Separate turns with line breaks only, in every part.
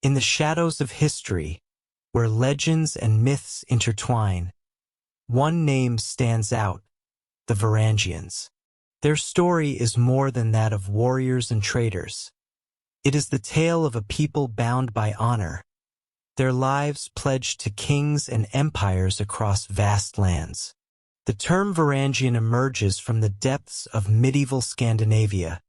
In the shadows of history, where legends and myths intertwine, one name stands out: the Varangians. Their story is more than that of warriors and traders. It is the tale of a people bound by honor, their lives pledged to kings and empires across vast lands. The term Varangian emerges from the depths of medieval Scandinavia,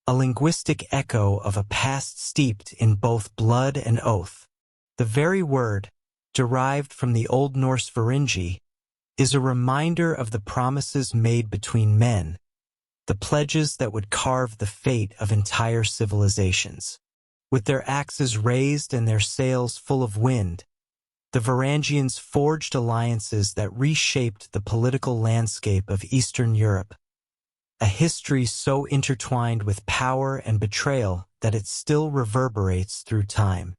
a linguistic echo of a past steeped in both blood and oath. The very word, derived from the Old Norse Varangi, is a reminder of the promises made between men, the pledges that would carve the fate of entire civilizations. With their axes raised and their sails full of wind, the Varangians forged alliances that reshaped the political landscape of Eastern Europe, a history so intertwined with power and betrayal that it still reverberates through time.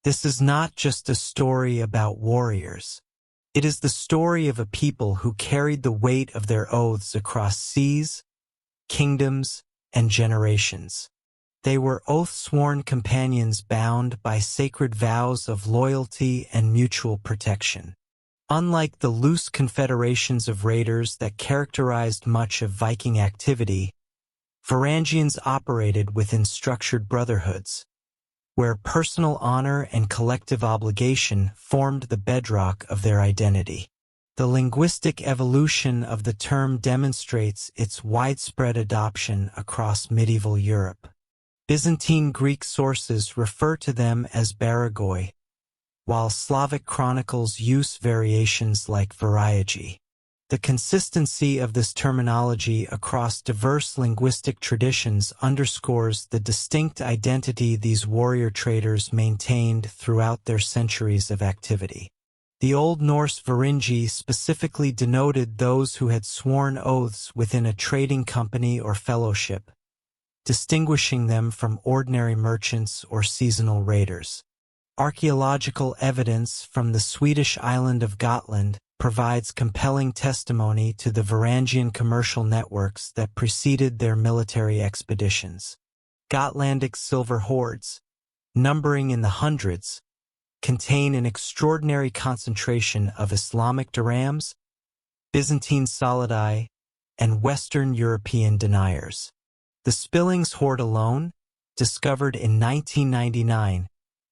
This is not just a story about warriors. It is the story of a people who carried the weight of their oaths across seas, kingdoms, and generations. They were oath-sworn companions bound by sacred vows of loyalty and mutual protection. Unlike the loose confederations of raiders that characterized much of Viking activity, Varangians operated within structured brotherhoods, where personal honor and collective obligation formed the bedrock of their identity. The linguistic evolution of the term demonstrates its widespread adoption across medieval Europe. Byzantine Greek sources refer to them as Baragoi, while Slavic chronicles use variations like Varyagi. The consistency of this terminology across diverse linguistic traditions underscores the distinct identity these warrior traders maintained throughout their centuries of activity. The Old Norse Varangi specifically denoted those who had sworn oaths within a trading company or fellowship, distinguishing them from ordinary merchants or seasonal raiders. Archaeological evidence from the Swedish island of Gotland provides compelling testimony to the Varangian commercial networks that preceded their military expeditions. Gotlandic silver hoards, numbering in the hundreds, contain an extraordinary concentration of Islamic dirhams, Byzantine solidi, and Western European deniers. The Spillings hoard alone, discovered in 1999,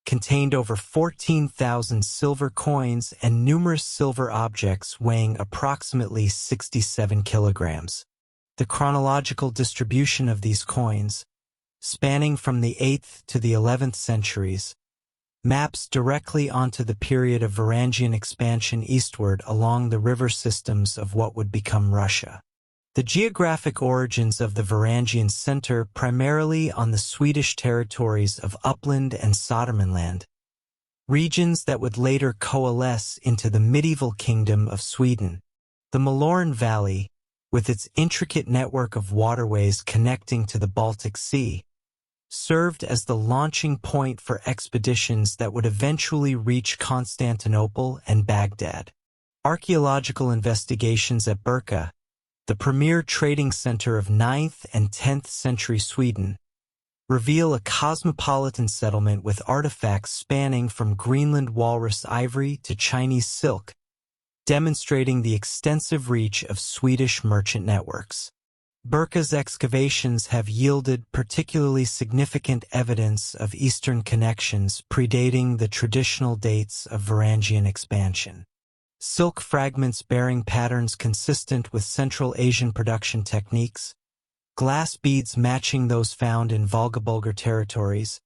contained over 14,000 silver coins and numerous silver objects weighing approximately 67 kilograms. The chronological distribution of these coins, spanning from the 8th to the 11th centuries, maps directly onto the period of Varangian expansion eastward along the river systems of what would become Russia. The geographic origins of the Varangians center primarily on the Swedish territories of Uppland and Södermanland, regions that would later coalesce into the medieval kingdom of Sweden. The Mälaren Valley, with its intricate network of waterways connecting to the Baltic Sea, served as the launching point for expeditions that would eventually reach Constantinople and Baghdad. Archaeological investigations at Birka, the premier trading center of 9th and 10th century Sweden, reveal a cosmopolitan settlement with artifacts spanning from Greenland walrus ivory to Chinese silk, demonstrating the extensive reach of Swedish merchant networks. Birka's excavations have yielded particularly significant evidence of Eastern connections predating the traditional dates of Varangian expansion. Silk fragments bearing patterns consistent with Central Asian production techniques, glass beads matching those found in Volga-Bulgar territories,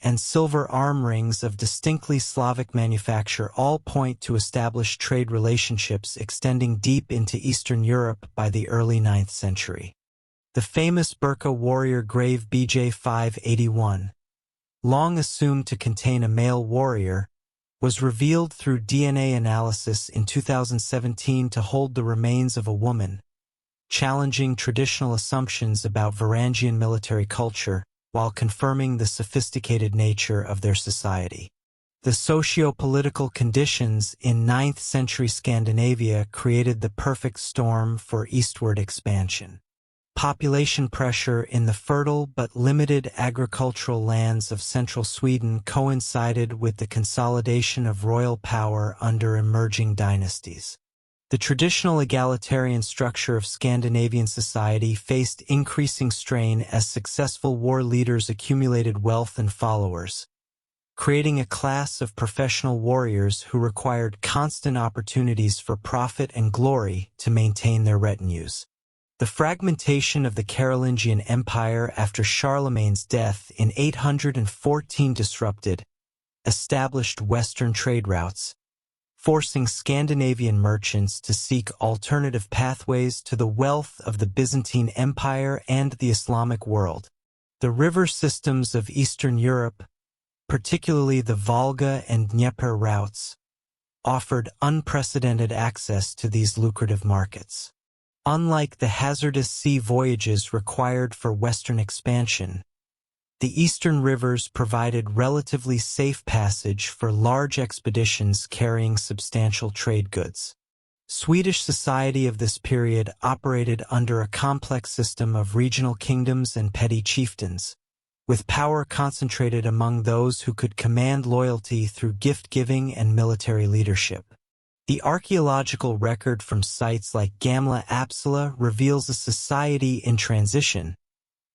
and silver arm rings of distinctly Slavic manufacture all point to established trade relationships extending deep into Eastern Europe by the early 9th century. The famous Birka warrior grave BJ 581, long assumed to contain a male warrior, was revealed through DNA analysis in 2017 to hold the remains of a woman, challenging traditional assumptions about Varangian military culture while confirming the sophisticated nature of their society. The socio-political conditions in 9th century Scandinavia created the perfect storm for eastward expansion. population pressure in the fertile but limited agricultural lands of central Sweden coincided with the consolidation of royal power under emerging dynasties. The traditional egalitarian structure of Scandinavian society faced increasing strain as successful war leaders accumulated wealth and followers, creating a class of professional warriors who required constant opportunities for profit and glory to maintain their retinues. The fragmentation of the Carolingian Empire after Charlemagne's death in 814 disrupted established Western trade routes, forcing Scandinavian merchants to seek alternative pathways to the wealth of the Byzantine Empire and the Islamic world. The river systems of Eastern Europe, particularly the Volga and Dnieper routes, offered unprecedented access to these lucrative markets. Unlike the hazardous sea voyages required for Western expansion, the eastern rivers provided relatively safe passage for large expeditions carrying substantial trade goods. Swedish society of this period operated under a complex system of regional kingdoms and petty chieftains, with power concentrated among those who could command loyalty through gift-giving and military leadership. The archaeological record from sites like Gamla Uppsala reveals a society in transition,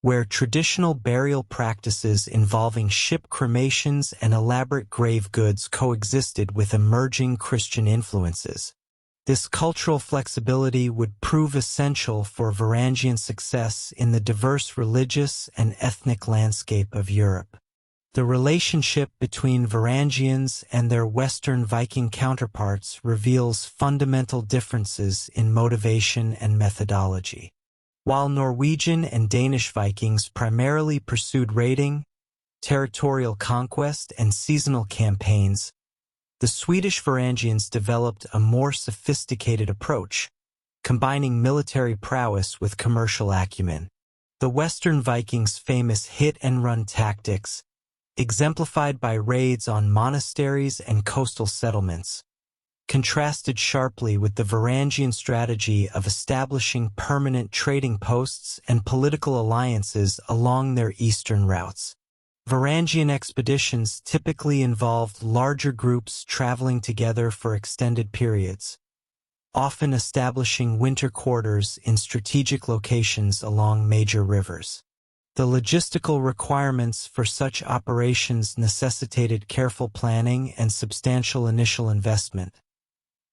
where traditional burial practices involving ship cremations and elaborate grave goods coexisted with emerging Christian influences. This cultural flexibility would prove essential for Varangian success in the diverse religious and ethnic landscape of Europe. The relationship between Varangians and their Western Viking counterparts reveals fundamental differences in motivation and methodology. While Norwegian and Danish Vikings primarily pursued raiding, territorial conquest, and seasonal campaigns, the Swedish Varangians developed a more sophisticated approach, combining military prowess with commercial acumen. The Western Vikings' famous hit-and-run tactics, exemplified by raids on monasteries and coastal settlements, contrasted sharply with the Varangian strategy of establishing permanent trading posts and political alliances along their eastern routes. Varangian expeditions typically involved larger groups traveling together for extended periods, often establishing winter quarters in strategic locations along major rivers. The logistical requirements for such operations necessitated careful planning and substantial initial investment,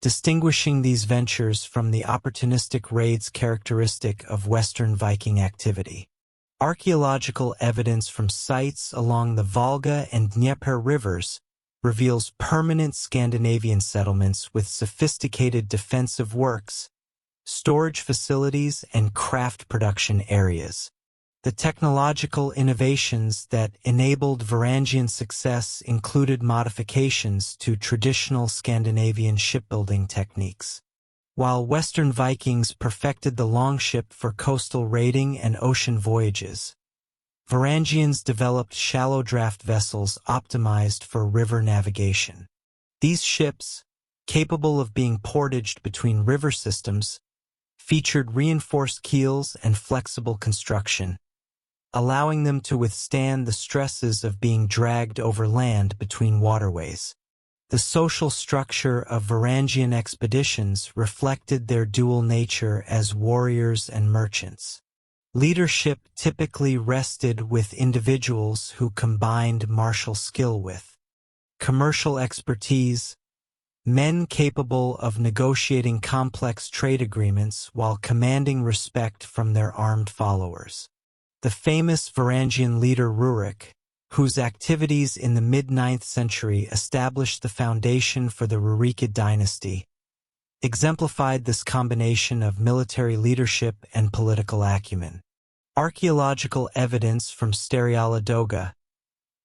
distinguishing these ventures from the opportunistic raids characteristic of Western Viking activity. Archaeological evidence from sites along the Volga and Dnieper rivers reveals permanent Scandinavian settlements with sophisticated defensive works, storage facilities, and craft production areas. The technological innovations that enabled Varangian success included modifications to traditional Scandinavian shipbuilding techniques. While Western Vikings perfected the longship for coastal raiding and ocean voyages, Varangians developed shallow draft vessels optimized for river navigation. These ships, capable of being portaged between river systems, featured reinforced keels and flexible construction, allowing them to withstand the stresses of being dragged over land between waterways. The social structure of Varangian expeditions reflected their dual nature as warriors and merchants. Leadership typically rested with individuals who combined martial skill with commercial expertise, men capable of negotiating complex trade agreements while commanding respect from their armed followers. The famous Varangian leader Rurik, whose activities in the mid-9th century established the foundation for the Rurikid dynasty, exemplified this combination of military leadership and political acumen. Archaeological evidence from Sterealadoga,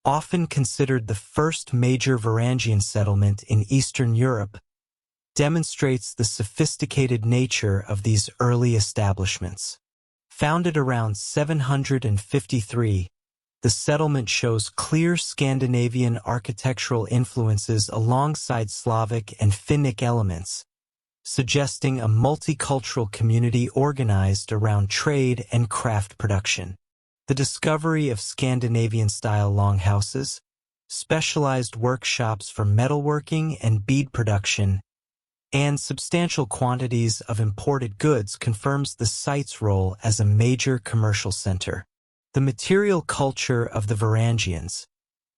often considered the first major Varangian settlement in Eastern Europe, demonstrates the sophisticated nature of these early establishments. Founded around 753, the settlement shows clear Scandinavian architectural influences alongside Slavic and Finnic elements, suggesting a multicultural community organized around trade and craft production. The discovery of Scandinavian-style longhouses, specialized workshops for metalworking and bead production, and substantial quantities of imported goods confirms the site's role as a major commercial center. The material culture of the Varangians,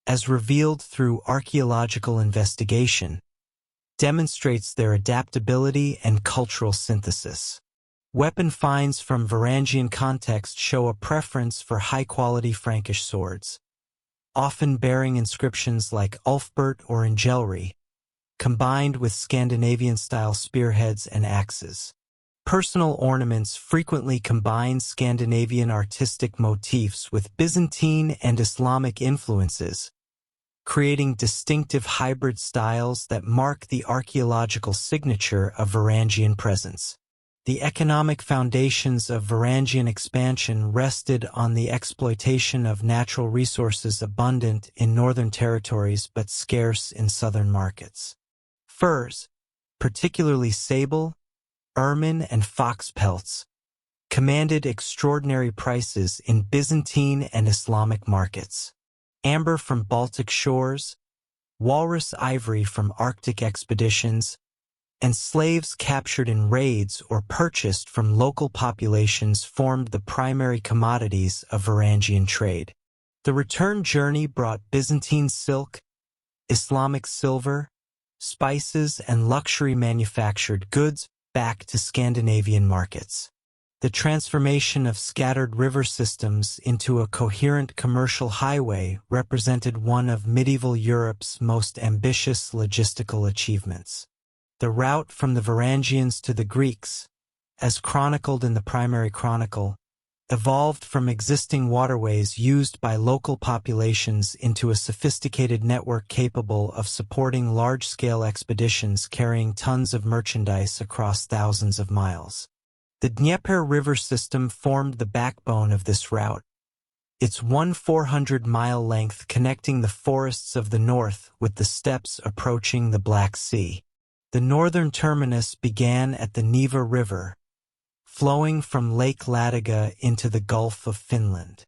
as revealed through archaeological investigation, demonstrates their adaptability and cultural synthesis. Weapon finds from Varangian context show a preference for high-quality Frankish swords, often bearing inscriptions like Ulfbert or Ingelry, combined with Scandinavian-style spearheads and axes. Personal ornaments frequently combine Scandinavian artistic motifs with Byzantine and Islamic influences, creating distinctive hybrid styles that mark the archaeological signature of Varangian presence. The economic foundations of Varangian expansion rested on the exploitation of natural resources abundant in northern territories but scarce in southern markets. Furs, particularly sable, ermine, and fox pelts, commanded extraordinary prices in Byzantine and Islamic markets. Amber from Baltic shores, walrus ivory from Arctic expeditions, and slaves captured in raids or purchased from local populations formed the primary commodities of Varangian trade. The return journey brought Byzantine silk, Islamic silver, spices, and luxury manufactured goods back to Scandinavian markets. The transformation of scattered river systems into a coherent commercial highway represented one of medieval Europe's most ambitious logistical achievements. The route from the Varangians to the Greeks, as chronicled in the primary chronicle, evolved from existing waterways used by local populations into a sophisticated network capable of supporting large-scale expeditions carrying tons of merchandise across thousands of miles. The Dnieper River system formed the backbone of this route, its 400-mile length connecting the forests of the north with the steppes approaching the Black Sea. The northern terminus began at the Neva River, flowing from Lake Ladoga into the Gulf of Finland.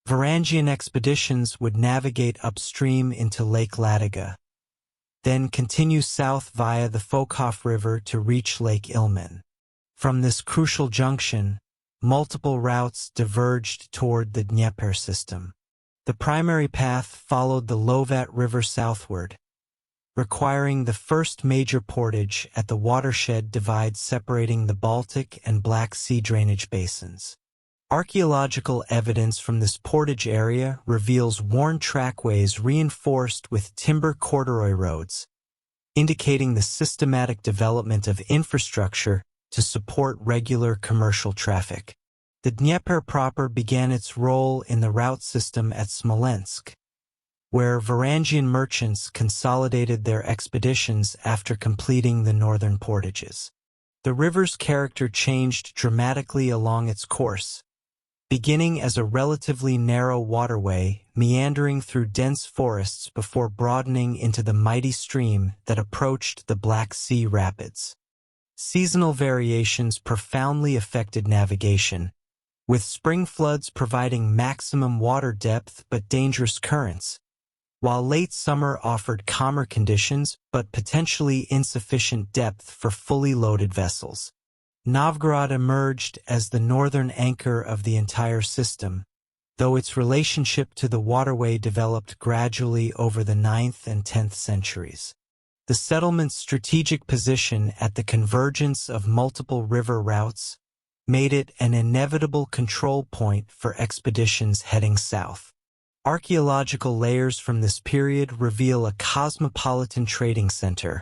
Varangian expeditions would navigate upstream into Lake Ladoga, then continue south via the Fokhof River to reach Lake Ilmen. From this crucial junction, multiple routes diverged toward the Dnieper system. The primary path followed the Lovat River southward, requiring the first major portage at the watershed divide separating the Baltic and Black Sea drainage basins. Archaeological evidence from this portage area reveals worn trackways reinforced with timber corduroy roads, indicating the systematic development of infrastructure to support regular commercial traffic. The Dnieper proper began its role in the route system at Smolensk, where Varangian merchants consolidated their expeditions after completing the northern portages. The river's character changed dramatically along its course, beginning as a relatively narrow waterway meandering through dense forests before broadening into the mighty stream that approached the Black Sea rapids. Seasonal variations profoundly affected navigation, with spring floods providing maximum water depth but dangerous currents, while late summer offered calmer conditions but potentially insufficient depth for fully loaded vessels. Novgorod emerged as the northern anchor of the entire system, though its relationship to the waterway developed gradually over the 9th and 10th centuries. The settlement's strategic position at the convergence of multiple river routes made it an inevitable control point for expeditions heading south. Archaeological layers from this period reveal a cosmopolitan trading center,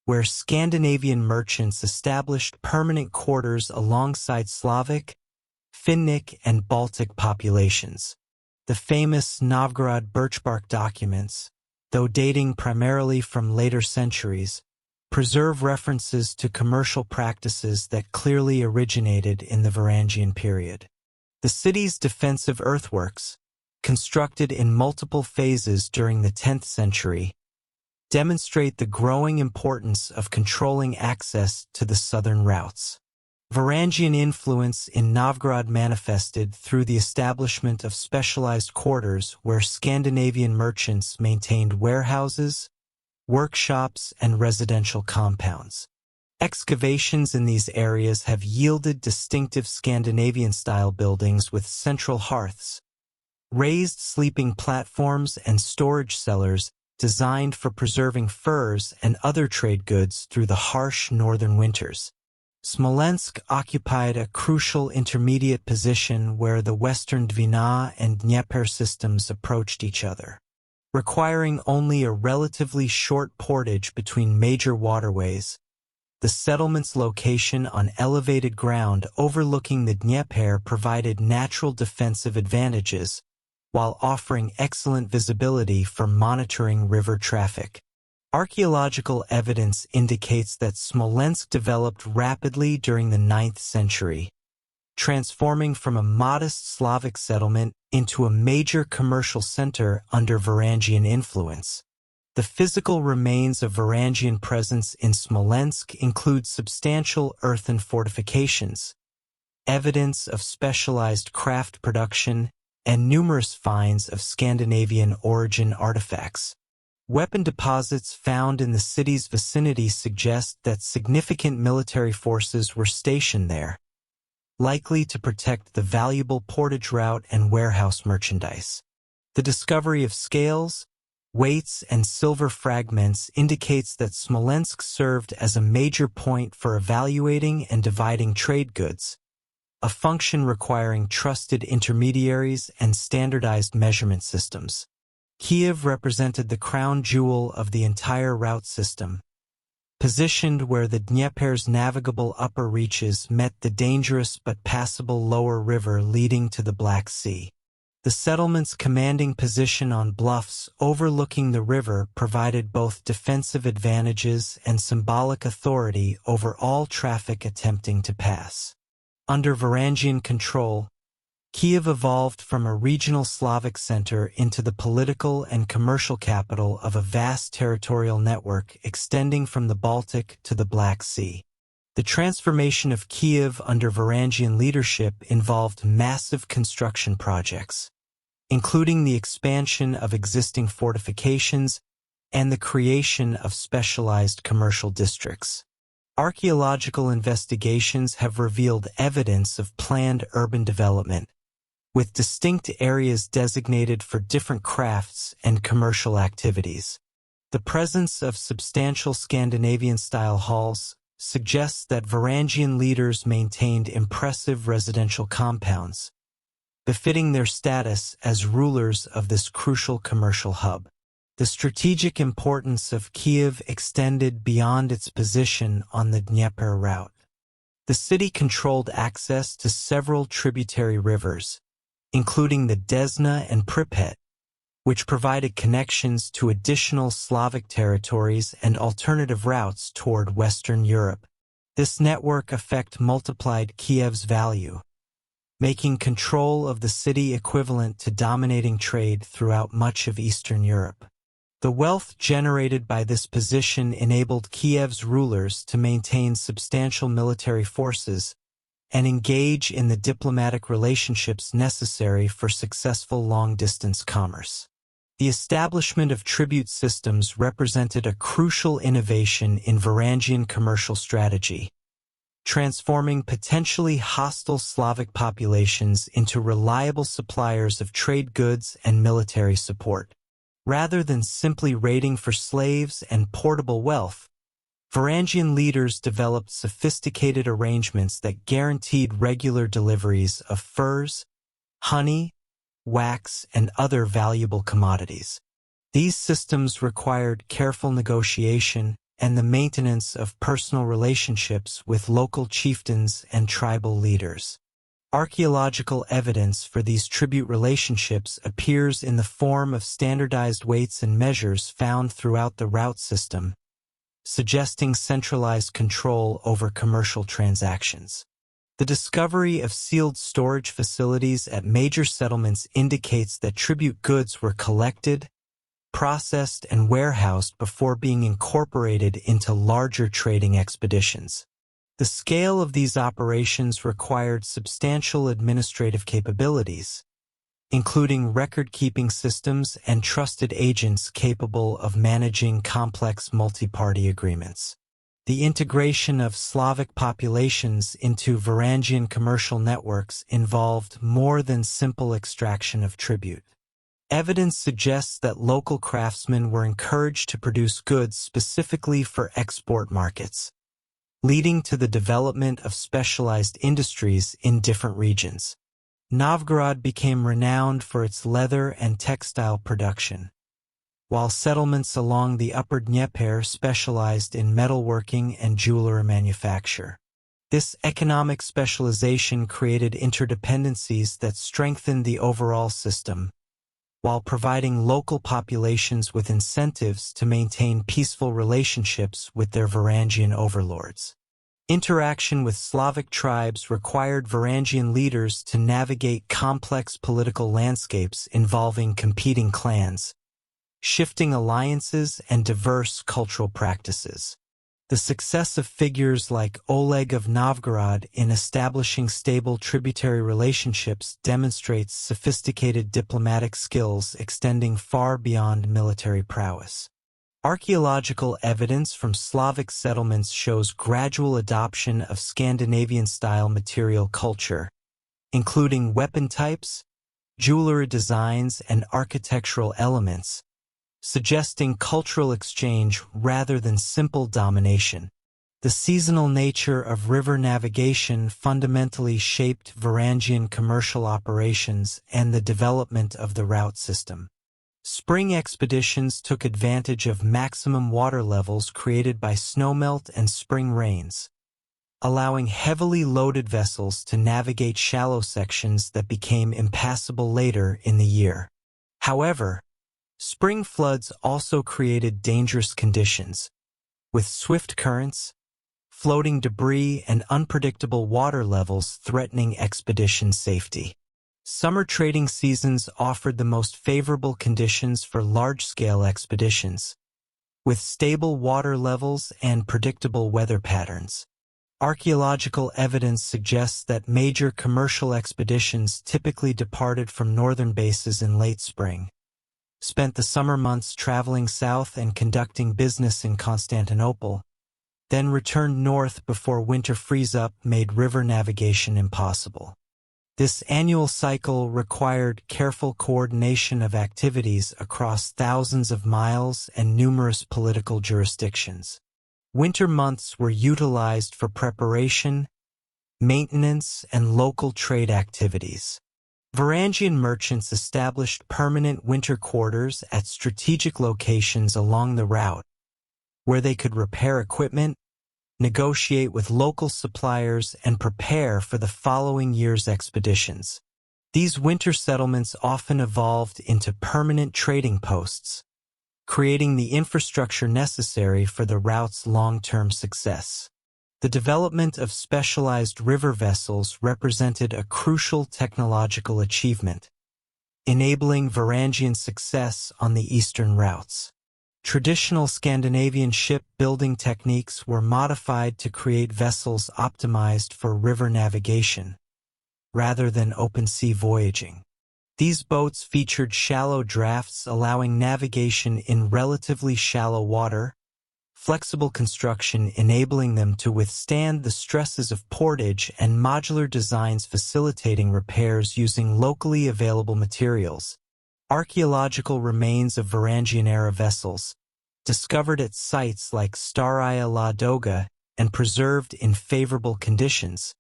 where Scandinavian merchants established permanent quarters alongside Slavic, Finnic, and Baltic populations. The famous Novgorod birchbark documents, though dating primarily from later centuries, preserve references to commercial practices that clearly originated in the Varangian period. The city's defensive earthworks, constructed in multiple phases during the 10th century, demonstrate the growing importance of controlling access to the southern routes. Varangian influence in Novgorod manifested through the establishment of specialized quarters where Scandinavian merchants maintained warehouses, workshops, and residential compounds. Excavations in these areas have yielded distinctive Scandinavian-style buildings with central hearths, raised sleeping platforms, and storage cellars designed for preserving furs and other trade goods through the harsh northern winters. Smolensk occupied a crucial intermediate position where the western Dvina and Dnieper systems approached each other. Requiring only a relatively short portage between major waterways, the settlement's location on elevated ground overlooking the Dnieper provided natural defensive advantages, while offering excellent visibility for monitoring river traffic. Archaeological evidence indicates that Smolensk developed rapidly during the 9th century, transforming from a modest Slavic settlement into a major commercial center under Varangian influence. The physical remains of Varangian presence in Smolensk include substantial earthen fortifications, evidence of specialized craft production, and numerous finds of Scandinavian origin artifacts. Weapon deposits found in the city's vicinity suggest that significant military forces were stationed there, likely to protect the valuable portage route and warehouse merchandise. The discovery of scales, weights, and silver fragments indicates that Smolensk served as a major point for evaluating and dividing trade goods, a function requiring trusted intermediaries and standardized measurement systems. Kiev represented the crown jewel of the entire route system, positioned where the Dnieper's navigable upper reaches met the dangerous but passable lower river leading to the Black Sea. The settlement's commanding position on bluffs overlooking the river provided both defensive advantages and symbolic authority over all traffic attempting to pass. Under Varangian control, Kiev evolved from a regional Slavic center into the political and commercial capital of a vast territorial network extending from the Baltic to the Black Sea. The transformation of Kiev under Varangian leadership involved massive construction projects, including the expansion of existing fortifications and the creation of specialized commercial districts. Archaeological investigations have revealed evidence of planned urban development, with distinct areas designated for different crafts and commercial activities. The presence of substantial Scandinavian-style halls suggests that Varangian leaders maintained impressive residential compounds, befitting their status as rulers of this crucial commercial hub. The strategic importance of Kiev extended beyond its position on the Dnieper route. The city controlled access to several tributary rivers, including the Desna and Pripyat, which provided connections to additional Slavic territories and alternative routes toward Western Europe. This network effect multiplied Kiev's value, making control of the city equivalent to dominating trade throughout much of Eastern Europe. The wealth generated by this position enabled Kiev's rulers to maintain substantial military forces and engage in the diplomatic relationships necessary for successful long-distance commerce. The establishment of tribute systems represented a crucial innovation in Varangian commercial strategy, transforming potentially hostile Slavic populations into reliable suppliers of trade goods and military support. Rather than simply raiding for slaves and portable wealth, Varangian leaders developed sophisticated arrangements that guaranteed regular deliveries of furs, honey, wax, and other valuable commodities. These systems required careful negotiation and the maintenance of personal relationships with local chieftains and tribal leaders. Archaeological evidence for these tribute relationships appears in the form of standardized weights and measures found throughout the route system, suggesting centralized control over commercial transactions. The discovery of sealed storage facilities at major settlements indicates that tribute goods were collected, processed, and warehoused before being incorporated into larger trading expeditions. The scale of these operations required substantial administrative capabilities, including record-keeping systems and trusted agents capable of managing complex multi-party agreements. The integration of Slavic populations into Varangian commercial networks involved more than simple extraction of tribute. Evidence suggests that local craftsmen were encouraged to produce goods specifically for export markets, leading to the development of specialized industries in different regions. Novgorod became renowned for its leather and textile production, while settlements along the upper Dnieper specialized in metalworking and jewelry manufacture. This economic specialization created interdependencies that strengthened the overall system, while providing local populations with incentives to maintain peaceful relationships with their Varangian overlords. Interaction with Slavic tribes required Varangian leaders to navigate complex political landscapes involving competing clans, shifting alliances, and diverse cultural practices. The success of figures like Oleg of Novgorod in establishing stable tributary relationships demonstrates sophisticated diplomatic skills extending far beyond military prowess. Archaeological evidence from Slavic settlements shows gradual adoption of Scandinavian-style material culture, including weapon types, jewelry designs, and architectural elements, suggesting cultural exchange rather than simple domination. The seasonal nature of river navigation fundamentally shaped Varangian commercial operations and the development of the route system. Spring expeditions took advantage of maximum water levels created by snowmelt and spring rains, allowing heavily loaded vessels to navigate shallow sections that became impassable later in the year. However, spring floods also created dangerous conditions, with swift currents, floating debris, and unpredictable water levels threatening expedition safety. Summer trading seasons offered the most favorable conditions for large-scale expeditions, with stable water levels and predictable weather patterns. Archaeological evidence suggests that major commercial expeditions typically departed from northern bases in late spring, spent the summer months traveling south and conducting business in Constantinople, then returned north before winter freeze-up made river navigation impossible. This annual cycle required careful coordination of activities across thousands of miles and numerous political jurisdictions. Winter months were utilized for preparation, maintenance, and local trade activities. Varangian merchants established permanent winter quarters at strategic locations along the route, where they could repair equipment, negotiate with local suppliers, and prepare for the following year's expeditions. These winter settlements often evolved into permanent trading posts, creating the infrastructure necessary for the route's long-term success. The development of specialized river vessels represented a crucial technological achievement, enabling Varangian success on the eastern routes. Traditional Scandinavian shipbuilding techniques were modified to create vessels optimized for river navigation, rather than open-sea voyaging. These boats featured shallow drafts allowing navigation in relatively shallow water, flexible construction enabling them to withstand the stresses of portage, and modular designs facilitating repairs using locally available materials. Archaeological remains of Varangian-era vessels, discovered at sites like Staraya La Doga and preserved in favorable conditions,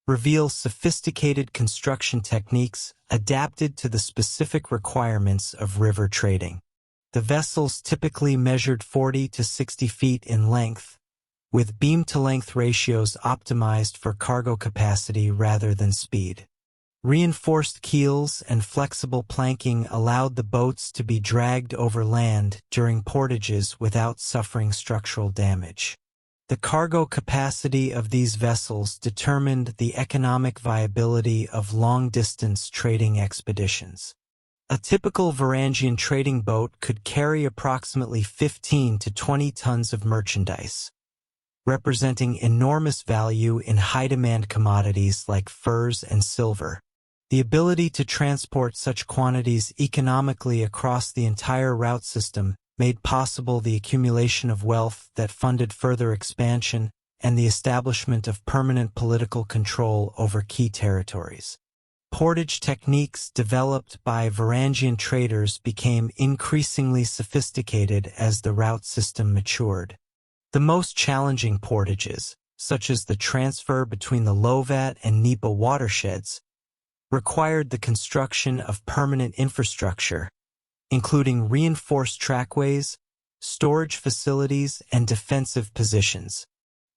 reveal sophisticated construction techniques adapted to the specific requirements of river trading. The vessels typically measured 40 to 60 feet in length, with beam-to-length ratios optimized for cargo capacity rather than speed. Reinforced keels and flexible planking allowed the boats to be dragged over land during portages without suffering structural damage. The cargo capacity of these vessels determined the economic viability of long-distance trading expeditions. A typical Varangian trading boat could carry approximately 15 to 20 tons of merchandise, representing enormous value in high-demand commodities like furs and silver. The ability to transport such quantities economically across the entire route system made possible the accumulation of wealth that funded further expansion and the establishment of permanent political control over key territories. Portage techniques developed by Varangian traders became increasingly sophisticated as the route system matured. The most challenging portages, such as the transfer between the Lovat and Dnieper watersheds, required the construction of permanent infrastructure, including reinforced trackways, storage facilities, and defensive positions.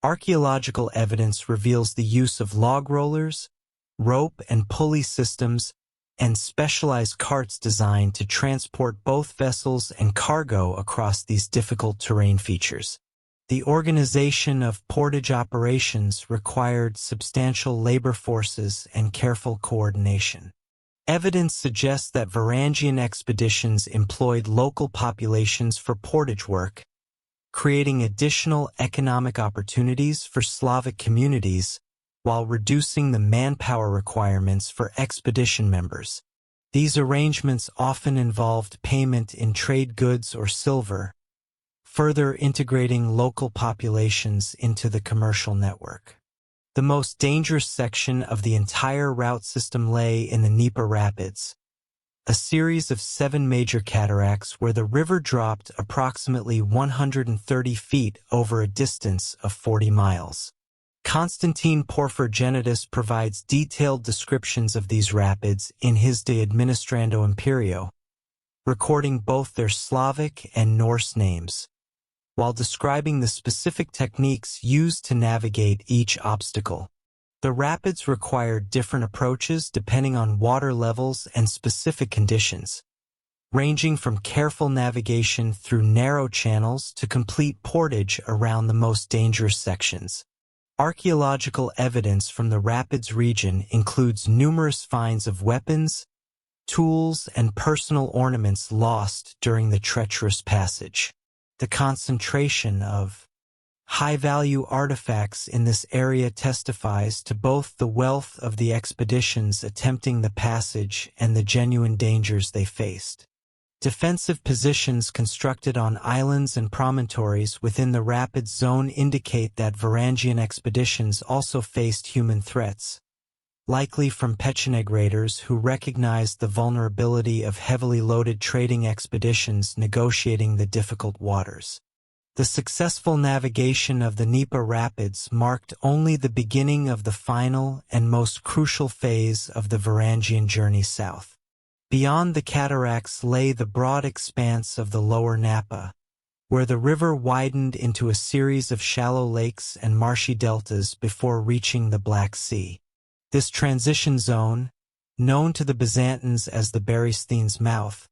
Archaeological evidence reveals the use of log rollers, rope and pulley systems, and specialized carts designed to transport both vessels and cargo across these difficult terrain features. The organization of portage operations required substantial labor forces and careful coordination. Evidence suggests that Varangian expeditions employed local populations for portage work, creating additional economic opportunities for Slavic communities while reducing the manpower requirements for expedition members. These arrangements often involved payment in trade goods or silver, further integrating local populations into the commercial network. The most dangerous section of the entire route system lay in the Dnieper Rapids, a series of 7 major cataracts where the river dropped approximately 130 feet over a distance of 40 miles. Constantine Porphyrogenitus provides detailed descriptions of these rapids in his De Administrando Imperio, recording both their Slavic and Norse names, while describing the specific techniques used to navigate each obstacle. The rapids required different approaches depending on water levels and specific conditions, ranging from careful navigation through narrow channels to complete portage around the most dangerous sections. Archaeological evidence from the rapids region includes numerous finds of weapons, tools, and personal ornaments lost during the treacherous passage. The concentration of high-value artifacts in this area testifies to both the wealth of the expeditions attempting the passage and the genuine dangers they faced. Defensive positions constructed on islands and promontories within the rapid zone indicate that Varangian expeditions also faced human threats, likely from Pecheneg raiders who recognized the vulnerability of heavily loaded trading expeditions negotiating the difficult waters. The successful navigation of the Dnieper Rapids marked only the beginning of the final and most crucial phase of the Varangian journey south. Beyond the cataracts lay the broad expanse of the lower Napa, where the river widened into a series of shallow lakes and marshy deltas before reaching the Black Sea. This transition zone, known to the Byzantines as the Berestein's Mouth,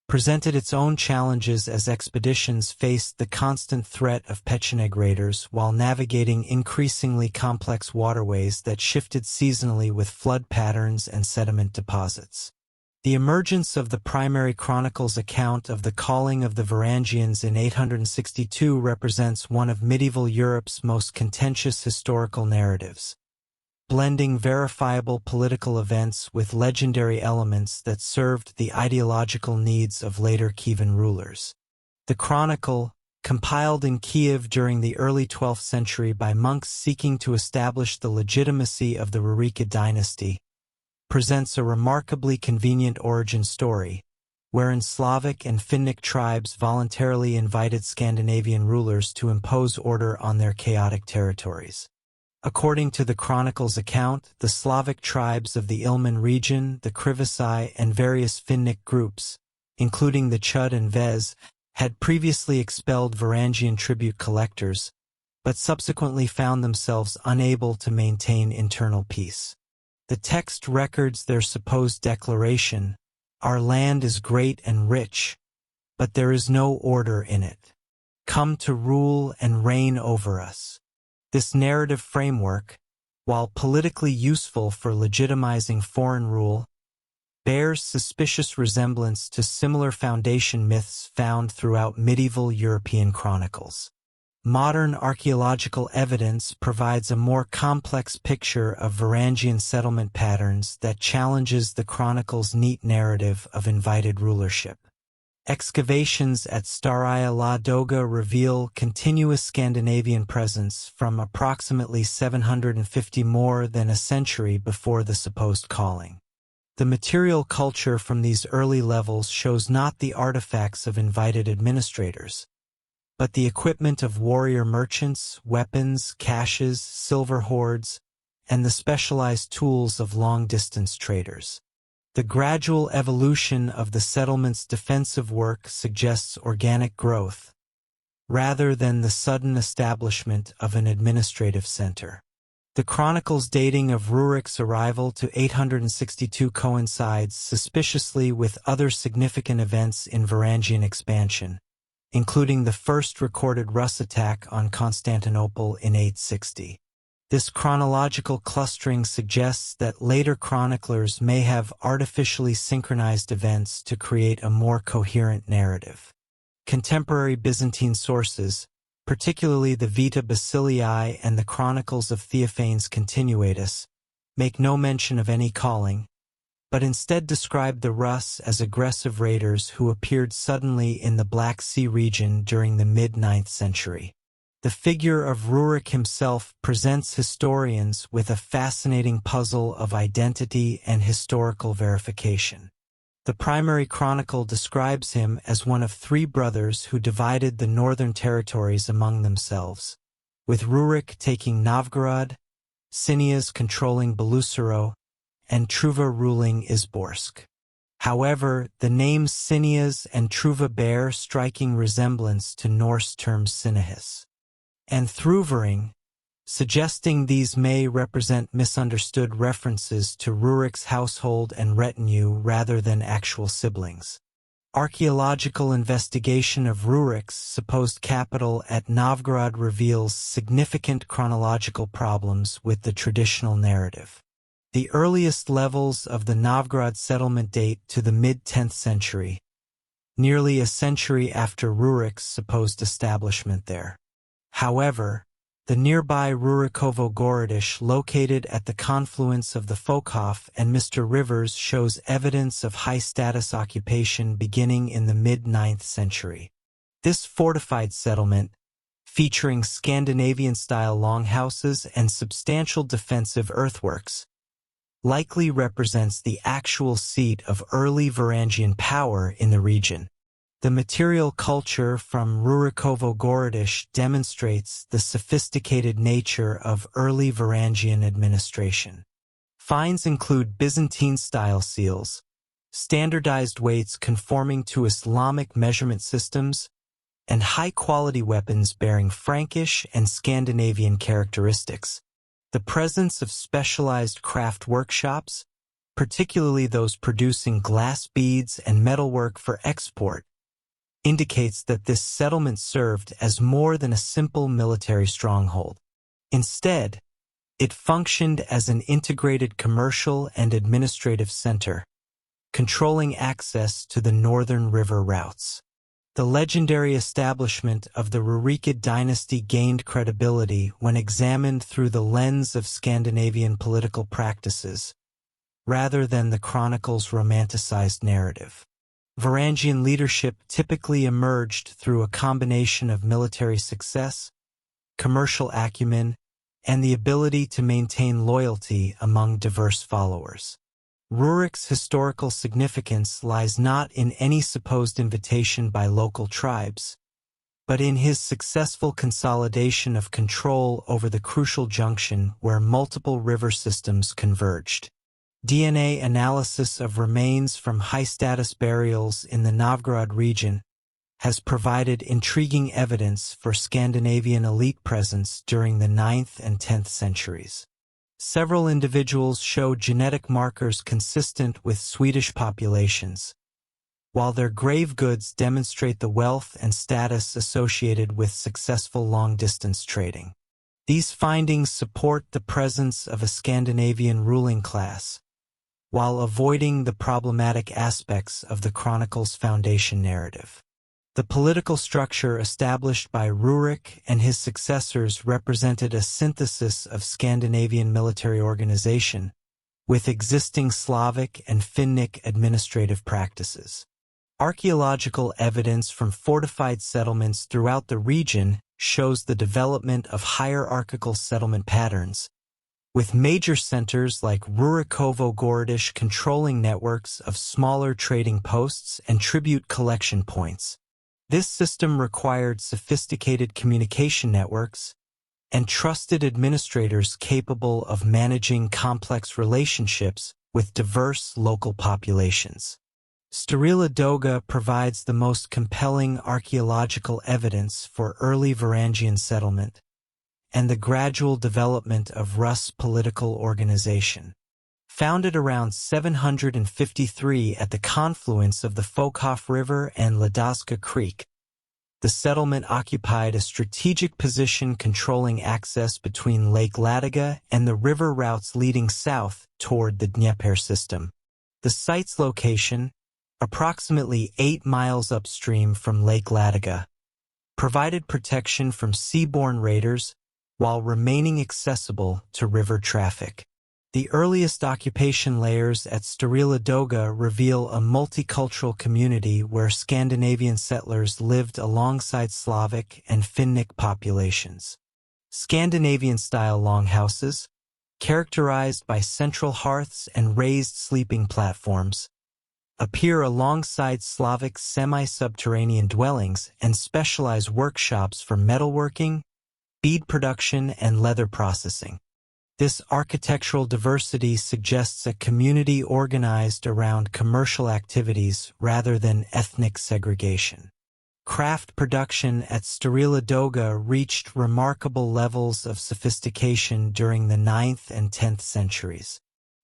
presented its own challenges as expeditions faced the constant threat of Pecheneg raiders while navigating increasingly complex waterways that shifted seasonally with flood patterns and sediment deposits. The emergence of the primary chronicles account of the calling of the Varangians in 862 represents one of medieval Europe's most contentious historical narratives, blending verifiable political events with legendary elements that served the ideological needs of later Kievan rulers. The chronicle, compiled in Kiev during the early 12th century by monks seeking to establish the legitimacy of the Rurikid dynasty, presents a remarkably convenient origin story, wherein Slavic and Finnic tribes voluntarily invited Scandinavian rulers to impose order on their chaotic territories. According to the chronicle's account, the Slavic tribes of the Ilmen region, the Krivasai, and various Finnic groups, including the Chud and Vez, had previously expelled Varangian tribute collectors, but subsequently found themselves unable to maintain internal peace. The text records their supposed declaration, "Our land is great and rich, but there is no order in it. Come to rule and reign over us." This narrative framework, while politically useful for legitimizing foreign rule, bears suspicious resemblance to similar foundation myths found throughout medieval European chronicles. Modern archaeological evidence provides a more complex picture of Varangian settlement patterns that challenges the chronicle's neat narrative of invited rulership. Excavations at Staraya la Doga reveal continuous Scandinavian presence from approximately 750 more than a century before the supposed calling. The material culture from these early levels shows not the artifacts of invited administrators, but the equipment of warrior merchants, weapons, caches, silver hoards, and the specialized tools of long-distance traders. The gradual evolution of the settlement's defensive work suggests organic growth, rather than the sudden establishment of an administrative center. The chronicle's dating of Rurik's arrival to 862 coincides suspiciously with other significant events in Varangian expansion, including the first recorded Rus attack on Constantinople in 860. This chronological clustering suggests that later chroniclers may have artificially synchronized events to create a more coherent narrative. Contemporary Byzantine sources, particularly the Vita Basilii and the Chronicles of Theophanes Continuatus, make no mention of any calling, but instead describe the Rus as aggressive raiders who appeared suddenly in the Black Sea region during the mid-9th century. The figure of Rurik himself presents historians with a fascinating puzzle of identity and historical verification. The primary chronicle describes him as one of three brothers who divided the northern territories among themselves, with Rurik taking Novgorod, Cineas controlling Belusaro, and Truva ruling Izborsk. However, the names Cineas and Truva bear striking resemblance to Norse terms Sinahis and Thruvering, suggesting these may represent misunderstood references to Rurik's household and retinue rather than actual siblings. Archaeological investigation of Rurik's supposed capital at Novgorod reveals significant chronological problems with the traditional narrative. The earliest levels of the Novgorod settlement date to the mid-10th century, nearly a century after Rurik's supposed establishment there. However, the nearby Rurikovo Gorodish, located at the confluence of the Fokhof and Mr. Rivers, shows evidence of high-status occupation beginning in the mid-9th century. This fortified settlement, featuring Scandinavian-style longhouses and substantial defensive earthworks, likely represents the actual seat of early Varangian power in the region. The material culture from Rurikovo Gorodish demonstrates the sophisticated nature of early Varangian administration. Finds include Byzantine-style seals, standardized weights conforming to Islamic measurement systems, and high-quality weapons bearing Frankish and Scandinavian characteristics. The presence of specialized craft workshops, particularly those producing glass beads and metalwork for export, indicates that this settlement served as more than a simple military stronghold. Instead, it functioned as an integrated commercial and administrative center, controlling access to the northern river routes. The legendary establishment of the Rurikid dynasty gained credibility when examined through the lens of Scandinavian political practices, rather than the chronicle's romanticized narrative. Varangian leadership typically emerged through a combination of military success, commercial acumen, and the ability to maintain loyalty among diverse followers. Rurik's historical significance lies not in any supposed invitation by local tribes, but in his successful consolidation of control over the crucial junction where multiple river systems converged. DNA analysis of remains from high-status burials in the Novgorod region has provided intriguing evidence for Scandinavian elite presence during the 9th and 10th centuries. Several individuals show genetic markers consistent with Swedish populations, while their grave goods demonstrate the wealth and status associated with successful long-distance trading. These findings support the presence of a Scandinavian ruling class, while avoiding the problematic aspects of the chronicle's foundation narrative. The political structure established by Rurik and his successors represented a synthesis of Scandinavian military organization, with existing Slavic and Finnic administrative practices. Archaeological evidence from fortified settlements throughout the region shows the development of hierarchical settlement patterns, with major centers like Rurikovo-Gorodish controlling networks of smaller trading posts and tribute collection points. This system required sophisticated communication networks and trusted administrators capable of managing complex relationships with diverse local populations. Starila Doga provides the most compelling archaeological evidence for early Varangian settlement and the gradual development of Rus' political organization. Founded around 753 at the confluence of the Fokhov River and Ladozka Creek, the settlement occupied a strategic position controlling access between Lake Ladoga and the river routes leading south toward the Dnieper system. The site's location, approximately 8 miles upstream from Lake Ladoga, provided protection from seaborne raiders while remaining accessible to river traffic. The earliest occupation layers at Starila Doga reveal a multicultural community where Scandinavian settlers lived alongside Slavic and Finnic populations. Scandinavian-style longhouses, characterized by central hearths and raised sleeping platforms, appear alongside Slavic semi-subterranean dwellings and specialized workshops for metalworking, bead production, and leather processing. This architectural diversity suggests a community organized around commercial activities rather than ethnic segregation. Craft production at Starila Doga reached remarkable levels of sophistication during the 9th and 10th centuries.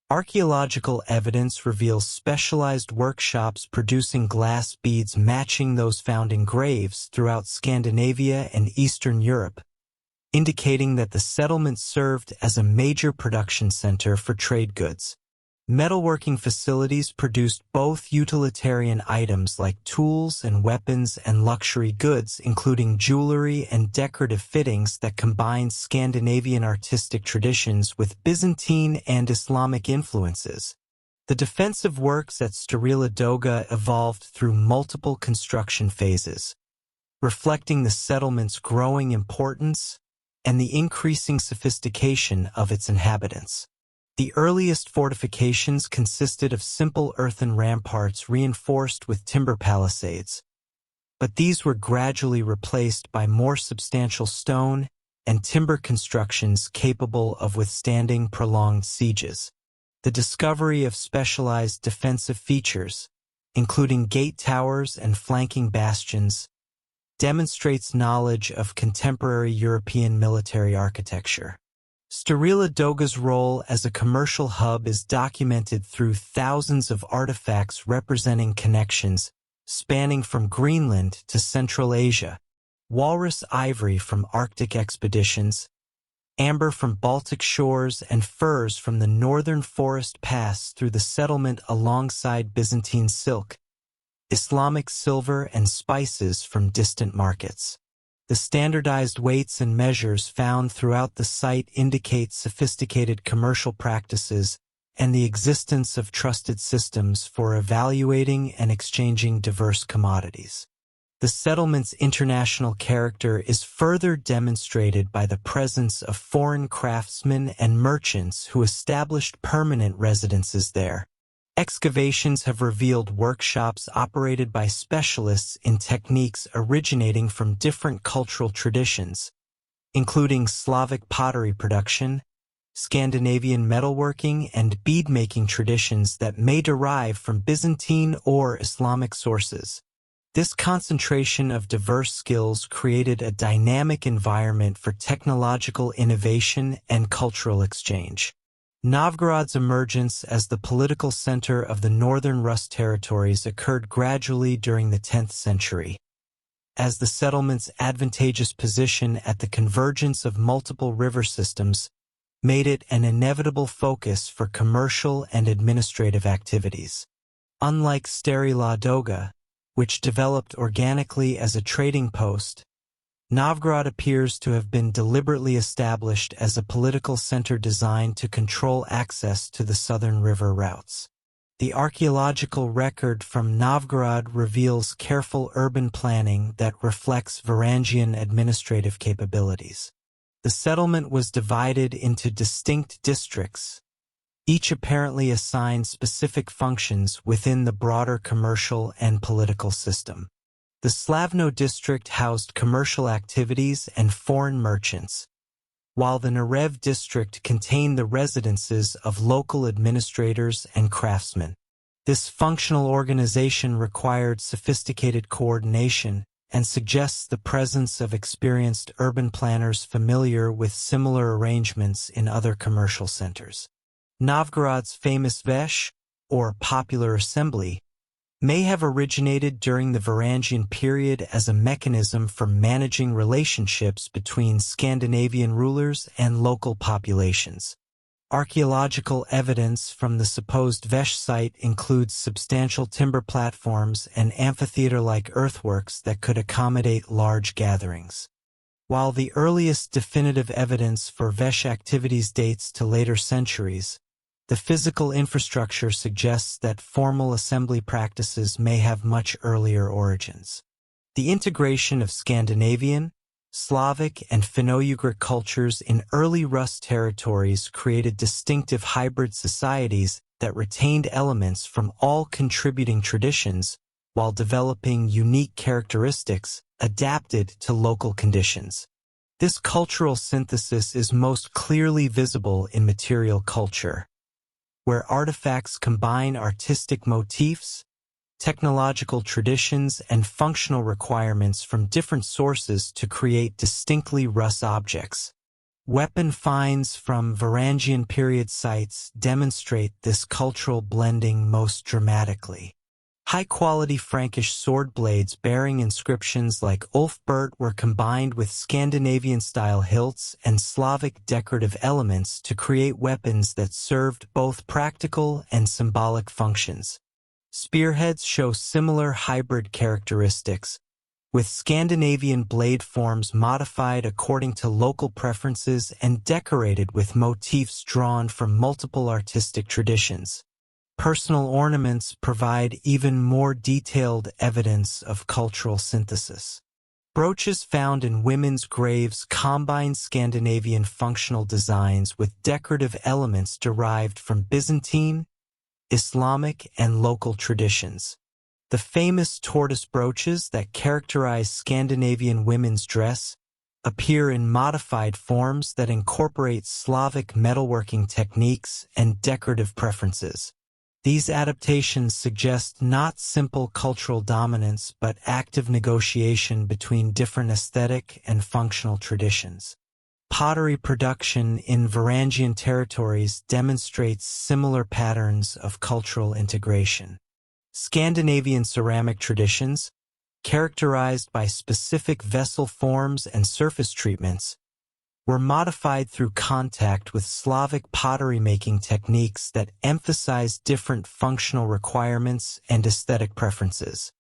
Archaeological evidence reveals specialized workshops producing glass beads matching those found in graves throughout Scandinavia and Eastern Europe, indicating that the settlement served as a major production center for trade goods. Metalworking facilities produced both utilitarian items like tools and weapons and luxury goods, including jewelry and decorative fittings that combined Scandinavian artistic traditions with Byzantine and Islamic influences. The defensive works at Starila Doga evolved through multiple construction phases, reflecting the settlement's growing importance and the increasing sophistication of its inhabitants. The earliest fortifications consisted of simple earthen ramparts reinforced with timber palisades, but these were gradually replaced by more substantial stone and timber constructions capable of withstanding prolonged sieges. The discovery of specialized defensive features, including gate towers and flanking bastions, demonstrates knowledge of contemporary European military architecture. Starila Doga's role as a commercial hub is documented through thousands of artifacts representing connections spanning from Greenland to Central Asia, walrus ivory from Arctic expeditions, amber from Baltic shores, and furs from the northern forest pass through the settlement alongside Byzantine silk, Islamic silver, and spices from distant markets. The standardized weights and measures found throughout the site indicate sophisticated commercial practices and the existence of trusted systems for evaluating and exchanging diverse commodities. The settlement's international character is further demonstrated by the presence of foreign craftsmen and merchants who established permanent residences there. Excavations have revealed workshops operated by specialists in techniques originating from different cultural traditions, including Slavic pottery production, Scandinavian metalworking, and bead-making traditions that may derive from Byzantine or Islamic sources. This concentration of diverse skills created a dynamic environment for technological innovation and cultural exchange. Novgorod's emergence as the political center of the northern Rus territories occurred gradually during the 10th century. As the settlement's advantageous position at the convergence of multiple river systems made it an inevitable focus for commercial and administrative activities. Unlike Stary Ladoga, which developed organically as a trading post, Novgorod appears to have been deliberately established as a political center designed to control access to the southern river routes. The archaeological record from Novgorod reveals careful urban planning that reflects Varangian administrative capabilities. The settlement was divided into distinct districts, each apparently assigned specific functions within the broader commercial and political system. The Slavno district housed commercial activities and foreign merchants, while the Nerev district contained the residences of local administrators and craftsmen. This functional organization required sophisticated coordination and suggests the presence of experienced urban planners familiar with similar arrangements in other commercial centers. Novgorod's famous Vesh, or popular assembly, may have originated during the Varangian period as a mechanism for managing relationships between Scandinavian rulers and local populations. Archaeological evidence from the supposed Vesh site includes substantial timber platforms and amphitheater-like earthworks that could accommodate large gatherings. While the earliest definitive evidence for Vesh activities dates to later centuries, the physical infrastructure suggests that formal assembly practices may have much earlier origins. The integration of Scandinavian, Slavic, and Finno-Ugric cultures in early Rus territories created distinctive hybrid societies that retained elements from all contributing traditions while developing unique characteristics adapted to local conditions. This cultural synthesis is most clearly visible in material culture, where artifacts combine artistic motifs, technological traditions, and functional requirements from different sources to create distinctly Rus objects. Weapon finds from Varangian period sites demonstrate this cultural blending most dramatically. High-quality Frankish sword blades bearing inscriptions like Ulfbert were combined with Scandinavian-style hilts and Slavic decorative elements to create weapons that served both practical and symbolic functions. Spearheads show similar hybrid characteristics, with Scandinavian blade forms modified according to local preferences and decorated with motifs drawn from multiple artistic traditions. Personal ornaments provide even more detailed evidence of cultural synthesis. Brooches found in women's graves combine Scandinavian functional designs with decorative elements derived from Byzantine, Islamic, and local traditions. The famous tortoise brooches that characterize Scandinavian women's dress appear in modified forms that incorporate Slavic metalworking techniques and decorative preferences. These adaptations suggest not simple cultural dominance but active negotiation between different aesthetic and functional traditions. Pottery production in Varangian territories demonstrates similar patterns of cultural integration. Scandinavian ceramic traditions, characterized by specific vessel forms and surface treatments, were modified through contact with Slavic pottery-making techniques that emphasize different functional requirements and aesthetic preferences.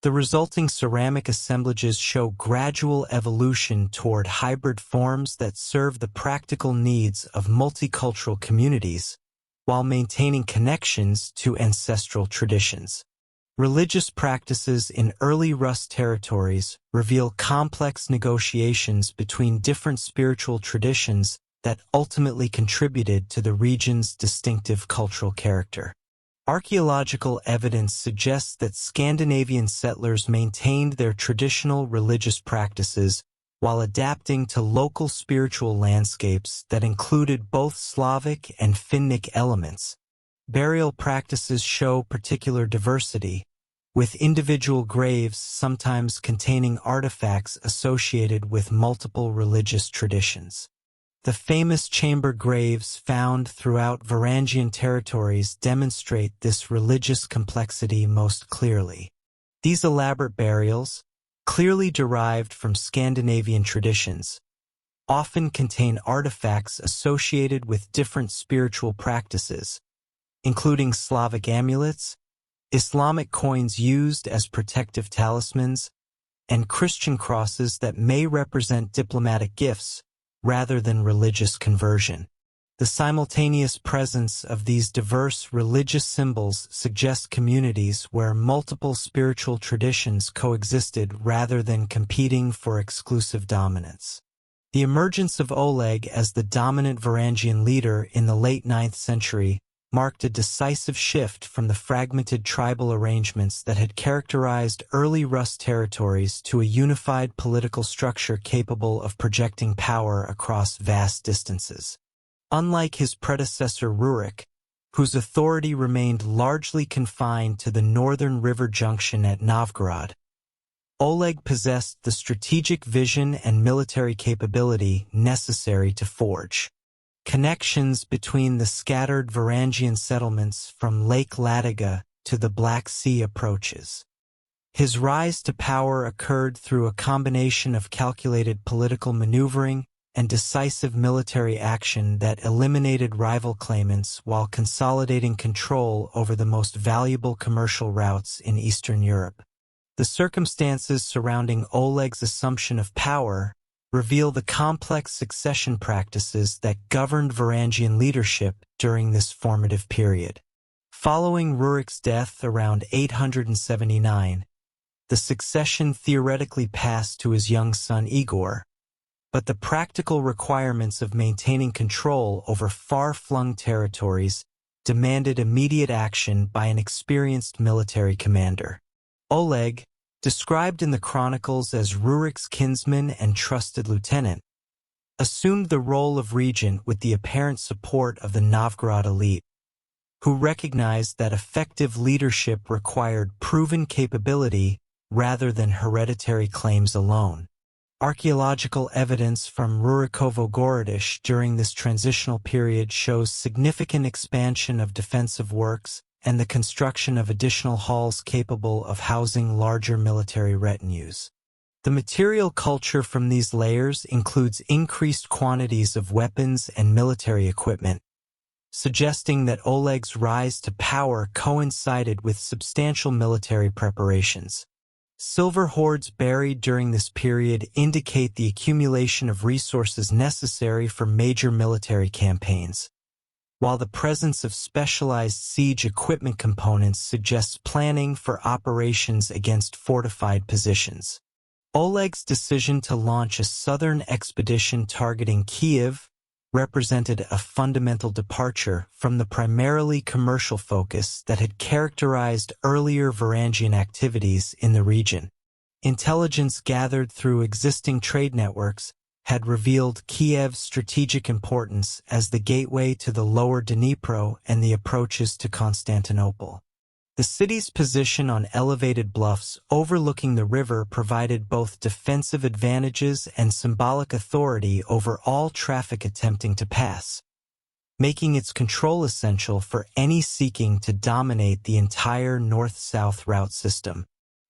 The resulting ceramic assemblages show gradual evolution toward hybrid forms that serve the practical needs of multicultural communities while maintaining connections to ancestral traditions. Religious practices in early Rus territories reveal complex negotiations between different spiritual traditions that ultimately contributed to the region's distinctive cultural character. Archaeological evidence suggests that Scandinavian settlers maintained their traditional religious practices while adapting to local spiritual landscapes that included both Slavic and Finnic elements. Burial practices show particular diversity, with individual graves sometimes containing artifacts associated with multiple religious traditions. The famous chamber graves found throughout Varangian territories demonstrate this religious complexity most clearly. These elaborate burials, clearly derived from Scandinavian traditions, often contain artifacts associated with different spiritual practices, including Slavic amulets, Islamic coins used as protective talismans, and Christian crosses that may represent diplomatic gifts rather than religious conversion. The simultaneous presence of these diverse religious symbols suggests communities where multiple spiritual traditions coexisted rather than competing for exclusive dominance. The emergence of Oleg as the dominant Varangian leader in the late 9th century marked a decisive shift from the fragmented tribal arrangements that had characterized early Rus territories to a unified political structure capable of projecting power across vast distances. Unlike his predecessor Rurik, whose authority remained largely confined to the northern river junction at Novgorod, Oleg possessed the strategic vision and military capability necessary to forge connections between the scattered Varangian settlements from Lake Ladoga to the Black Sea approaches. His rise to power occurred through a combination of calculated political maneuvering and decisive military action that eliminated rival claimants while consolidating control over the most valuable commercial routes in Eastern Europe. The circumstances surrounding Oleg's assumption of power reveal the complex succession practices that governed Varangian leadership during this formative period. Following Rurik's death around 879, the succession theoretically passed to his young son Igor, but the practical requirements of maintaining control over far-flung territories demanded immediate action by an experienced military commander. Oleg, described in the chronicles as Rurik's kinsman and trusted lieutenant, assumed the role of regent with the apparent support of the Novgorod elite, who recognized that effective leadership required proven capability rather than hereditary claims alone. Archaeological evidence from Rurikovo Gorodish during this transitional period shows significant expansion of defensive works and the construction of additional halls capable of housing larger military retinues. The material culture from these layers includes increased quantities of weapons and military equipment, suggesting that Oleg's rise to power coincided with substantial military preparations. Silver hoards buried during this period indicate the accumulation of resources necessary for major military campaigns, while the presence of specialized siege equipment components suggests planning for operations against fortified positions. Oleg's decision to launch a southern expedition targeting Kiev represented a fundamental departure from the primarily commercial focus that had characterized earlier Varangian activities in the region. Intelligence gathered through existing trade networks had revealed Kiev's strategic importance as the gateway to the lower Dnipro and the approaches to Constantinople. The city's position on elevated bluffs overlooking the river provided both defensive advantages and symbolic authority over all traffic attempting to pass, making its control essential for any seeking to dominate the entire north-south route system.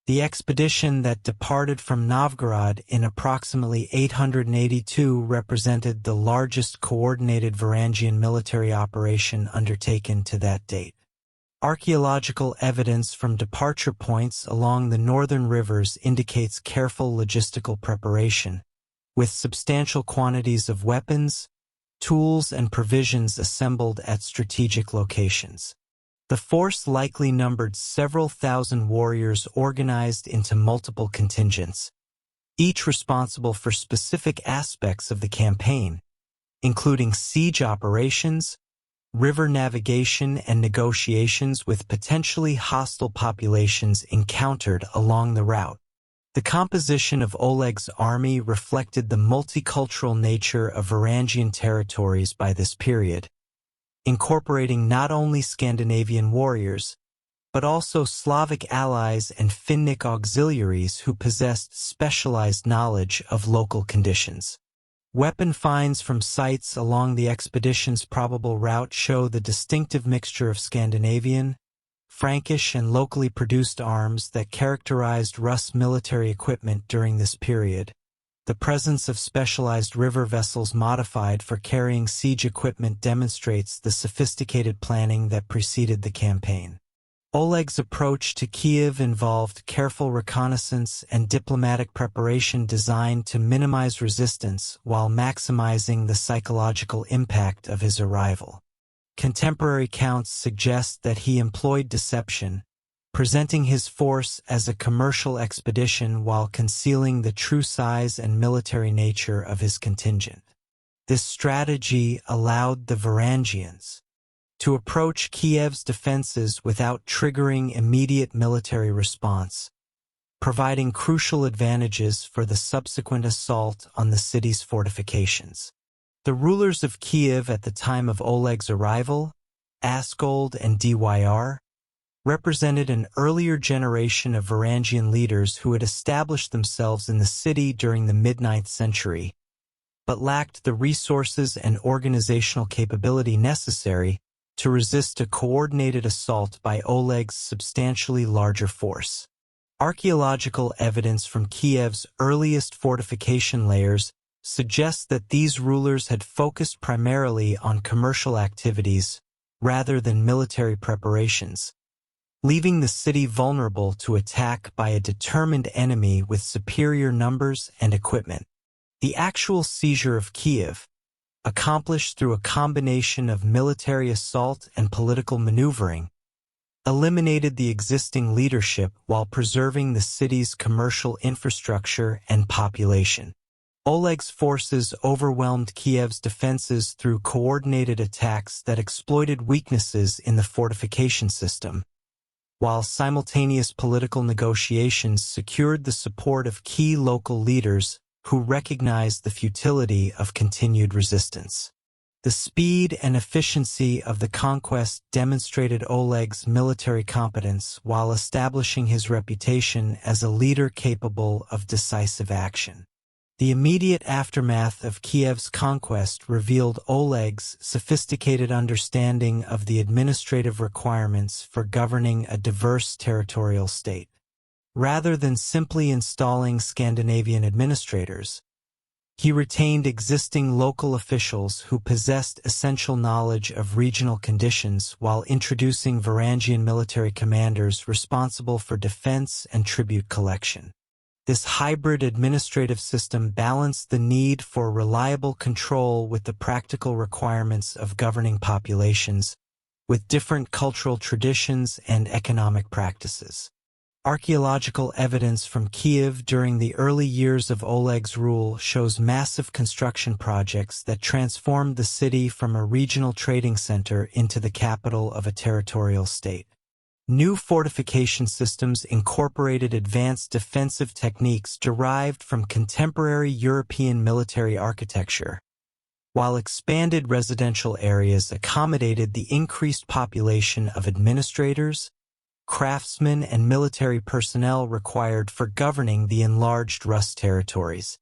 The expedition that departed from Novgorod in approximately 882 represented the largest coordinated Varangian military operation undertaken to that date. Archaeological evidence from departure points along the northern rivers indicates careful logistical preparation, with substantial quantities of weapons, tools, and provisions assembled at strategic locations. The force likely numbered several thousand warriors organized into multiple contingents, each responsible for specific aspects of the campaign, including siege operations, river navigation, and negotiations with potentially hostile populations encountered along the route. The composition of Oleg's army reflected the multicultural nature of Varangian territories by this period, incorporating not only Scandinavian warriors, but also Slavic allies and Finnic auxiliaries who possessed specialized knowledge of local conditions. Weapon finds from sites along the expedition's probable route show the distinctive mixture of Scandinavian, Frankish, and locally produced arms that characterized Rus military equipment during this period. The presence of specialized river vessels modified for carrying siege equipment demonstrates the sophisticated planning that preceded the campaign. Oleg's approach to Kiev involved careful reconnaissance and diplomatic preparation designed to minimize resistance while maximizing the psychological impact of his arrival. Contemporary accounts suggest that he employed deception, presenting his force as a commercial expedition while concealing the true size and military nature of his contingent. This strategy allowed the Varangians to approach Kiev's defenses without triggering immediate military response, providing crucial advantages for the subsequent assault on the city's fortifications. The rulers of Kiev at the time of Oleg's arrival, Askold and Dyr, represented an earlier generation of Varangian leaders who had established themselves in the city during the mid-9th century, but lacked the resources and organizational capability necessary to resist a coordinated assault by Oleg's substantially larger force. Archaeological evidence from Kiev's earliest fortification layers suggests that these rulers had focused primarily on commercial activities rather than military preparations, leaving the city vulnerable to attack by a determined enemy with superior numbers and equipment. The actual seizure of Kiev, accomplished through a combination of military assault and political maneuvering, eliminated the existing leadership while preserving the city's commercial infrastructure and population. Oleg's forces overwhelmed Kiev's defenses through coordinated attacks that exploited weaknesses in the fortification system, while simultaneous political negotiations secured the support of key local leaders who recognized the futility of continued resistance. The speed and efficiency of the conquest demonstrated Oleg's military competence while establishing his reputation as a leader capable of decisive action. The immediate aftermath of Kiev's conquest revealed Oleg's sophisticated understanding of the administrative requirements for governing a diverse territorial state. Rather than simply installing Scandinavian administrators, he retained existing local officials who possessed essential knowledge of regional conditions while introducing Varangian military commanders responsible for defense and tribute collection. This hybrid administrative system balanced the need for reliable control with the practical requirements of governing populations with different cultural traditions and economic practices. Archaeological evidence from Kiev during the early years of Oleg's rule shows massive construction projects that transformed the city from a regional trading center into the capital of a territorial state. New fortification systems incorporated advanced defensive techniques derived from contemporary European military architecture, while expanded residential areas accommodated the increased population of administrators, craftsmen, and military personnel required for governing the enlarged Rus territories.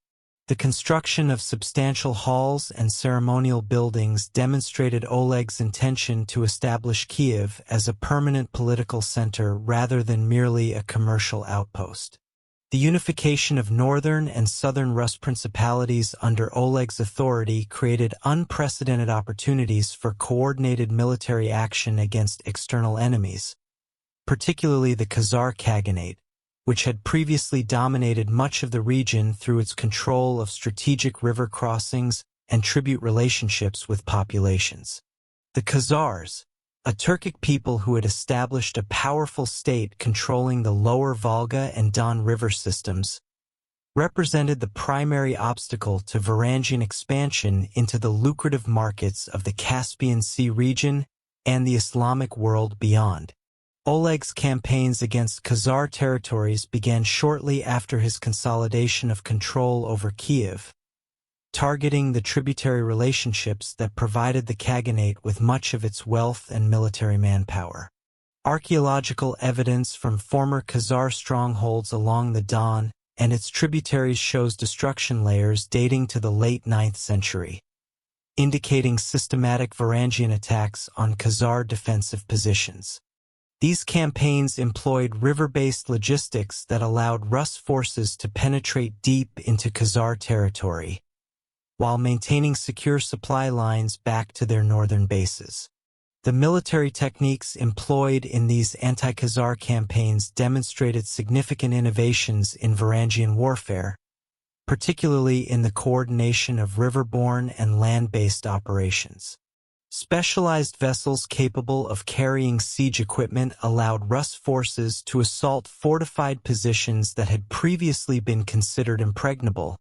The construction of substantial halls and ceremonial buildings demonstrated Oleg's intention to establish Kiev as a permanent political center rather than merely a commercial outpost. The unification of northern and southern Rus principalities under Oleg's authority created unprecedented opportunities for coordinated military action against external enemies, particularly the Khazar Khaganate, which had previously dominated much of the region through its control of strategic river crossings and tribute relationships with populations. The Khazars, a Turkic people who had established a powerful state controlling the lower Volga and Don river systems, represented the primary obstacle to Varangian expansion into the lucrative markets of the Caspian Sea region and the Islamic world beyond. Oleg's campaigns against Khazar territories began shortly after his consolidation of control over Kiev, targeting the tributary relationships that provided the Khaganate with much of its wealth and military manpower. Archaeological evidence from former Khazar strongholds along the Don and its tributaries shows destruction layers dating to the late 9th century, indicating systematic Varangian attacks on Khazar defensive positions. These campaigns employed river-based logistics that allowed Rus forces to penetrate deep into Khazar territory, while maintaining secure supply lines back to their northern bases. The military techniques employed in these anti-Khazar campaigns demonstrated significant innovations in Varangian warfare, particularly in the coordination of riverborne and land-based operations. Specialized vessels capable of carrying siege equipment allowed Rus forces to assault fortified positions that had previously been considered impregnable,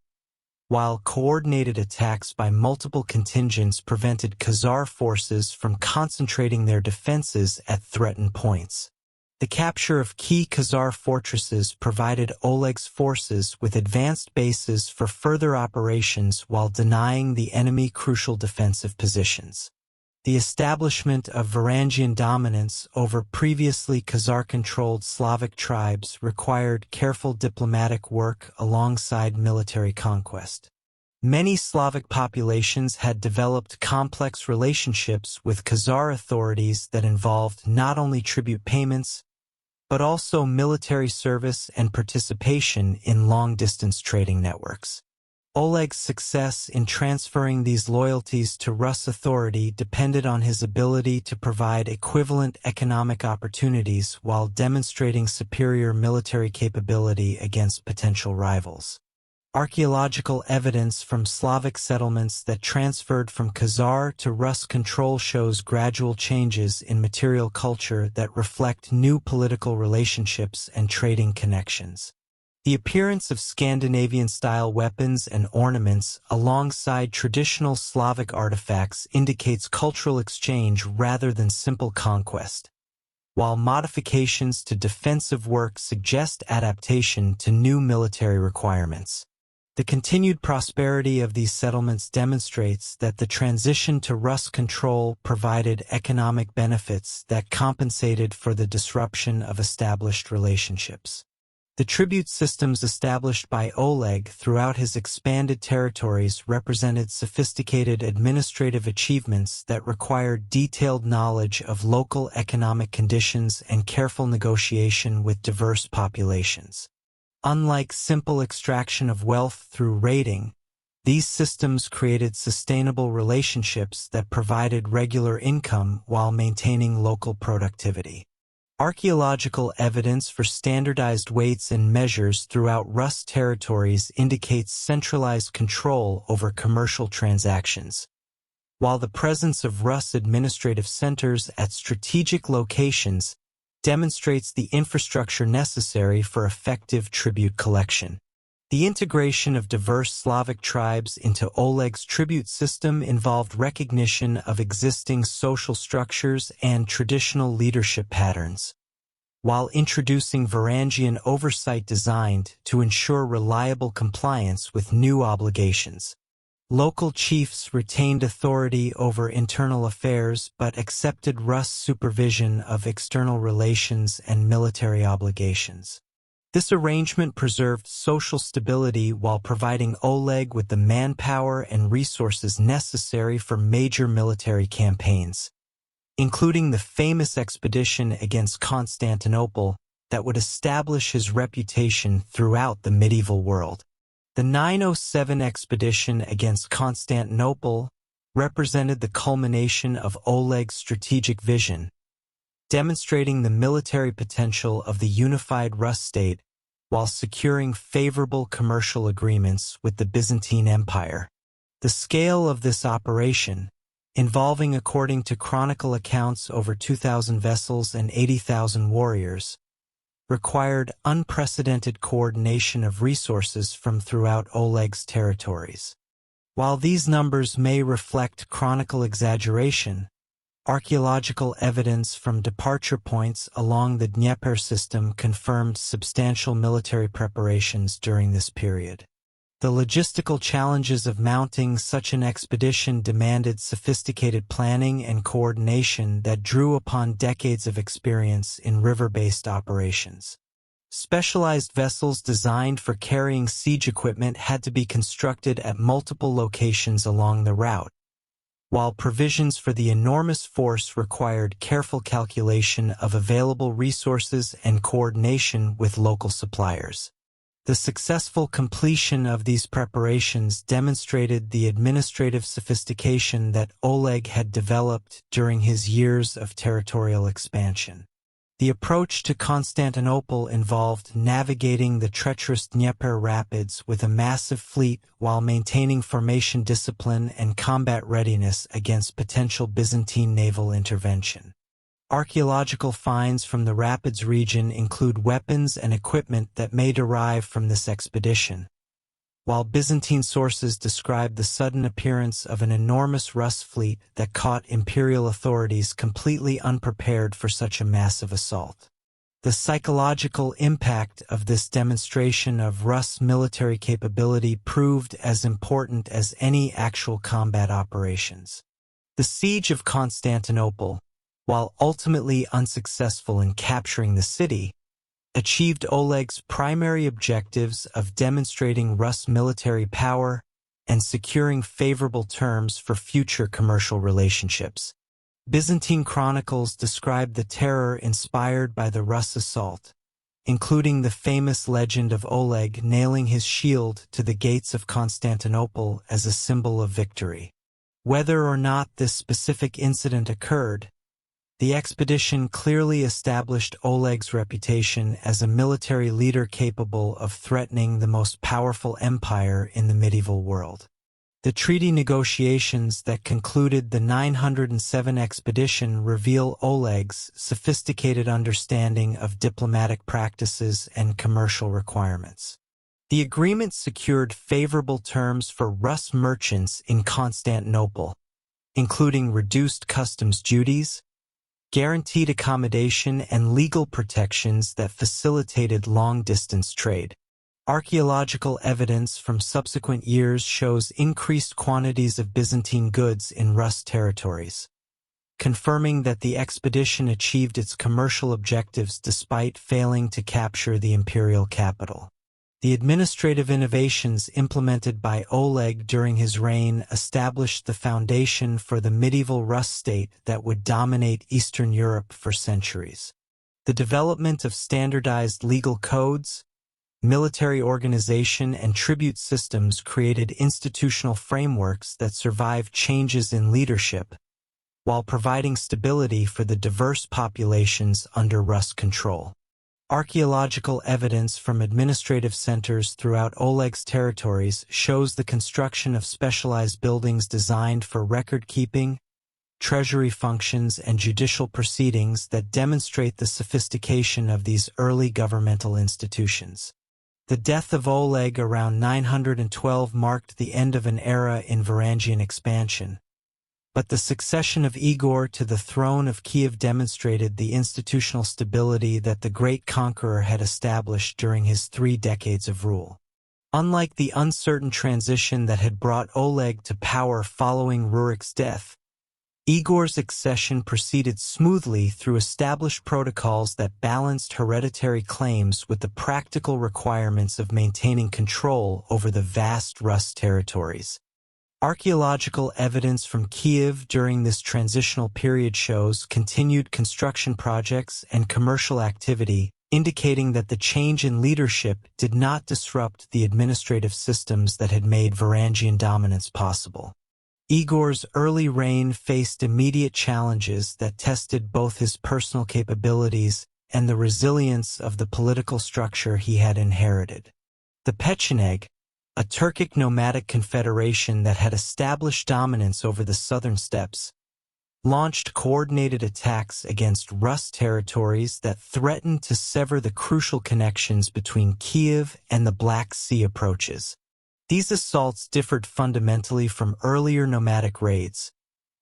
while coordinated attacks by multiple contingents prevented Khazar forces from concentrating their defenses at threatened points. The capture of key Khazar fortresses provided Oleg's forces with advanced bases for further operations while denying the enemy crucial defensive positions. The establishment of Varangian dominance over previously Khazar-controlled Slavic tribes required careful diplomatic work alongside military conquest. Many Slavic populations had developed complex relationships with Khazar authorities that involved not only tribute payments, but also military service and participation in long-distance trading networks. Oleg's success in transferring these loyalties to Rus authority depended on his ability to provide equivalent economic opportunities while demonstrating superior military capability against potential rivals. Archaeological evidence from Slavic settlements that transferred from Khazar to Rus control shows gradual changes in material culture that reflect new political relationships and trading connections. The appearance of Scandinavian-style weapons and ornaments alongside traditional Slavic artifacts indicates cultural exchange rather than simple conquest, while modifications to defensive work suggest adaptation to new military requirements. The continued prosperity of these settlements demonstrates that the transition to Rus control provided economic benefits that compensated for the disruption of established relationships. The tribute systems established by Oleg throughout his expanded territories represented sophisticated administrative achievements that required detailed knowledge of local economic conditions and careful negotiation with diverse populations. Unlike simple extraction of wealth through raiding, these systems created sustainable relationships that provided regular income while maintaining local productivity. Archaeological evidence for standardized weights and measures throughout Rus territories indicates centralized control over commercial transactions, while the presence of Rus administrative centers at strategic locations demonstrates the infrastructure necessary for effective tribute collection. The integration of diverse Slavic tribes into Oleg's tribute system involved recognition of existing social structures and traditional leadership patterns, while introducing Varangian oversight designed to ensure reliable compliance with new obligations. Local chiefs retained authority over internal affairs but accepted Rus supervision of external relations and military obligations. This arrangement preserved social stability while providing Oleg with the manpower and resources necessary for major military campaigns, including the famous expedition against Constantinople that would establish his reputation throughout the medieval world. The 907 expedition against Constantinople represented the culmination of Oleg's strategic vision, demonstrating the military potential of the unified Rus state while securing favorable commercial agreements with the Byzantine Empire. The scale of this operation, involving according to chronicle accounts over 2,000 vessels and 80,000 warriors, required unprecedented coordination of resources from throughout Oleg's territories. While these numbers may reflect chronicle exaggeration, archaeological evidence from departure points along the Dnieper system confirmed substantial military preparations during this period. The logistical challenges of mounting such an expedition demanded sophisticated planning and coordination that drew upon decades of experience in river-based operations. Specialized vessels designed for carrying siege equipment had to be constructed at multiple locations along the route, while provisions for the enormous force required careful calculation of available resources and coordination with local suppliers. The successful completion of these preparations demonstrated the administrative sophistication that Oleg had developed during his years of territorial expansion. The approach to Constantinople involved navigating the treacherous Dnieper rapids with a massive fleet while maintaining formation discipline and combat readiness against potential Byzantine naval intervention. Archaeological finds from the rapids region include weapons and equipment that may derive from this expedition, while Byzantine sources describe the sudden appearance of an enormous Rus fleet that caught imperial authorities completely unprepared for such a massive assault. The psychological impact of this demonstration of Rus military capability proved as important as any actual combat operations. The siege of Constantinople, while ultimately unsuccessful in capturing the city, achieved Oleg's primary objectives of demonstrating Rus military power and securing favorable terms for future commercial relationships. Byzantine chronicles describe the terror inspired by the Rus assault, including the famous legend of Oleg nailing his shield to the gates of Constantinople as a symbol of victory. Whether or not this specific incident occurred, the expedition clearly established Oleg's reputation as a military leader capable of threatening the most powerful empire in the medieval world. The treaty negotiations that concluded the 907 expedition reveal Oleg's sophisticated understanding of diplomatic practices and commercial requirements. The agreement secured favorable terms for Rus merchants in Constantinople, including reduced customs duties, guaranteed accommodation, and legal protections that facilitated long-distance trade. Archaeological evidence from subsequent years shows increased quantities of Byzantine goods in Rus territories, confirming that the expedition achieved its commercial objectives despite failing to capture the imperial capital. The administrative innovations implemented by Oleg during his reign established the foundation for the medieval Rus state that would dominate Eastern Europe for centuries. The development of standardized legal codes, military organization, and tribute systems created institutional frameworks that survived changes in leadership, while providing stability for the diverse populations under Rus control. Archaeological evidence from administrative centers throughout Oleg's territories shows the construction of specialized buildings designed for record-keeping, treasury functions, and judicial proceedings that demonstrate the sophistication of these early governmental institutions. The death of Oleg around 912 marked the end of an era in Varangian expansion, but the succession of Igor to the throne of Kiev demonstrated the institutional stability that the great conqueror had established during his 3 decades of rule. Unlike the uncertain transition that had brought Oleg to power following Rurik's death, Igor's accession proceeded smoothly through established protocols that balanced hereditary claims with the practical requirements of maintaining control over the vast Rus territories. Archaeological evidence from Kiev during this transitional period shows continued construction projects and commercial activity, indicating that the change in leadership did not disrupt the administrative systems that had made Varangian dominance possible. Igor's early reign faced immediate challenges that tested both his personal capabilities and the resilience of the political structure he had inherited. The Pecheneg, a Turkic nomadic confederation that had established dominance over the southern steppes, launched coordinated attacks against Rus territories that threatened to sever the crucial connections between Kiev and the Black Sea approaches. These assaults differed fundamentally from earlier nomadic raids,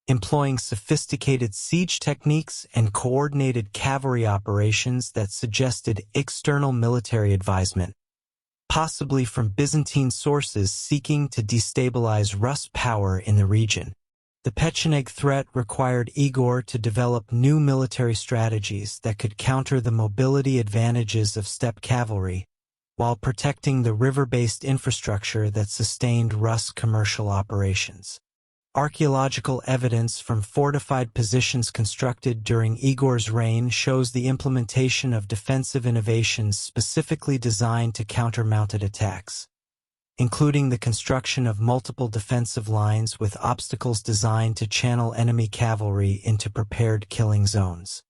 employing sophisticated siege techniques and coordinated cavalry operations that suggested external military advisement, possibly from Byzantine sources seeking to destabilize Rus power in the region. The Pecheneg threat required Igor to develop new military strategies that could counter the mobility advantages of steppe cavalry, while protecting the river-based infrastructure that sustained Rus commercial operations. Archaeological evidence from fortified positions constructed during Igor's reign shows the implementation of defensive innovations specifically designed to counter mounted attacks, including the construction of multiple defensive lines with obstacles designed to channel enemy cavalry into prepared killing zones.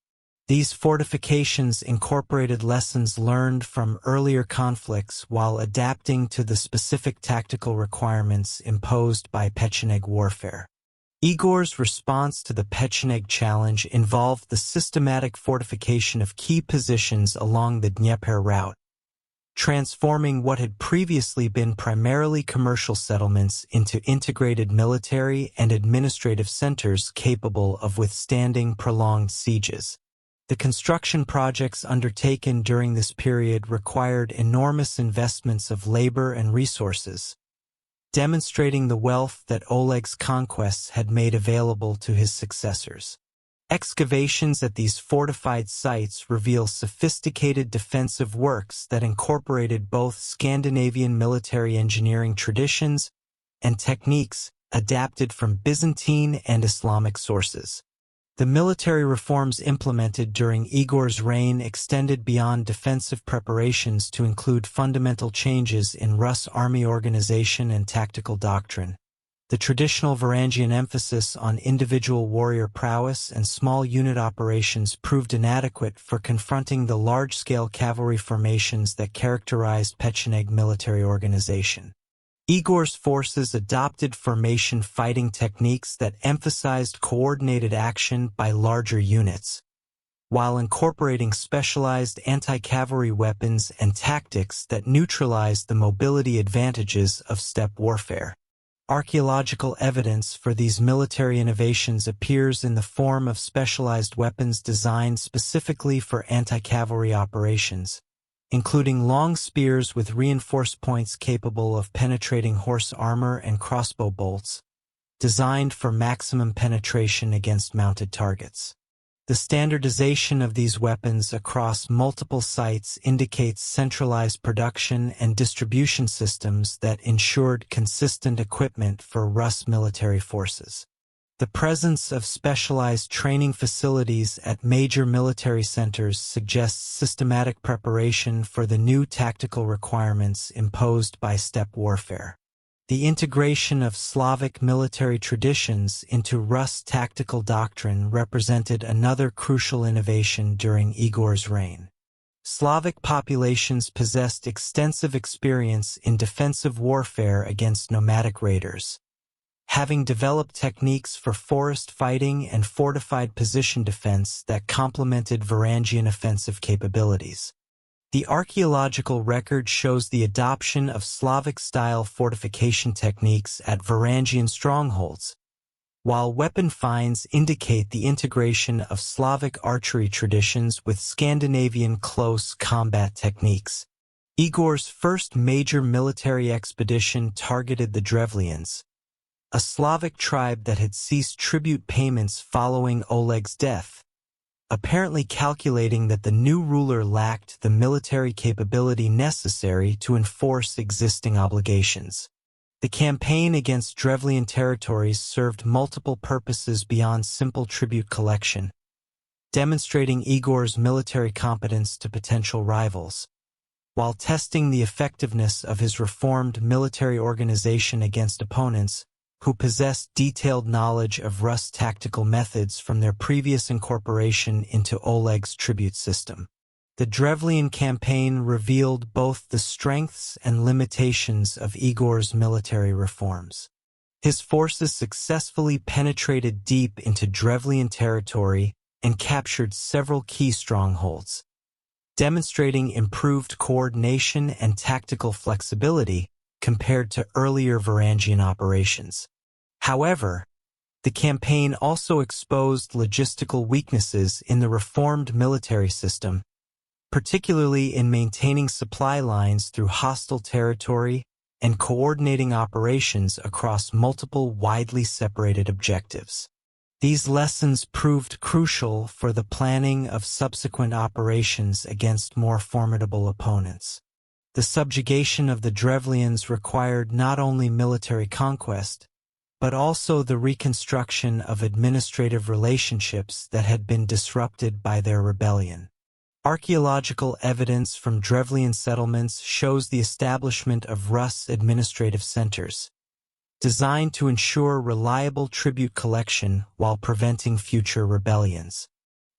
These fortifications incorporated lessons learned from earlier conflicts while adapting to the specific tactical requirements imposed by Pecheneg warfare. Igor's response to the Pecheneg challenge involved the systematic fortification of key positions along the Dnieper route, transforming what had previously been primarily commercial settlements into integrated military and administrative centers capable of withstanding prolonged sieges. The construction projects undertaken during this period required enormous investments of labor and resources, demonstrating the wealth that Oleg's conquests had made available to his successors. Excavations at these fortified sites reveal sophisticated defensive works that incorporated both Scandinavian military engineering traditions and techniques adapted from Byzantine and Islamic sources. The military reforms implemented during Igor's reign extended beyond defensive preparations to include fundamental changes in Rus' army organization and tactical doctrine. The traditional Varangian emphasis on individual warrior prowess and small unit operations proved inadequate for confronting the large-scale cavalry formations that characterized Pecheneg military organization. Igor's forces adopted formation fighting techniques that emphasized coordinated action by larger units, while incorporating specialized anti-cavalry weapons and tactics that neutralized the mobility advantages of steppe warfare. Archaeological evidence for these military innovations appears in the form of specialized weapons designed specifically for anti-cavalry operations, including long spears with reinforced points capable of penetrating horse armor and crossbow bolts, designed for maximum penetration against mounted targets. The standardization of these weapons across multiple sites indicates centralized production and distribution systems that ensured consistent equipment for Rus military forces. The presence of specialized training facilities at major military centers suggests systematic preparation for the new tactical requirements imposed by steppe warfare. The integration of Slavic military traditions into Rus' tactical doctrine represented another crucial innovation during Igor's reign. Slavic populations possessed extensive experience in defensive warfare against nomadic raiders, having developed techniques for forest fighting and fortified position defense that complemented Varangian offensive capabilities. The archaeological record shows the adoption of Slavic-style fortification techniques at Varangian strongholds, while weapon finds indicate the integration of Slavic archery traditions with Scandinavian close combat techniques. Igor's first major military expedition targeted the Drevlians, a Slavic tribe that had ceased tribute payments following Oleg's death, apparently calculating that the new ruler lacked the military capability necessary to enforce existing obligations. The campaign against Drevlian territories served multiple purposes beyond simple tribute collection, demonstrating Igor's military competence to potential rivals, while testing the effectiveness of his reformed military organization against opponents who possessed detailed knowledge of Rus' tactical methods from their previous incorporation into Oleg's tribute system. The Drevlian campaign revealed both the strengths and limitations of Igor's military reforms. His forces successfully penetrated deep into Drevlian territory and captured several key strongholds, demonstrating improved coordination and tactical flexibility compared to earlier Varangian operations. However, the campaign also exposed logistical weaknesses in the reformed military system, particularly in maintaining supply lines through hostile territory and coordinating operations across multiple widely separated objectives. These lessons proved crucial for the planning of subsequent operations against more formidable opponents. The subjugation of the Drevlians required not only military conquest, but also the reconstruction of administrative relationships that had been disrupted by their rebellion. Archaeological evidence from Drevlian settlements shows the establishment of Rus administrative centers, designed to ensure reliable tribute collection while preventing future rebellions.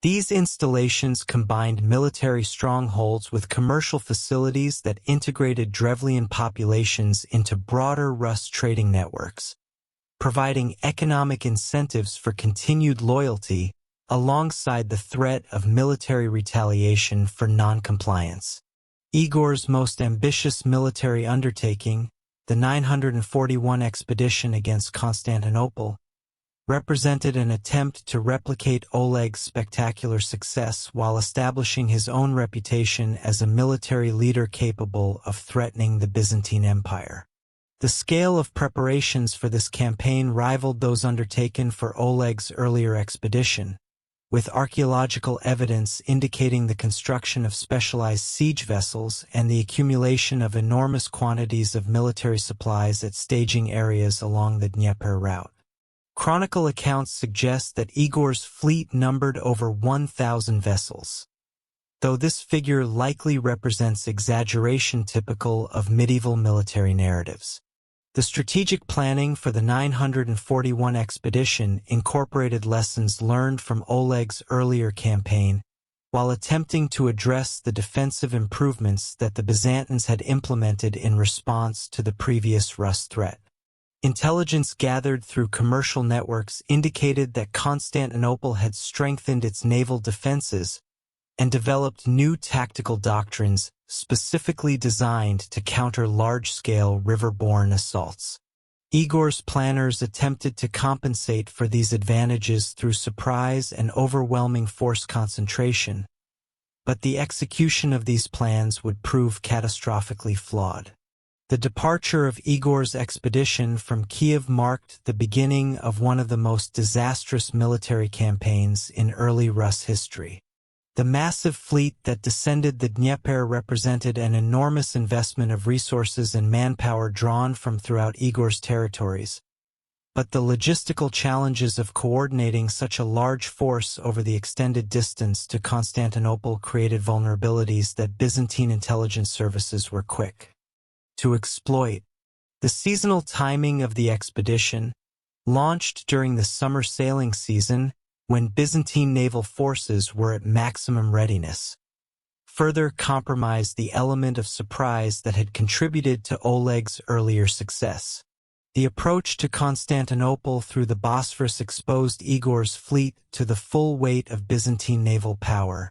These installations combined military strongholds with commercial facilities that integrated Drevlian populations into broader Rus trading networks, providing economic incentives for continued loyalty alongside the threat of military retaliation for non-compliance. Igor's most ambitious military undertaking, the 941 expedition against Constantinople, represented an attempt to replicate Oleg's spectacular success while establishing his own reputation as a military leader capable of threatening the Byzantine Empire. The scale of preparations for this campaign rivaled those undertaken for Oleg's earlier expedition, with archaeological evidence indicating the construction of specialized siege vessels and the accumulation of enormous quantities of military supplies at staging areas along the Dnieper route. Chronicle accounts suggest that Igor's fleet numbered over 1,000 vessels, though this figure likely represents exaggeration typical of medieval military narratives. The strategic planning for the 941 expedition incorporated lessons learned from Oleg's earlier campaign, while attempting to address the defensive improvements that the Byzantines had implemented in response to the previous Rus threat. Intelligence gathered through commercial networks indicated that Constantinople had strengthened its naval defenses and developed new tactical doctrines specifically designed to counter large-scale river-borne assaults. Igor's planners attempted to compensate for these advantages through surprise and overwhelming force concentration, but the execution of these plans would prove catastrophically flawed. The departure of Igor's expedition from Kiev marked the beginning of one of the most disastrous military campaigns in early Rus history. The massive fleet that descended the Dnieper represented an enormous investment of resources and manpower drawn from throughout Igor's territories, but the logistical challenges of coordinating such a large force over the extended distance to Constantinople created vulnerabilities that Byzantine intelligence services were quick to exploit. The seasonal timing of the expedition, launched during the summer sailing season, when Byzantine naval forces were at maximum readiness, further compromised the element of surprise that had contributed to Oleg's earlier success. The approach to Constantinople through the Bosphorus exposed Igor's fleet to the full weight of Byzantine naval power,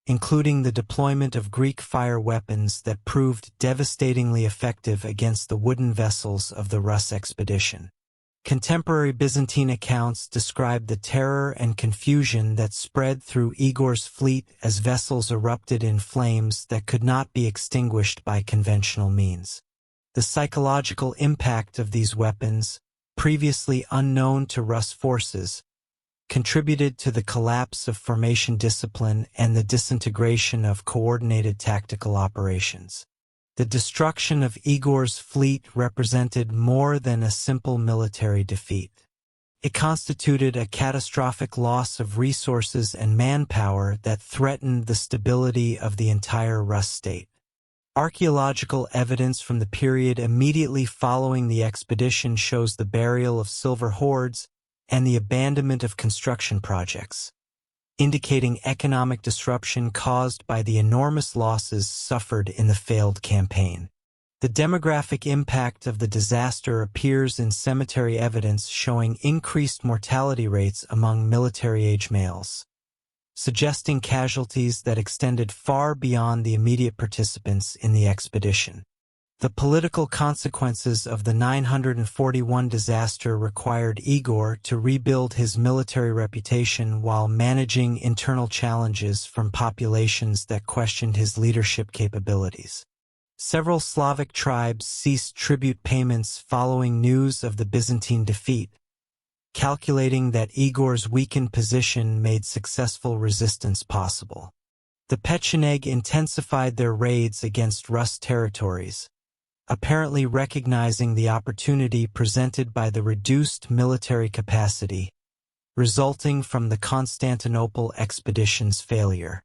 including the deployment of Greek fire weapons that proved devastatingly effective against the wooden vessels of the Rus expedition. Contemporary Byzantine accounts describe the terror and confusion that spread through Igor's fleet as vessels erupted in flames that could not be extinguished by conventional means. The psychological impact of these weapons, previously unknown to Rus forces, contributed to the collapse of formation discipline and the disintegration of coordinated tactical operations. The destruction of Igor's fleet represented more than a simple military defeat. It constituted a catastrophic loss of resources and manpower that threatened the stability of the entire Rus state. Archaeological evidence from the period immediately following the expedition shows the burial of silver hoards and the abandonment of construction projects, indicating economic disruption caused by the enormous losses suffered in the failed campaign. The demographic impact of the disaster appears in cemetery evidence showing increased mortality rates among military-age males, suggesting casualties that extended far beyond the immediate participants in the expedition. The political consequences of the 941 disaster required Igor to rebuild his military reputation while managing internal challenges from populations that questioned his leadership capabilities. Several Slavic tribes ceased tribute payments following news of the Byzantine defeat, calculating that Igor's weakened position made successful resistance possible. The Pecheneg intensified their raids against Rus territories, apparently recognizing the opportunity presented by the reduced military capacity resulting from the Constantinople expedition's failure.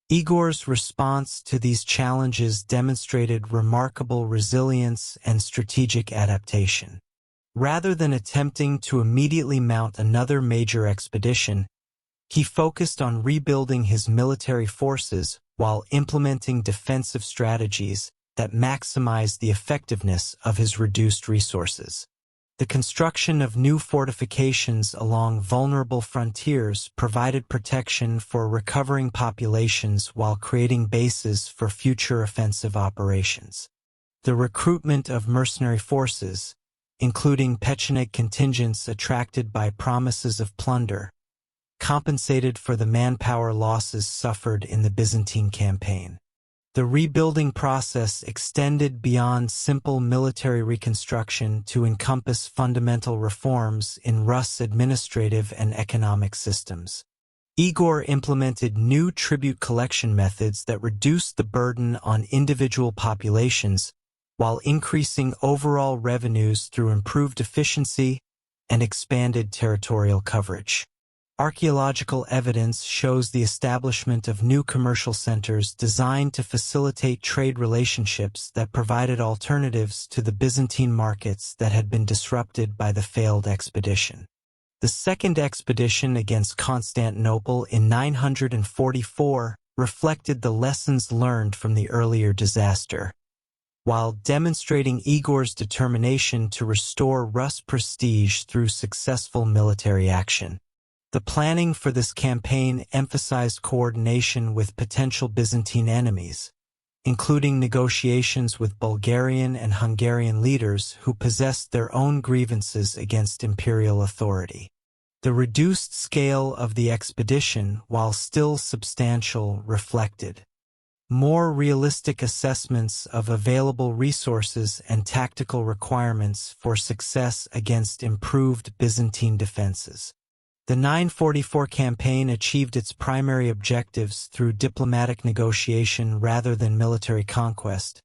Igor's response to these challenges demonstrated remarkable resilience and strategic adaptation. Rather than attempting to immediately mount another major expedition, he focused on rebuilding his military forces while implementing defensive strategies that maximized the effectiveness of his reduced resources. The construction of new fortifications along vulnerable frontiers provided protection for recovering populations while creating bases for future offensive operations. The recruitment of mercenary forces, including Pecheneг contingents attracted by promises of plunder, compensated for the manpower losses suffered in the Byzantine campaign. The rebuilding process extended beyond simple military reconstruction to encompass fundamental reforms in Rus' administrative and economic systems. Igor implemented new tribute collection methods that reduced the burden on individual populations while increasing overall revenues through improved efficiency and expanded territorial coverage. Archaeological evidence shows the establishment of new commercial centers designed to facilitate trade relationships that provided alternatives to the Byzantine markets that had been disrupted by the failed expedition. The second expedition against Constantinople in 944 reflected the lessons learned from the earlier disaster, while demonstrating Igor's determination to restore Rus' prestige through successful military action. The planning for this campaign emphasized coordination with potential Byzantine enemies, including negotiations with Bulgarian and Hungarian leaders who possessed their own grievances against imperial authority. The reduced scale of the expedition, while still substantial, reflected more realistic assessments of available resources and tactical requirements for success against improved Byzantine defenses. The 944 campaign achieved its primary objectives through diplomatic negotiation rather than military conquest,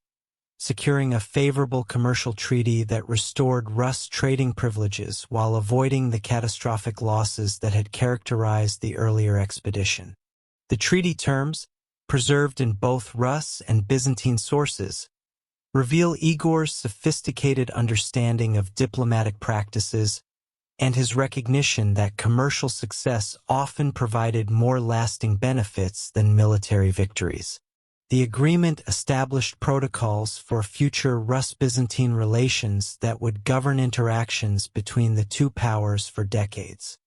securing a favorable commercial treaty that restored Rus' trading privileges while avoiding the catastrophic losses that had characterized the earlier expedition. The treaty terms, preserved in both Rus and Byzantine sources, reveal Igor's sophisticated understanding of diplomatic practices and his recognition that commercial success often provided more lasting benefits than military victories. The agreement established protocols for future Rus-Byzantine relations that would govern interactions between the two powers for decades.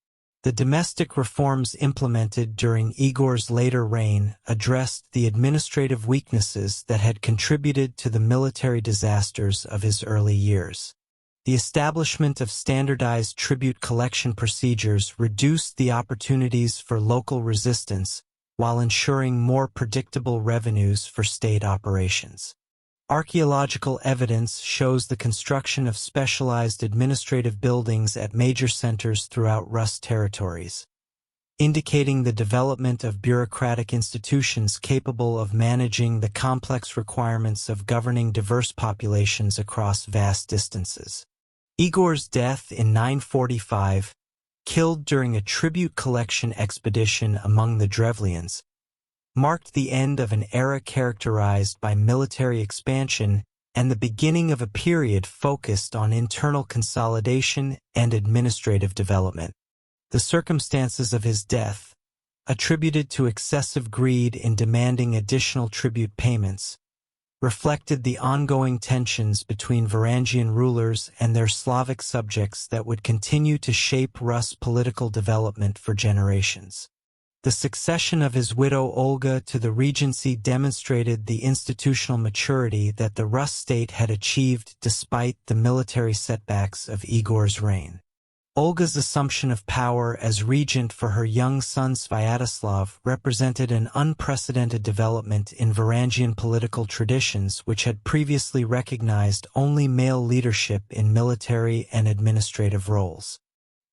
The domestic reforms implemented during Igor's later reign addressed the administrative weaknesses that had contributed to the military disasters of his early years. The establishment of standardized tribute collection procedures reduced the opportunities for local resistance while ensuring more predictable revenues for state operations. Archaeological evidence shows the construction of specialized administrative buildings at major centers throughout Rus territories, indicating the development of bureaucratic institutions capable of managing the complex requirements of governing diverse populations across vast distances. Igor's death in 945, killed during a tribute collection expedition among the Drevlians, marked the end of an era characterized by military expansion and the beginning of a period focused on internal consolidation and administrative development. The circumstances of his death, attributed to excessive greed in demanding additional tribute payments, reflected the ongoing tensions between Varangian rulers and their Slavic subjects that would continue to shape Rus' political development for generations. The succession of his widow Olga to the regency demonstrated the institutional maturity that the Rus state had achieved despite the military setbacks of Igor's reign. Olga's assumption of power as regent for her young son Sviatoslav represented an unprecedented development in Varangian political traditions which had previously recognized only male leadership in military and administrative roles.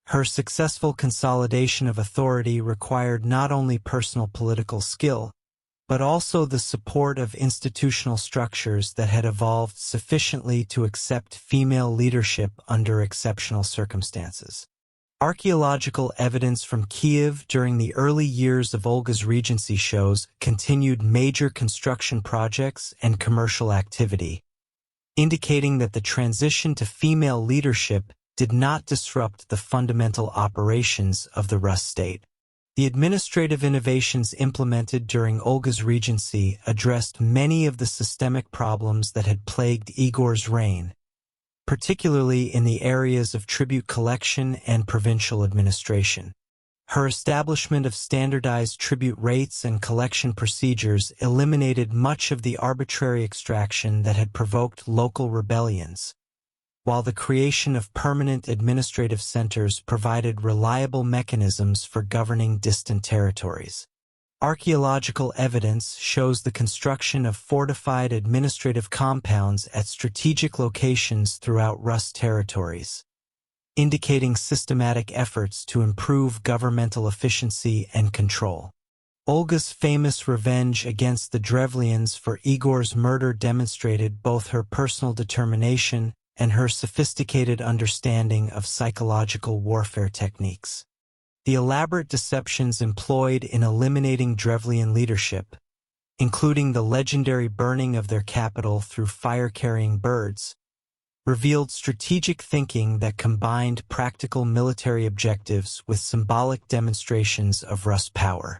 Her successful consolidation of authority required not only personal political skill, but also the support of institutional structures that had evolved sufficiently to accept female leadership under exceptional circumstances. Archaeological evidence from Kiev during the early years of Olga's regency shows continued major construction projects and commercial activity, indicating that the transition to female leadership did not disrupt the fundamental operations of the Rus state. The administrative innovations implemented during Olga's regency addressed many of the systemic problems that had plagued Igor's reign, particularly in the areas of tribute collection and provincial administration. Her establishment of standardized tribute rates and collection procedures eliminated much of the arbitrary extraction that had provoked local rebellions, while the creation of permanent administrative centers provided reliable mechanisms for governing distant territories. Archaeological evidence shows the construction of fortified administrative compounds at strategic locations throughout Rus territories, indicating systematic efforts to improve governmental efficiency and control. Olga's famous revenge against the Drevlians for Igor's murder demonstrated both her personal determination and her sophisticated understanding of psychological warfare techniques. The elaborate deceptions employed in eliminating Drevlian leadership, including the legendary burning of their capital through fire-carrying birds, revealed strategic thinking that combined practical military objectives with symbolic demonstrations of Rus power.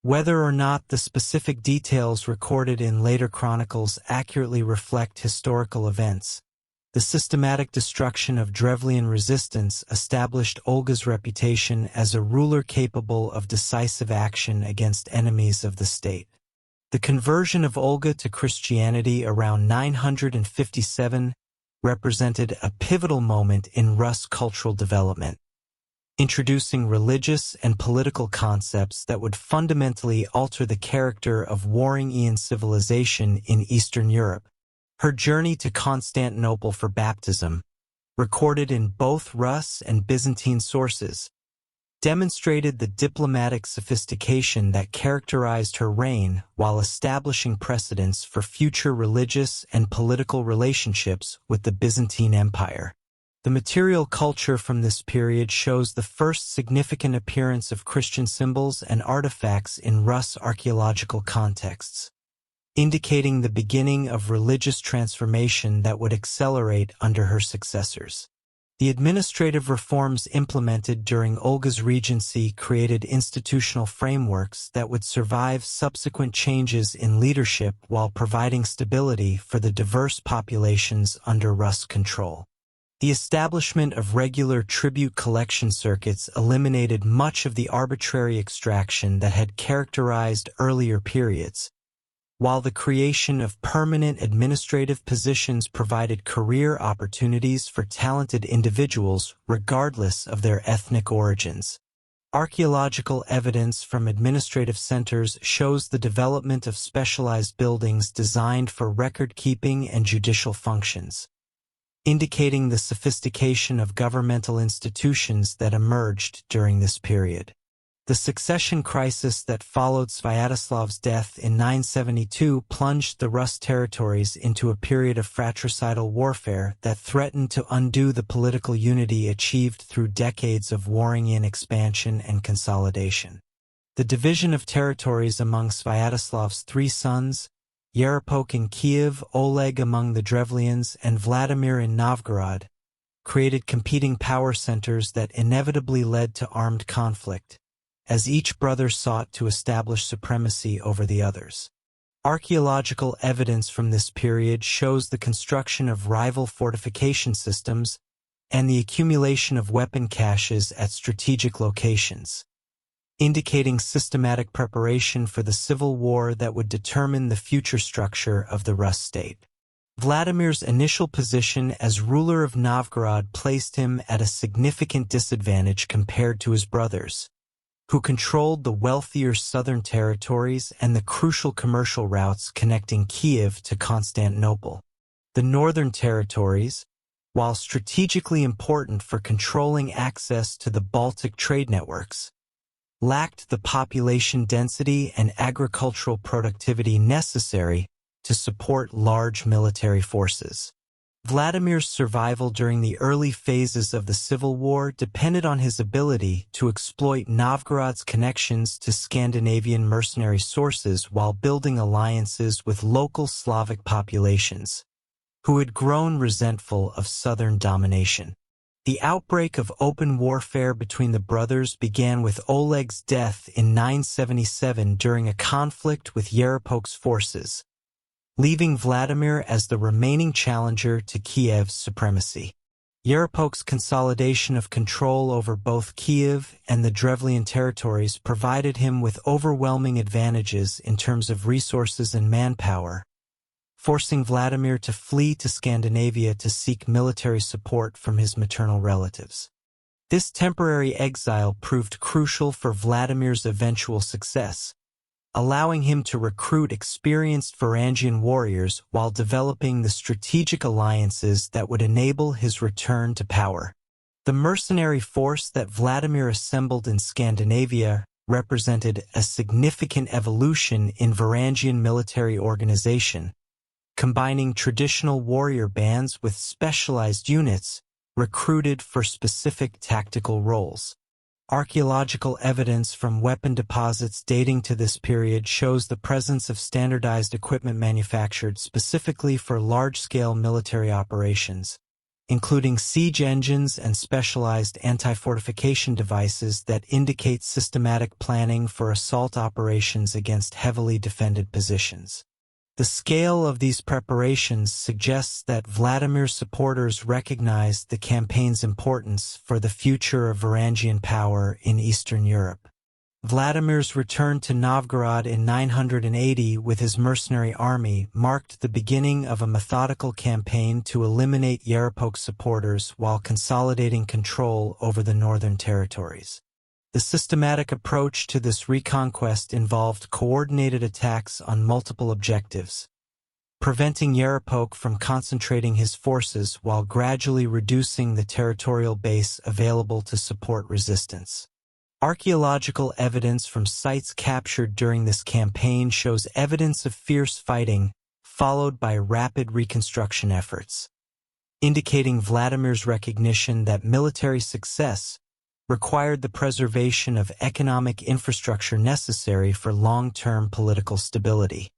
Whether or not the specific details recorded in later chronicles accurately reflect historical events, the systematic destruction of Drevlian resistance established Olga's reputation as a ruler capable of decisive action against enemies of the state. The conversion of Olga to Christianity around 957 represented a pivotal moment in Rus cultural development, introducing religious and political concepts that would fundamentally alter the character of Varangian civilization in Eastern Europe. Her journey to Constantinople for baptism, recorded in both Rus and Byzantine sources, demonstrated the diplomatic sophistication that characterized her reign while establishing precedents for future religious and political relationships with the Byzantine Empire. The material culture from this period shows the first significant appearance of Christian symbols and artifacts in Rus archaeological contexts, indicating the beginning of religious transformation that would accelerate under her successors. The administrative reforms implemented during Olga's regency created institutional frameworks that would survive subsequent changes in leadership while providing stability for the diverse populations under Rus control. The establishment of regular tribute collection circuits eliminated much of the arbitrary extraction that had characterized earlier periods, while the creation of permanent administrative positions provided career opportunities for talented individuals regardless of their ethnic origins. Archaeological evidence from administrative centers shows the development of specialized buildings designed for record-keeping and judicial functions, indicating the sophistication of governmental institutions that emerged during this period. The succession crisis that followed Sviatoslav's death in 972 plunged the Rus territories into a period of fratricidal warfare that threatened to undo the political unity achieved through decades of Varangian expansion and consolidation. The division of territories among Sviatoslav's three sons, Yerepok in Kiev, Oleg among the Drevlians, and Vladimir in Novgorod, created competing power centers that inevitably led to armed conflict, as each brother sought to establish supremacy over the others. Archaeological evidence from this period shows the construction of rival fortification systems and the accumulation of weapon caches at strategic locations, indicating systematic preparation for the civil war that would determine the future structure of the Rus state. Vladimir's initial position as ruler of Novgorod placed him at a significant disadvantage compared to his brothers, who controlled the wealthier southern territories and the crucial commercial routes connecting Kiev to Constantinople. The northern territories, while strategically important for controlling access to the Baltic trade networks, lacked the population density and agricultural productivity necessary to support large military forces. Vladimir's survival during the early phases of the Civil War depended on his ability to exploit Novgorod's connections to Scandinavian mercenary sources while building alliances with local Slavic populations, who had grown resentful of southern domination. The outbreak of open warfare between the brothers began with Oleg's death in 977 during a conflict with Yerepok's forces, leaving Vladimir as the remaining challenger to Kiev's supremacy. Yerepok's consolidation of control over both Kiev and the Drevlian territories provided him with overwhelming advantages in terms of resources and manpower, forcing Vladimir to flee to Scandinavia to seek military support from his maternal relatives. This temporary exile proved crucial for Vladimir's eventual success, allowing him to recruit experienced Varangian warriors while developing the strategic alliances that would enable his return to power. The mercenary force that Vladimir assembled in Scandinavia represented a significant evolution in Varangian military organization, combining traditional warrior bands with specialized units recruited for specific tactical roles. Archaeological evidence from weapon deposits dating to this period shows the presence of standardized equipment manufactured specifically for large-scale military operations, including siege engines and specialized anti-fortification devices that indicate systematic planning for assault operations against heavily defended positions. The scale of these preparations suggests that Vladimir's supporters recognized the campaign's importance for the future of Varangian power in Eastern Europe. Vladimir's return to Novgorod in 980 with his mercenary army marked the beginning of a methodical campaign to eliminate Yerepok's supporters while consolidating control over the northern territories. The systematic approach to this reconquest involved coordinated attacks on multiple objectives, preventing Yerepok from concentrating his forces while gradually reducing the territorial base available to support resistance. Archaeological evidence from sites captured during this campaign shows evidence of fierce fighting, followed by rapid reconstruction efforts, indicating Vladimir's recognition that military success required the preservation of economic infrastructure necessary for long-term political stability.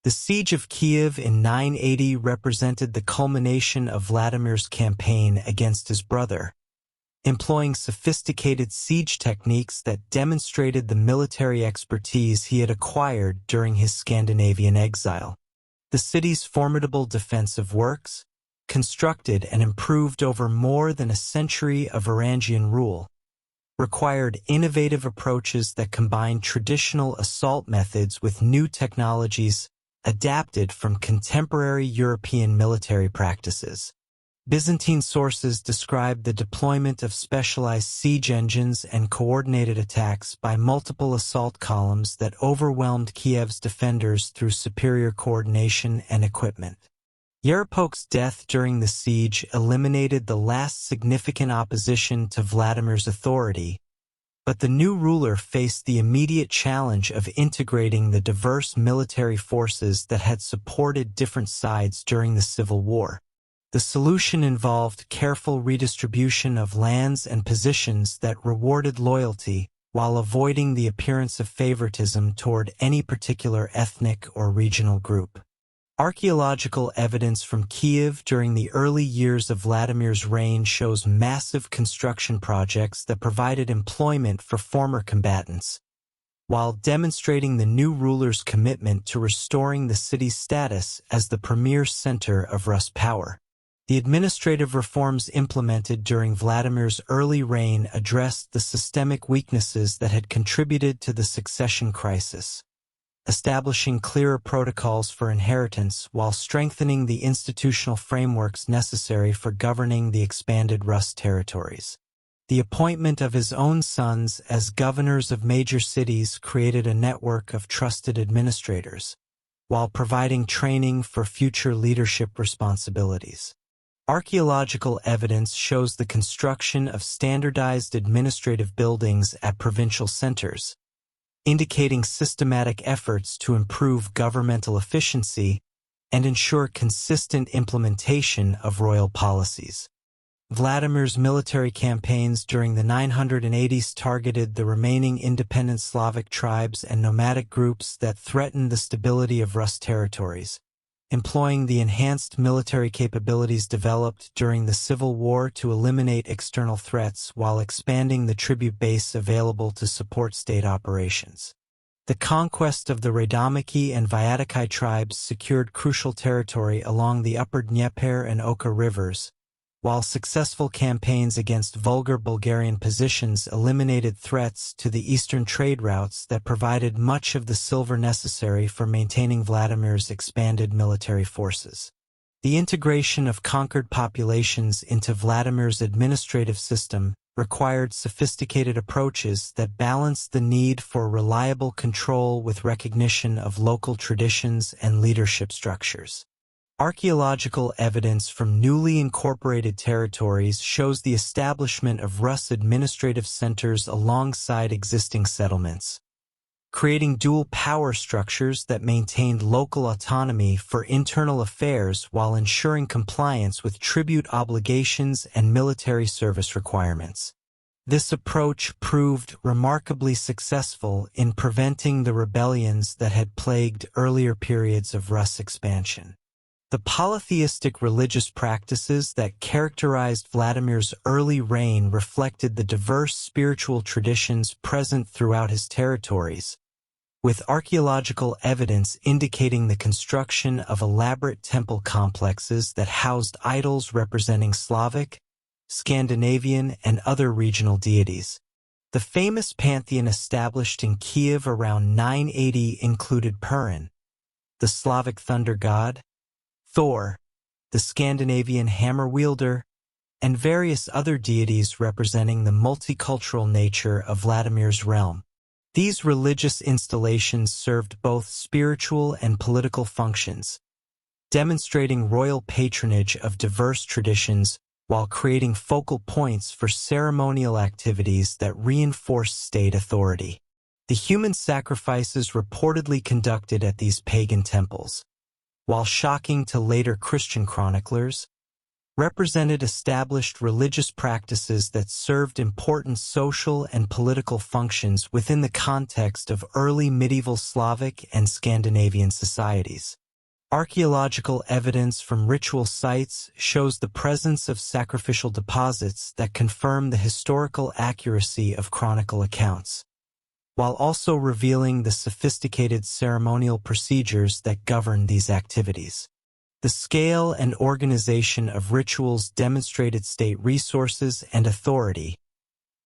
The siege of Kiev in 980 represented the culmination of Vladimir's campaign against his brother, employing sophisticated siege techniques that demonstrated the military expertise he had acquired during his Scandinavian exile. The city's formidable defensive works, constructed and improved over more than a century of Varangian rule, required innovative approaches that combined traditional assault methods with new technologies adapted from contemporary European military practices. Byzantine sources describe the deployment of specialized siege engines and coordinated attacks by multiple assault columns that overwhelmed Kiev's defenders through superior coordination and equipment. Yerepok's death during the siege eliminated the last significant opposition to Vladimir's authority, but the new ruler faced the immediate challenge of integrating the diverse military forces that had supported different sides during the Civil War. The solution involved careful redistribution of lands and positions that rewarded loyalty while avoiding the appearance of favoritism toward any particular ethnic or regional group. Archaeological evidence from Kiev during the early years of Vladimir's reign shows massive construction projects that provided employment for former combatants, while demonstrating the new ruler's commitment to restoring the city's status as the premier center of Rus power. The administrative reforms implemented during Vladimir's early reign addressed the systemic weaknesses that had contributed to the succession crisis, establishing clearer protocols for inheritance while strengthening the institutional frameworks necessary for governing the expanded Rus territories. The appointment of his own sons as governors of major cities created a network of trusted administrators, while providing training for future leadership responsibilities. Archaeological evidence shows the construction of standardized administrative buildings at provincial centers, indicating systematic efforts to improve governmental efficiency and ensure consistent implementation of royal policies. Vladimir's military campaigns during the 980s targeted the remaining independent Slavic tribes and nomadic groups that threatened the stability of Rus territories, employing the enhanced military capabilities developed during the Civil War to eliminate external threats while expanding the tribute base available to support state operations. The conquest of the Radomiki and Vyatiki tribes secured crucial territory along the upper Dnieper and Oka rivers, while successful campaigns against vulgar Bulgarian positions eliminated threats to the eastern trade routes that provided much of the silver necessary for maintaining Vladimir's expanded military forces. The integration of conquered populations into Vladimir's administrative system required sophisticated approaches that balanced the need for reliable control with recognition of local traditions and leadership structures. Archaeological evidence from newly incorporated territories shows the establishment of Rus administrative centers alongside existing settlements, creating dual power structures that maintained local autonomy for internal affairs while ensuring compliance with tribute obligations and military service requirements. This approach proved remarkably successful in preventing the rebellions that had plagued earlier periods of Rus expansion. The polytheistic religious practices that characterized Vladimir's early reign reflected the diverse spiritual traditions present throughout his territories, with archaeological evidence indicating the construction of elaborate temple complexes that housed idols representing Slavic, Scandinavian, and other regional deities. The famous pantheon established in Kiev around 980 included Purin, the Slavic thunder god, Thor, the Scandinavian hammer wielder, and various other deities representing the multicultural nature of Vladimir's realm. These religious installations served both spiritual and political functions, demonstrating royal patronage of diverse traditions while creating focal points for ceremonial activities that reinforced state authority. The human sacrifices reportedly conducted at these pagan temples, while shocking to later Christian chroniclers, represented established religious practices that served important social and political functions within the context of early medieval Slavic and Scandinavian societies. Archaeological evidence from ritual sites shows the presence of sacrificial deposits that confirm the historical accuracy of chronicle accounts, while also revealing the sophisticated ceremonial procedures that govern these activities. The scale and organization of rituals demonstrated state resources and authority,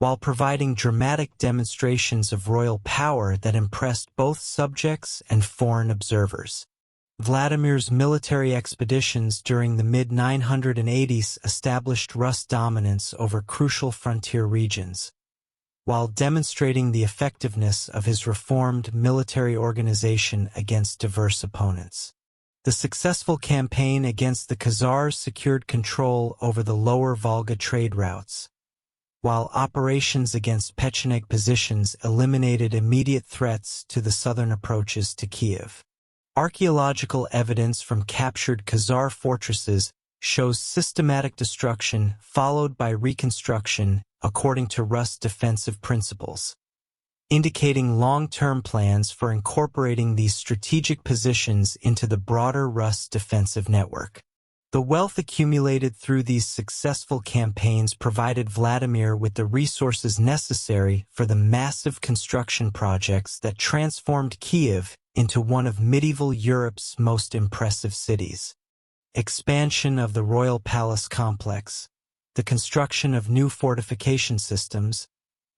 while providing dramatic demonstrations of royal power that impressed both subjects and foreign observers. Vladimir's military expeditions during the mid-980s established Rus dominance over crucial frontier regions, while demonstrating the effectiveness of his reformed military organization against diverse opponents. The successful campaign against the Khazars secured control over the lower Volga trade routes, while operations against Pecheneg positions eliminated immediate threats to the southern approaches to Kiev. Archaeological evidence from captured Khazar fortresses shows systematic destruction followed by reconstruction according to Rus defensive principles, indicating long-term plans for incorporating these strategic positions into the broader Rus defensive network. The wealth accumulated through these successful campaigns provided Vladimir with the resources necessary for the massive construction projects that transformed Kiev into one of medieval Europe's most impressive cities. Expansion of the royal palace complex, the construction of new fortification systems,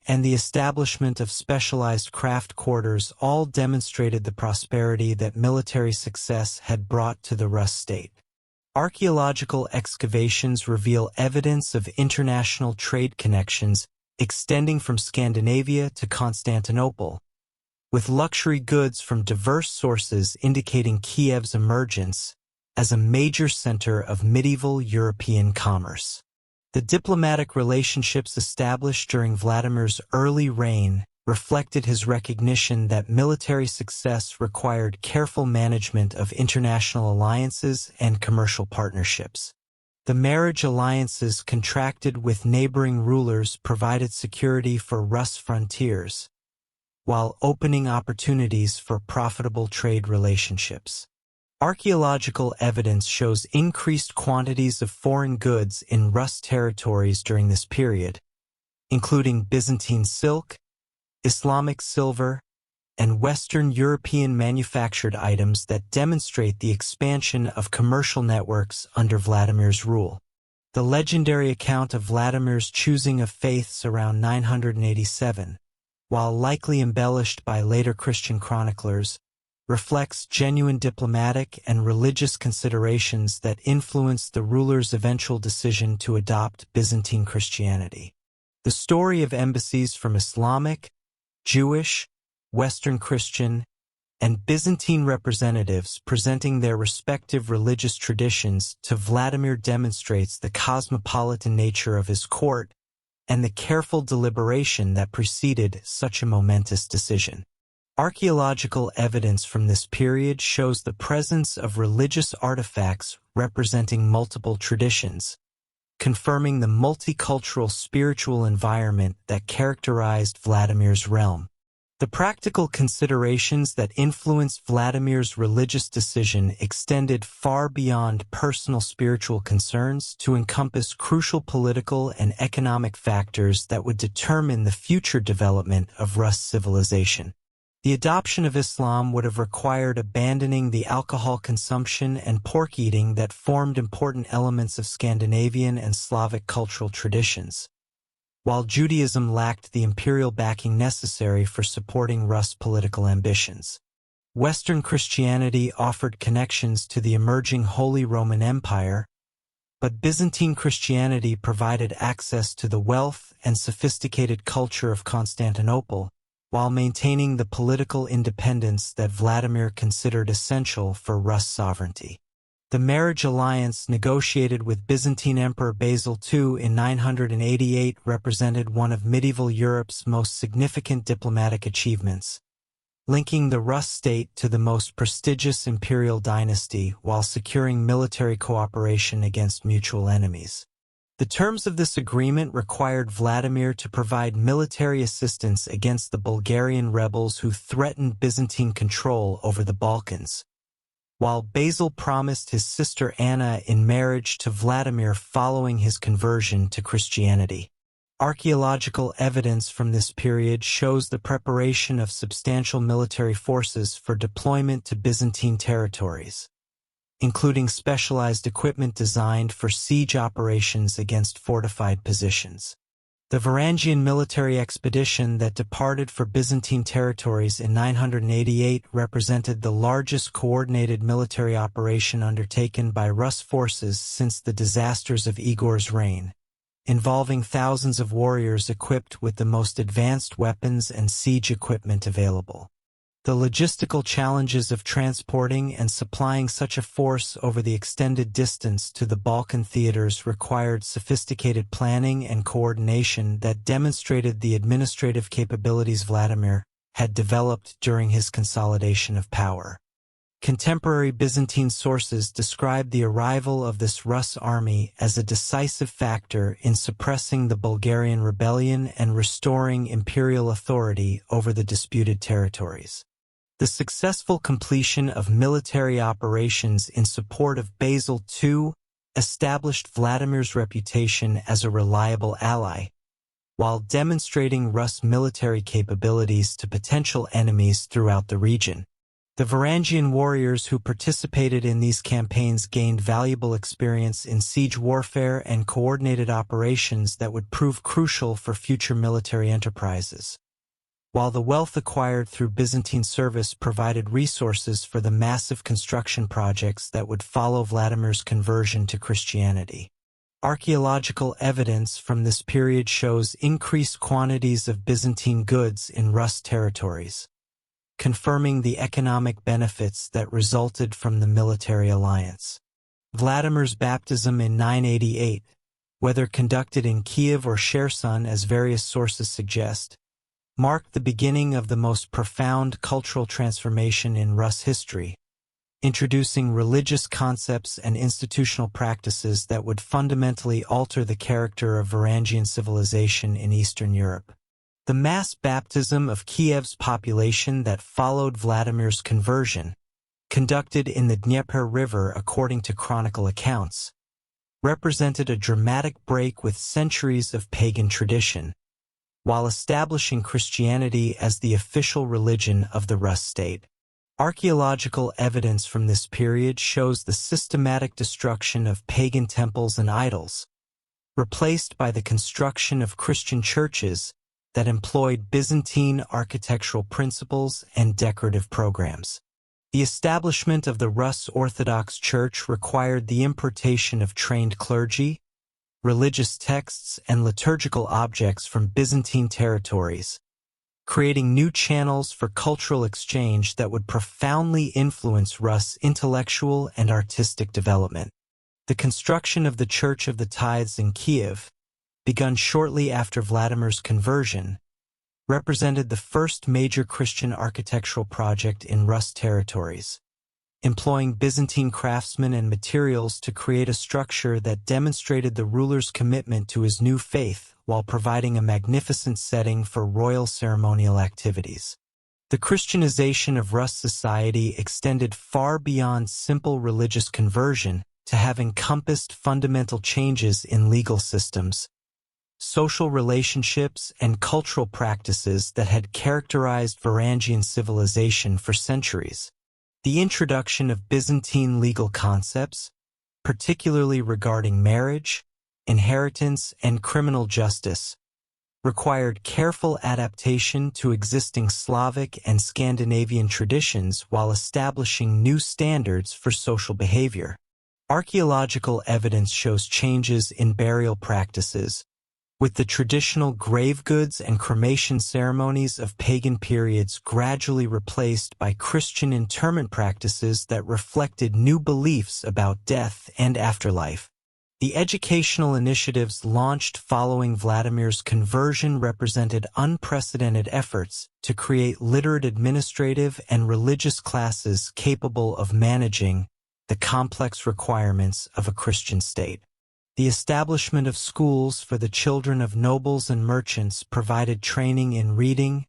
and the establishment of specialized craft quarters all demonstrated the prosperity that military success had brought to the Rus state. Archaeological excavations reveal evidence of international trade connections extending from Scandinavia to Constantinople, with luxury goods from diverse sources indicating Kiev's emergence as a major center of medieval European commerce. The diplomatic relationships established during Vladimir's early reign reflected his recognition that military success required careful management of international alliances and commercial partnerships. The marriage alliances contracted with neighboring rulers provided security for Rus' frontiers, while opening opportunities for profitable trade relationships. Archaeological evidence shows increased quantities of foreign goods in Rus territories during this period, including Byzantine silk, Islamic silver, and Western European manufactured items that demonstrate the expansion of commercial networks under Vladimir's rule. The legendary account of Vladimir's choosing of faiths around 987, while likely embellished by later Christian chroniclers, reflects genuine diplomatic and religious considerations that influenced the ruler's eventual decision to adopt Byzantine Christianity. The story of embassies from Islamic, Jewish, Western Christian, and Byzantine representatives presenting their respective religious traditions to Vladimir demonstrates the cosmopolitan nature of his court and the careful deliberation that preceded such a momentous decision. Archaeological evidence from this period shows the presence of religious artifacts representing multiple traditions, confirming the multicultural spiritual environment that characterized Vladimir's realm. The practical considerations that influenced Vladimir's religious decision extended far beyond personal spiritual concerns to encompass crucial political and economic factors that would determine the future development of Rus' civilization. The adoption of Islam would have required abandoning the alcohol consumption and pork eating that formed important elements of Scandinavian and Slavic cultural traditions, while Judaism lacked the imperial backing necessary for supporting Rus' political ambitions. Western Christianity offered connections to the emerging Holy Roman Empire, but Byzantine Christianity provided access to the wealth and sophisticated culture of Constantinople, while maintaining the political independence that Vladimir considered essential for Rus' sovereignty. The marriage alliance negotiated with Byzantine Emperor Basil II in 988 represented one of medieval Europe's most significant diplomatic achievements, linking the Rus state to the most prestigious imperial dynasty while securing military cooperation against mutual enemies. The terms of this agreement required Vladimir to provide military assistance against the Bulgarian rebels who threatened Byzantine control over the Balkans, while Basil promised his sister Anna in marriage to Vladimir following his conversion to Christianity. Archaeological evidence from this period shows the preparation of substantial military forces for deployment to Byzantine territories, including specialized equipment designed for siege operations against fortified positions. The Varangian military expedition that departed for Byzantine territories in 988 represented the largest coordinated military operation undertaken by Rus forces since the disasters of Igor's reign, involving thousands of warriors equipped with the most advanced weapons and siege equipment available. The logistical challenges of transporting and supplying such a force over the extended distance to the Balkan theaters required sophisticated planning and coordination that demonstrated the administrative capabilities Vladimir had developed during his consolidation of power. Contemporary Byzantine sources describe the arrival of this Rus army as a decisive factor in suppressing the Bulgarian rebellion and restoring imperial authority over the disputed territories. The successful completion of military operations in support of Basil II established Vladimir's reputation as a reliable ally, while demonstrating Rus' military capabilities to potential enemies throughout the region. The Varangian warriors who participated in these campaigns gained valuable experience in siege warfare and coordinated operations that would prove crucial for future military enterprises, while the wealth acquired through Byzantine service provided resources for the massive construction projects that would follow Vladimir's conversion to Christianity. Archaeological evidence from this period shows increased quantities of Byzantine goods in Rus territories, confirming the economic benefits that resulted from the military alliance. Vladimir's baptism in 988, whether conducted in Kiev or Kherson as various sources suggest, marked the beginning of the most profound cultural transformation in Rus history, introducing religious concepts and institutional practices that would fundamentally alter the character of Varangian civilization in Eastern Europe. The mass baptism of Kiev's population that followed Vladimir's conversion, conducted in the Dnieper River according to chronicle accounts, represented a dramatic break with centuries of pagan tradition, while establishing Christianity as the official religion of the Rus state. Archaeological evidence from this period shows the systematic destruction of pagan temples and idols, replaced by the construction of Christian churches that employed Byzantine architectural principles and decorative programs. The establishment of the Rus Orthodox Church required the importation of trained clergy, religious texts, and liturgical objects from Byzantine territories, creating new channels for cultural exchange that would profoundly influence Rus' intellectual and artistic development. The construction of the Church of the Tithes in Kiev, begun shortly after Vladimir's conversion, represented the first major Christian architectural project in Rus territories, employing Byzantine craftsmen and materials to create a structure that demonstrated the ruler's commitment to his new faith while providing a magnificent setting for royal ceremonial activities. The Christianization of Rus society extended far beyond simple religious conversion to have encompassed fundamental changes in legal systems, social relationships, and cultural practices that had characterized Varangian civilization for centuries. The introduction of Byzantine legal concepts, particularly regarding marriage, inheritance, and criminal justice, required careful adaptation to existing Slavic and Scandinavian traditions while establishing new standards for social behavior. Archaeological evidence shows changes in burial practices, with the traditional grave goods and cremation ceremonies of pagan periods gradually replaced by Christian interment practices that reflected new beliefs about death and afterlife. The educational initiatives launched following Vladimir's conversion represented unprecedented efforts to create literate administrative and religious classes capable of managing the complex requirements of a Christian state. The establishment of schools for the children of nobles and merchants provided training in reading,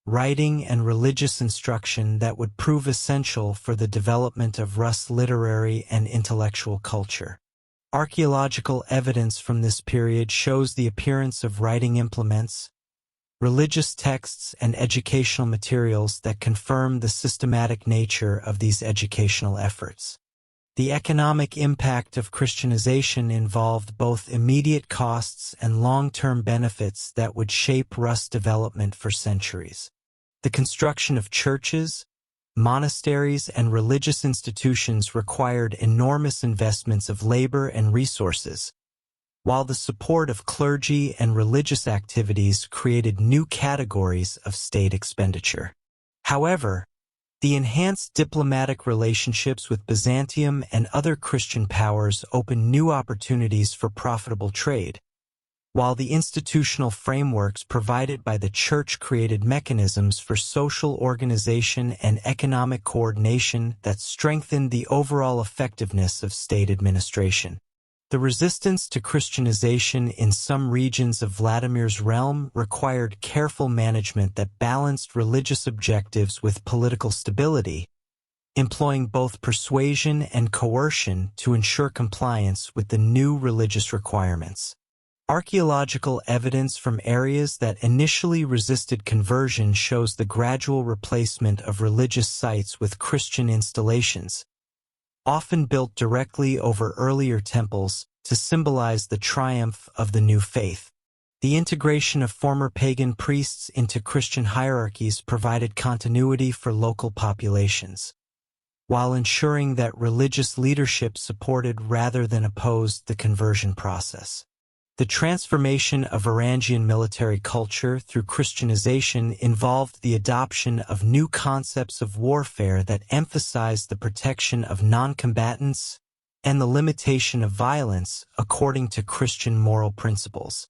writing, and religious instruction that would prove essential for the development of Rus literary and intellectual culture. Archaeological evidence from this period shows the appearance of writing implements, religious texts, and educational materials that confirm the systematic nature of these educational efforts. The economic impact of Christianization involved both immediate costs and long-term benefits that would shape Rus development for centuries. The construction of churches, monasteries, and religious institutions required enormous investments of labor and resources, while the support of clergy and religious activities created new categories of state expenditure. However, the enhanced diplomatic relationships with Byzantium and other Christian powers opened new opportunities for profitable trade, while the institutional frameworks provided by the Church created mechanisms for social organization and economic coordination that strengthened the overall effectiveness of state administration. The resistance to Christianization in some regions of Vladimir's realm required careful management that balanced religious objectives with political stability, employing both persuasion and coercion to ensure compliance with the new religious requirements. Archaeological evidence from areas that initially resisted conversion shows the gradual replacement of religious sites with Christian installations, often built directly over earlier temples to symbolize the triumph of the new faith. The integration of former pagan priests into Christian hierarchies provided continuity for local populations, while ensuring that religious leadership supported rather than opposed the conversion process. The transformation of Varangian military culture through Christianization involved the adoption of new concepts of warfare that emphasized the protection of non-combatants, and the limitation of violence according to Christian moral principles.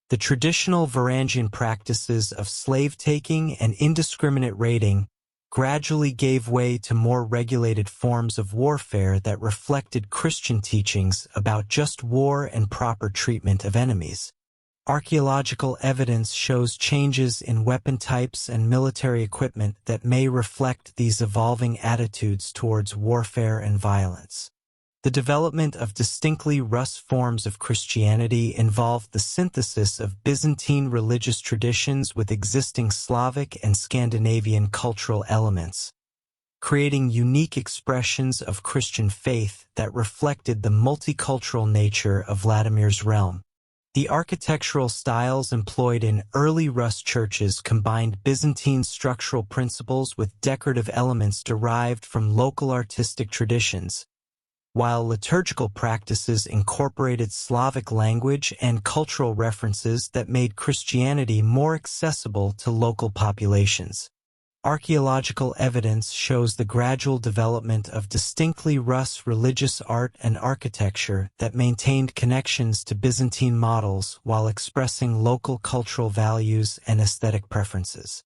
The traditional Varangian practices of slave-taking and indiscriminate raiding gradually gave way to more regulated forms of warfare that reflected Christian teachings about just war and proper treatment of enemies. Archaeological evidence shows changes in weapon types and military equipment that may reflect these evolving attitudes towards warfare and violence. The development of distinctly Rus forms of Christianity involved the synthesis of Byzantine religious traditions with existing Slavic and Scandinavian cultural elements, creating unique expressions of Christian faith that reflected the multicultural nature of Vladimir's realm. The architectural styles employed in early Rus churches combined Byzantine structural principles with decorative elements derived from local artistic traditions, while liturgical practices incorporated Slavic language and cultural references that made Christianity more accessible to local populations. Archaeological evidence shows the gradual development of distinctly Rus religious art and architecture that maintained connections to Byzantine models while expressing local cultural values and aesthetic preferences.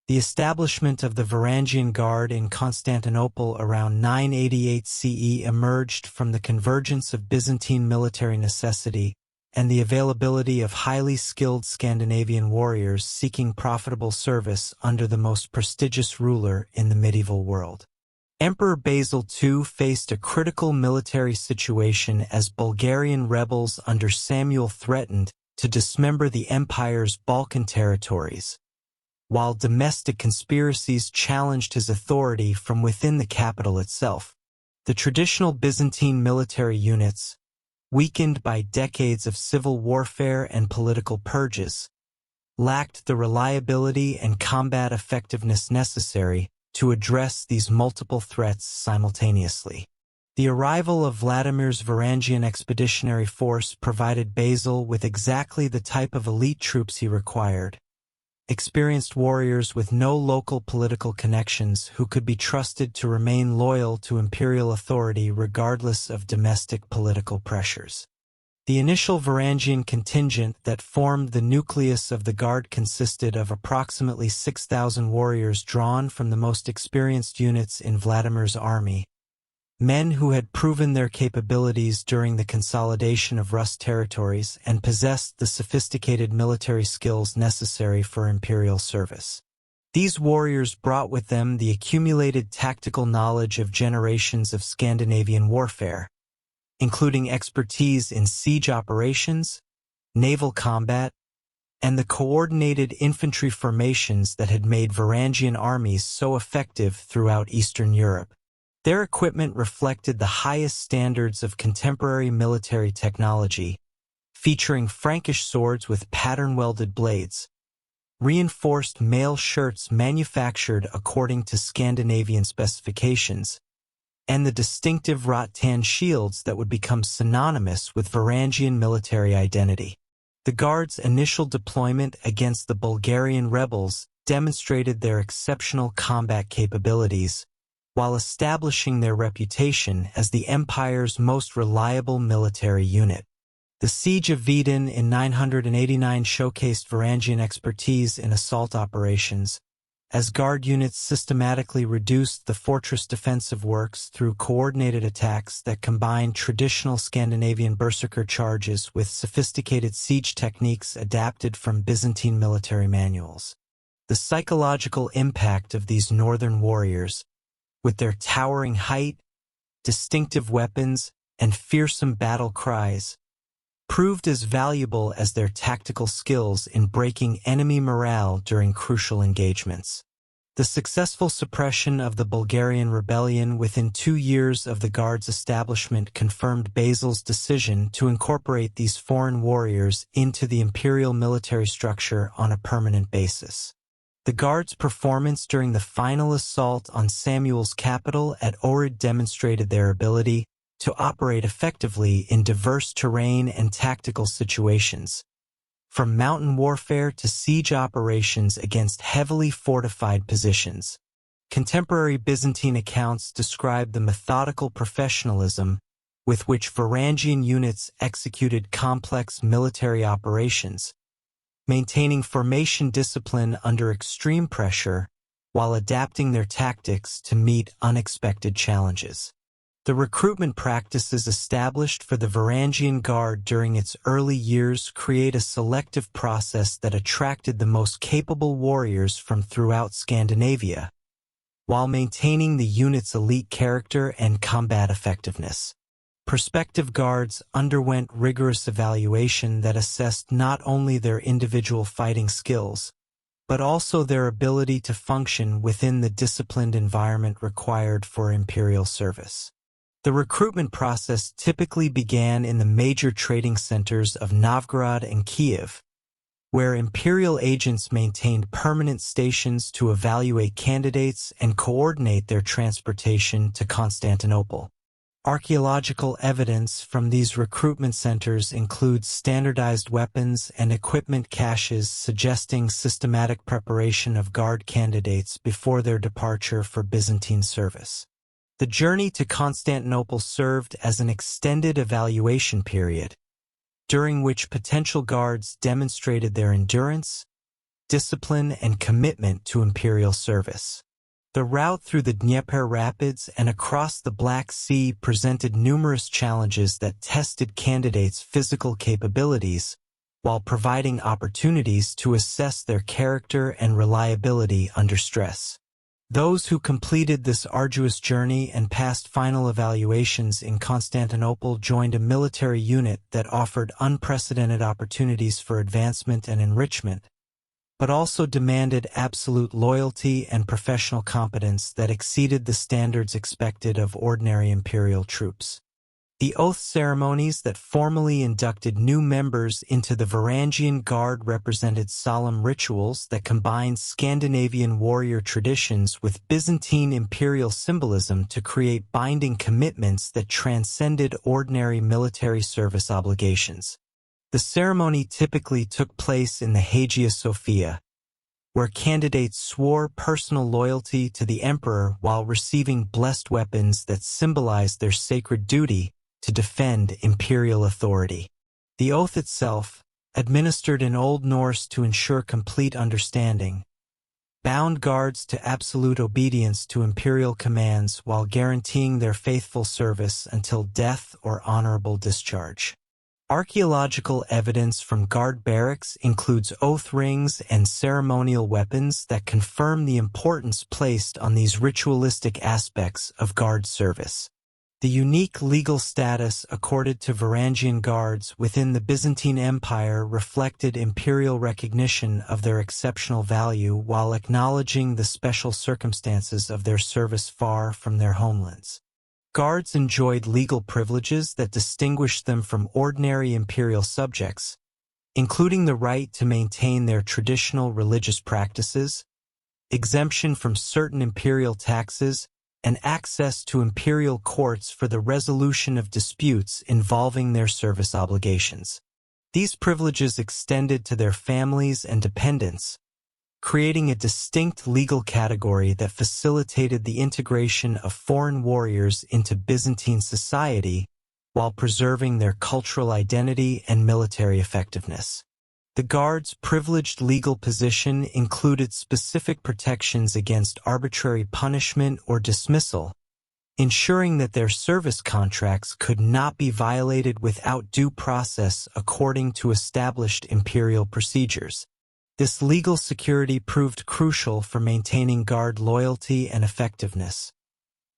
The establishment of the Varangian Guard in Constantinople around 988 CE emerged from the convergence of Byzantine military necessity and the availability of highly skilled Scandinavian warriors seeking profitable service under the most prestigious ruler in the medieval world. Emperor Basil II faced a critical military situation as Bulgarian rebels under Samuel threatened to dismember the empire's Balkan territories, while domestic conspiracies challenged his authority from within the capital itself. The traditional Byzantine military units, weakened by decades of civil warfare and political purges, lacked the reliability and combat effectiveness necessary to address these multiple threats simultaneously. The arrival of Vladimir's Varangian expeditionary force provided Basil with exactly the type of elite troops he required: experienced warriors with no local political connections who could be trusted to remain loyal to imperial authority regardless of domestic political pressures. The initial Varangian contingent that formed the nucleus of the Guard consisted of approximately 6,000 warriors drawn from the most experienced units in Vladimir's army, men who had proven their capabilities during the consolidation of Rus territories and possessed the sophisticated military skills necessary for imperial service. These warriors brought with them the accumulated tactical knowledge of generations of Scandinavian warfare, including expertise in siege operations, naval combat, and the coordinated infantry formations that had made Varangian armies so effective throughout Eastern Europe. Their equipment reflected the highest standards of contemporary military technology, featuring Frankish swords with pattern-welded blades, reinforced mail shirts manufactured according to Scandinavian specifications, and the distinctive rattan shields that would become synonymous with Varangian military identity. The Guard's initial deployment against the Bulgarian rebels demonstrated their exceptional combat capabilities, while establishing their reputation as the Empire's most reliable military unit. The Siege of Vidin in 989 showcased Varangian expertise in assault operations, as Guard units systematically reduced the fortress defensive works through coordinated attacks that combined traditional Scandinavian berserker charges with sophisticated siege techniques adapted from Byzantine military manuals. The psychological impact of these northern warriors, with their towering height, distinctive weapons, and fearsome battle cries, proved as valuable as their tactical skills in breaking enemy morale during crucial engagements. The successful suppression of the Bulgarian rebellion within 2 years of the Guard's establishment confirmed Basil's decision to incorporate these foreign warriors into the imperial military structure on a permanent basis. The Guard's performance during the final assault on Samuel's capital at Ohrid demonstrated their ability to operate effectively in diverse terrain and tactical situations, from mountain warfare to siege operations against heavily fortified positions. Contemporary Byzantine accounts describe the methodical professionalism with which Varangian units executed complex military operations, maintaining formation discipline under extreme pressure while adapting their tactics to meet unexpected challenges. The recruitment practices established for the Varangian Guard during its early years create a selective process that attracted the most capable warriors from throughout Scandinavia, while maintaining the unit's elite character and combat effectiveness. Prospective guards underwent rigorous evaluation that assessed not only their individual fighting skills, but also their ability to function within the disciplined environment required for imperial service. The recruitment process typically began in the major trading centers of Novgorod and Kiev, where imperial agents maintained permanent stations to evaluate candidates and coordinate their transportation to Constantinople. Archaeological evidence from these recruitment centers includes standardized weapons and equipment caches suggesting systematic preparation of guard candidates before their departure for Byzantine service. The journey to Constantinople served as an extended evaluation period, during which potential guards demonstrated their endurance, discipline, and commitment to imperial service. The route through the Dnieper Rapids and across the Black Sea presented numerous challenges that tested candidates' physical capabilities, while providing opportunities to assess their character and reliability under stress. Those who completed this arduous journey and passed final evaluations in Constantinople joined a military unit that offered unprecedented opportunities for advancement and enrichment, but also demanded absolute loyalty and professional competence that exceeded the standards expected of ordinary imperial troops. The oath ceremonies that formally inducted new members into the Varangian Guard represented solemn rituals that combined Scandinavian warrior traditions with Byzantine imperial symbolism to create binding commitments that transcended ordinary military service obligations. The ceremony typically took place in the Hagia Sophia, where candidates swore personal loyalty to the emperor while receiving blessed weapons that symbolized their sacred duty to defend imperial authority. The oath itself, administered in Old Norse to ensure complete understanding, bound guards to absolute obedience to imperial commands while guaranteeing their faithful service until death or honorable discharge. Archaeological evidence from guard barracks includes oath rings and ceremonial weapons that confirm the importance placed on these ritualistic aspects of guard service. The unique legal status accorded to Varangian guards within the Byzantine Empire reflected imperial recognition of their exceptional value while acknowledging the special circumstances of their service far from their homelands. Guards enjoyed legal privileges that distinguished them from ordinary imperial subjects, including the right to maintain their traditional religious practices, exemption from certain imperial taxes, and access to imperial courts for the resolution of disputes involving their service obligations. These privileges extended to their families and dependents, creating a distinct legal category that facilitated the integration of foreign warriors into Byzantine society while preserving their cultural identity and military effectiveness. The Guards' privileged legal position included specific protections against arbitrary punishment or dismissal, ensuring that their service contracts could not be violated without due process according to established imperial procedures. This legal security proved crucial for maintaining Guard loyalty and effectiveness,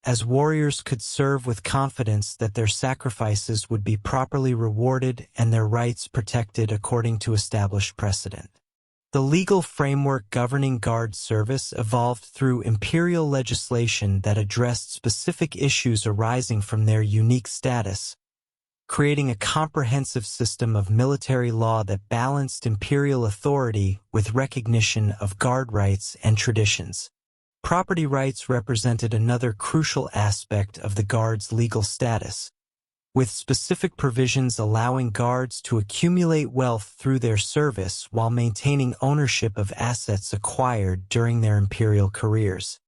as warriors could serve with confidence that their sacrifices would be properly rewarded and their rights protected according to established precedent. The legal framework governing Guard service evolved through imperial legislation that addressed specific issues arising from their unique status, creating a comprehensive system of military law that balanced imperial authority with recognition of Guard rights and traditions. Property rights represented another crucial aspect of the Guards' legal status, with specific provisions allowing Guards to accumulate wealth through their service while maintaining ownership of assets acquired during their imperial careers.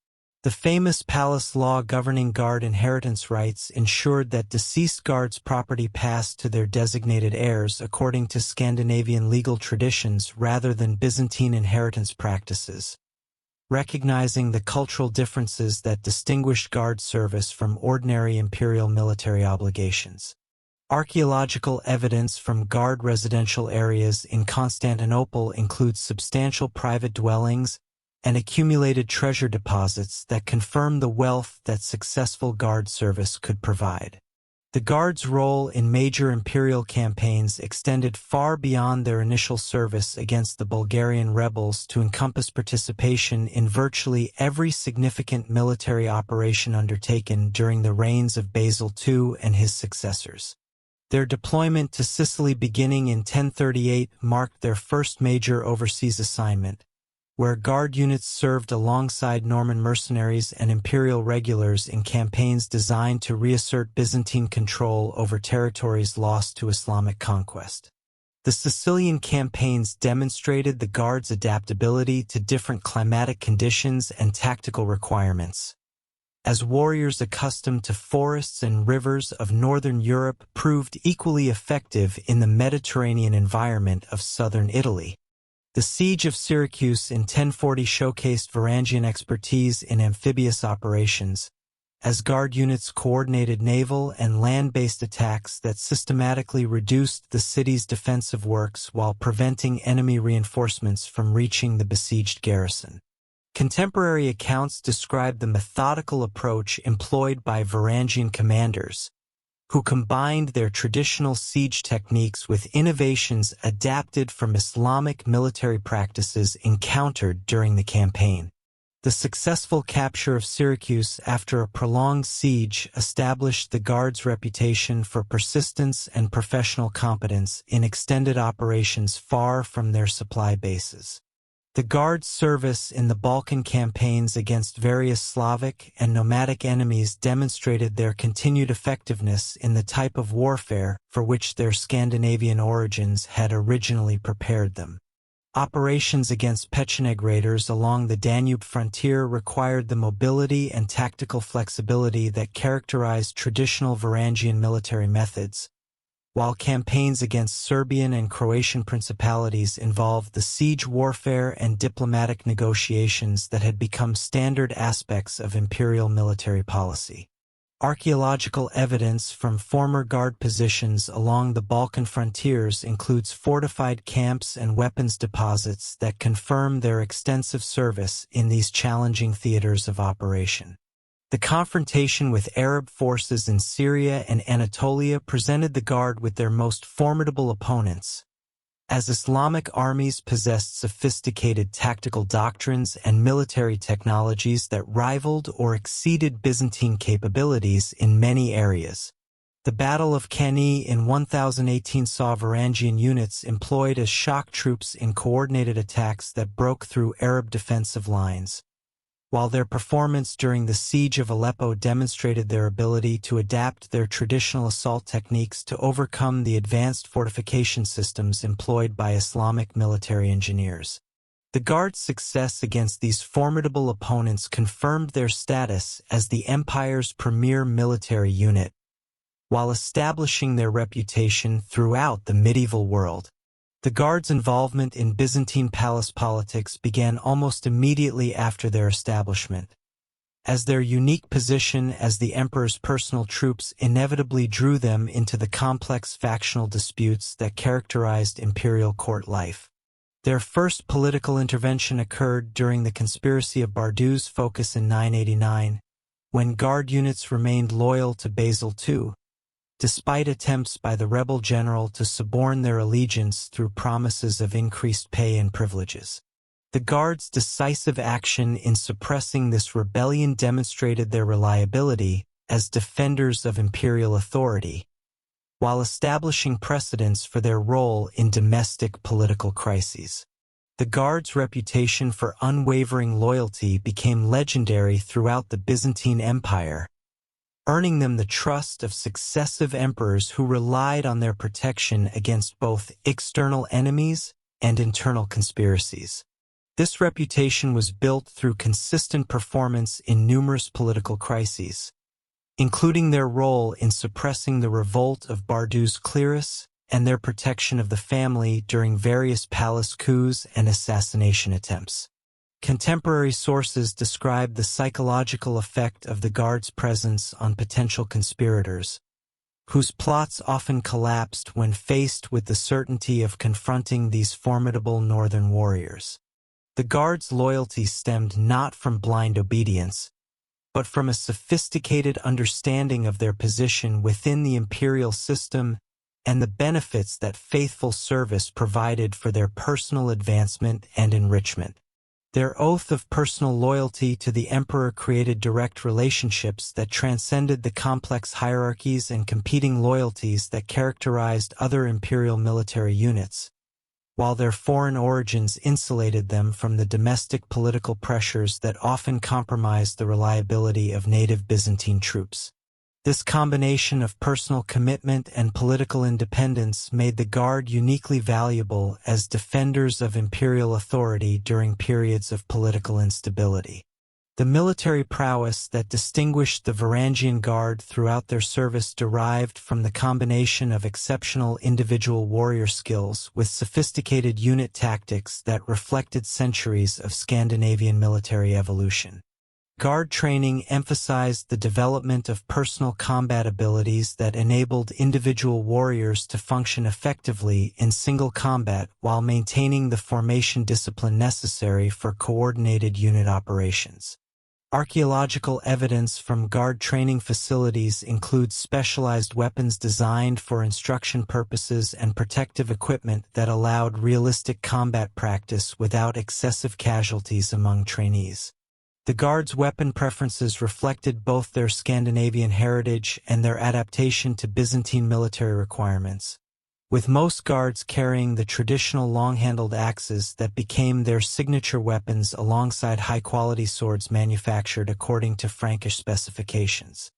The famous palace law governing guard inheritance rights ensured that deceased guards' property passed to their designated heirs according to Scandinavian legal traditions rather than Byzantine inheritance practices, recognizing the cultural differences that distinguished guard service from ordinary imperial military obligations. Archaeological evidence from guard residential areas in Constantinople includes substantial private dwellings and accumulated treasure deposits that confirm the wealth that successful guard service could provide. The guards' role in major imperial campaigns extended far beyond their initial service against the Bulgarian rebels to encompass participation in virtually every significant military operation undertaken during the reigns of Basil II and his successors. Their deployment to Sicily beginning in 1038 marked their first major overseas assignment, where guard units served alongside Norman mercenaries and imperial regulars in campaigns designed to reassert Byzantine control over territories lost to Islamic conquest. The Sicilian campaigns demonstrated the guards' adaptability to different climatic conditions and tactical requirements, as warriors accustomed to forests and rivers of northern Europe proved equally effective in the Mediterranean environment of southern Italy. The siege of Syracuse in 1040 showcased Varangian expertise in amphibious operations, as guard units coordinated naval and land-based attacks that systematically reduced the city's defensive works while preventing enemy reinforcements from reaching the besieged garrison. Contemporary accounts describe the methodical approach employed by Varangian commanders, who combined their traditional siege techniques with innovations adapted from Islamic military practices encountered during the campaign. The successful capture of Syracuse after a prolonged siege established the guards' reputation for persistence and professional competence in extended operations far from their supply bases. The guards' service in the Balkan campaigns against various Slavic and nomadic enemies demonstrated their continued effectiveness in the type of warfare for which their Scandinavian origins had originally prepared them. Operations against Pecheneg raiders along the Danube frontier required the mobility and tactical flexibility that characterized traditional Varangian military methods, while campaigns against Serbian and Croatian principalities involved the siege warfare and diplomatic negotiations that had become standard aspects of imperial military policy. Archaeological evidence from former guard positions along the Balkan frontiers includes fortified camps and weapons deposits that confirm their extensive service in these challenging theaters of operation. The confrontation with Arab forces in Syria and Anatolia presented the Guard with their most formidable opponents, as Islamic armies possessed sophisticated tactical doctrines and military technologies that rivaled or exceeded Byzantine capabilities in many areas. The Battle of Kani in 1018 saw Varangian units employed as shock troops in coordinated attacks that broke through Arab defensive lines, while their performance during the Siege of Aleppo demonstrated their ability to adapt their traditional assault techniques to overcome the advanced fortification systems employed by Islamic military engineers. The Guard's success against these formidable opponents confirmed their status as the empire's premier military unit, while establishing their reputation throughout the medieval world. The Guards' involvement in Byzantine palace politics began almost immediately after their establishment, as their unique position as the emperor's personal troops inevitably drew them into the complex factional disputes that characterized imperial court life. Their first political intervention occurred during the conspiracy of Barduz Focus in 989, when Guard units remained loyal to Basil II, despite attempts by the rebel general to suborn their allegiance through promises of increased pay and privileges. The Guards' decisive action in suppressing this rebellion demonstrated their reliability as defenders of imperial authority, while establishing precedents for their role in domestic political crises. The Guards' reputation for unwavering loyalty became legendary throughout the Byzantine Empire, earning them the trust of successive emperors who relied on their protection against both external enemies and internal conspiracies. This reputation was built through consistent performance in numerous political crises, including their role in suppressing the revolt of Bardou's clerics and their protection of the family during various palace coups and assassination attempts. Contemporary sources describe the psychological effect of the Guard's presence on potential conspirators, whose plots often collapsed when faced with the certainty of confronting these formidable northern warriors. The Guard's loyalty stemmed not from blind obedience, but from a sophisticated understanding of their position within the imperial system and the benefits that faithful service provided for their personal advancement and enrichment. Their oath of personal loyalty to the emperor created direct relationships that transcended the complex hierarchies and competing loyalties that characterized other imperial military units, while their foreign origins insulated them from the domestic political pressures that often compromised the reliability of native Byzantine troops. This combination of personal commitment and political independence made the Guard uniquely valuable as defenders of imperial authority during periods of political instability. The military prowess that distinguished the Varangian Guard throughout their service derived from the combination of exceptional individual warrior skills with sophisticated unit tactics that reflected centuries of Scandinavian military evolution. Guard training emphasized the development of personal combat abilities that enabled individual warriors to function effectively in single combat while maintaining the formation discipline necessary for coordinated unit operations. Archaeological evidence from Guard training facilities includes specialized weapons designed for instruction purposes and protective equipment that allowed realistic combat practice without excessive casualties among trainees. The Guard's weapon preferences reflected both their Scandinavian heritage and their adaptation to Byzantine military requirements, with most Guards carrying the traditional long-handled axes that became their signature weapons alongside high-quality swords manufactured according to Frankish specifications.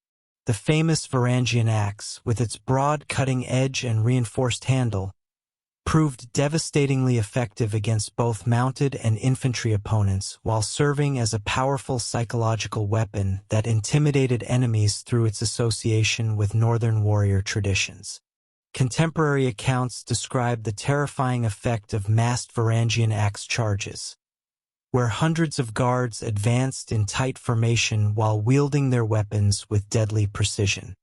The famous Varangian axe, with its broad cutting edge and reinforced handle, proved devastatingly effective against both mounted and infantry opponents while serving as a powerful psychological weapon that intimidated enemies through its association with northern warrior traditions. Contemporary accounts describe the terrifying effect of massed Varangian axe charges, where hundreds of Guards advanced in tight formation while wielding their weapons with deadly precision.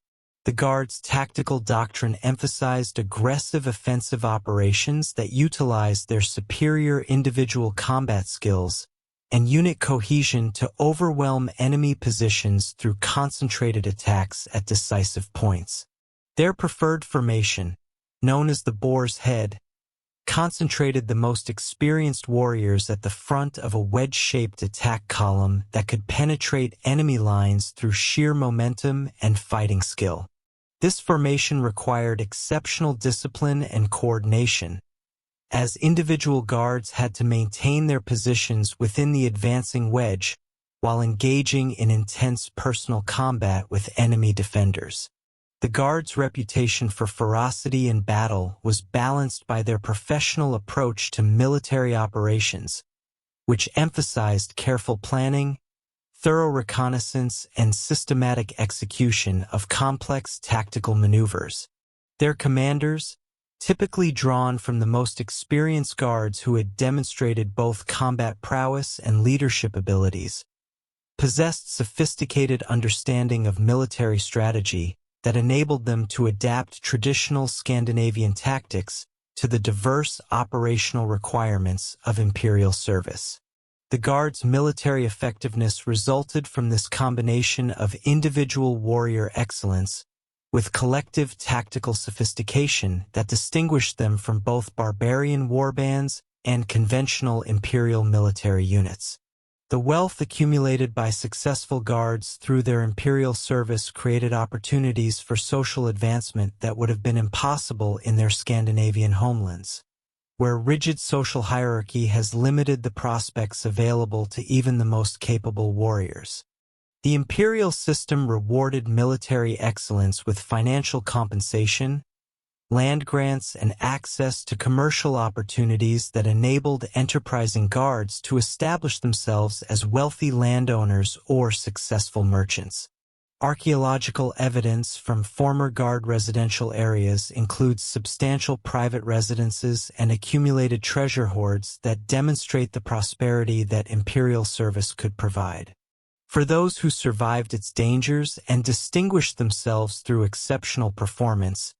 The Guard's tactical doctrine emphasized aggressive offensive operations that utilized their superior individual combat skills and unit cohesion to overwhelm enemy positions through concentrated attacks at decisive points. Their preferred formation, known as the Boar's Head, concentrated the most experienced warriors at the front of a wedge-shaped attack column that could penetrate enemy lines through sheer momentum and fighting skill. This formation required exceptional discipline and coordination, as individual Guards had to maintain their positions within the advancing wedge while engaging in intense personal combat with enemy defenders. The Guard's reputation for ferocity in battle was balanced by their professional approach to military operations, which emphasized careful planning, thorough reconnaissance, and systematic execution of complex tactical maneuvers. Their commanders, typically drawn from the most experienced Guards who had demonstrated both combat prowess and leadership abilities, possessed sophisticated understanding of military strategy that enabled them to adapt traditional Scandinavian tactics to the diverse operational requirements of imperial service. The Guard's military effectiveness resulted from this combination of individual warrior excellence with collective tactical sophistication that distinguished them from both barbarian warbands and conventional imperial military units. The wealth accumulated by successful Guards through their imperial service created opportunities for social advancement that would have been impossible in their Scandinavian homelands, where rigid social hierarchy has limited the prospects available to even the most capable warriors. The imperial system rewarded military excellence with financial compensation, land grants, and access to commercial opportunities that enabled enterprising guards to establish themselves as wealthy landowners or successful merchants. Archaeological evidence from former guard residential areas includes substantial private residences and accumulated treasure hoards that demonstrate the prosperity that imperial service could provide. For those who survived its dangers and distinguished themselves through exceptional performance,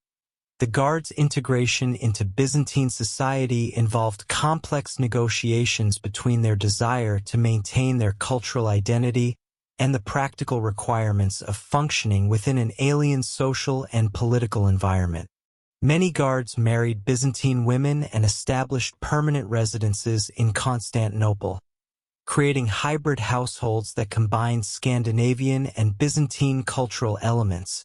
the Guards' integration into Byzantine society involved complex negotiations between their desire to maintain their cultural identity and the practical requirements of functioning within an alien social and political environment. Many Guards married Byzantine women and established permanent residences in Constantinople, creating hybrid households that combined Scandinavian and Byzantine cultural elements,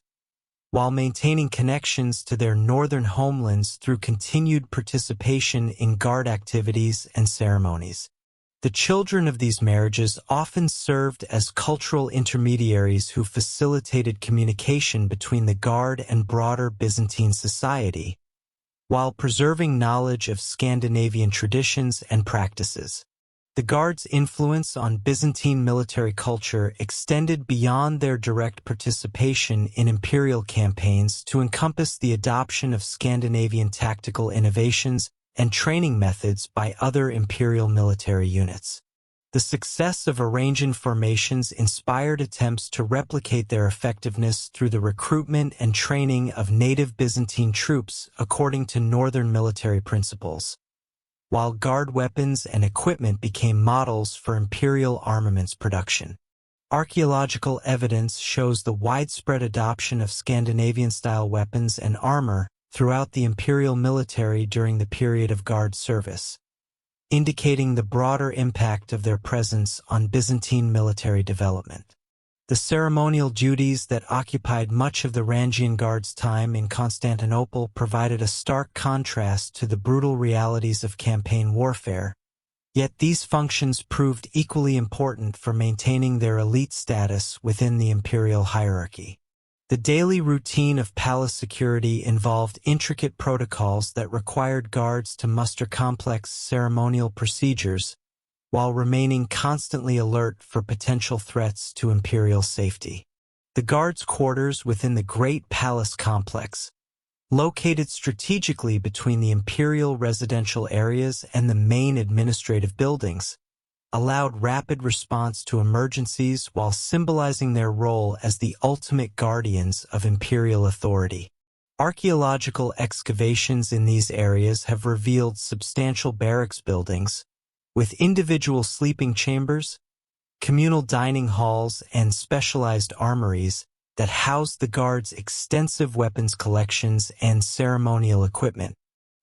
while maintaining connections to their northern homelands through continued participation in Guard activities and ceremonies. The children of these marriages often served as cultural intermediaries who facilitated communication between the Guard and broader Byzantine society, while preserving knowledge of Scandinavian traditions and practices. The Guards' influence on Byzantine military culture extended beyond their direct participation in imperial campaigns to encompass the adoption of Scandinavian tactical innovations and training methods by other imperial military units. The success of Varangian formations inspired attempts to replicate their effectiveness through the recruitment and training of native Byzantine troops according to northern military principles, while Guard weapons and equipment became models for imperial armaments production. Archaeological evidence shows the widespread adoption of Scandinavian-style weapons and armor throughout the imperial military during the period of Guard service, indicating the broader impact of their presence on Byzantine military development. The ceremonial duties that occupied much of the Varangian Guard's time in Constantinople provided a stark contrast to the brutal realities of campaign warfare, yet these functions proved equally important for maintaining their elite status within the imperial hierarchy. The daily routine of palace security involved intricate protocols that required guards to muster complex ceremonial procedures, while remaining constantly alert for potential threats to imperial safety. The Guards' quarters within the Great Palace Complex, located strategically between the imperial residential areas and the main administrative buildings, allowed rapid response to emergencies while symbolizing their role as the ultimate guardians of imperial authority. Archaeological excavations in these areas have revealed substantial barracks buildings, with individual sleeping chambers, communal dining halls, and specialized armories that housed the Guards' extensive weapons collections and ceremonial equipment.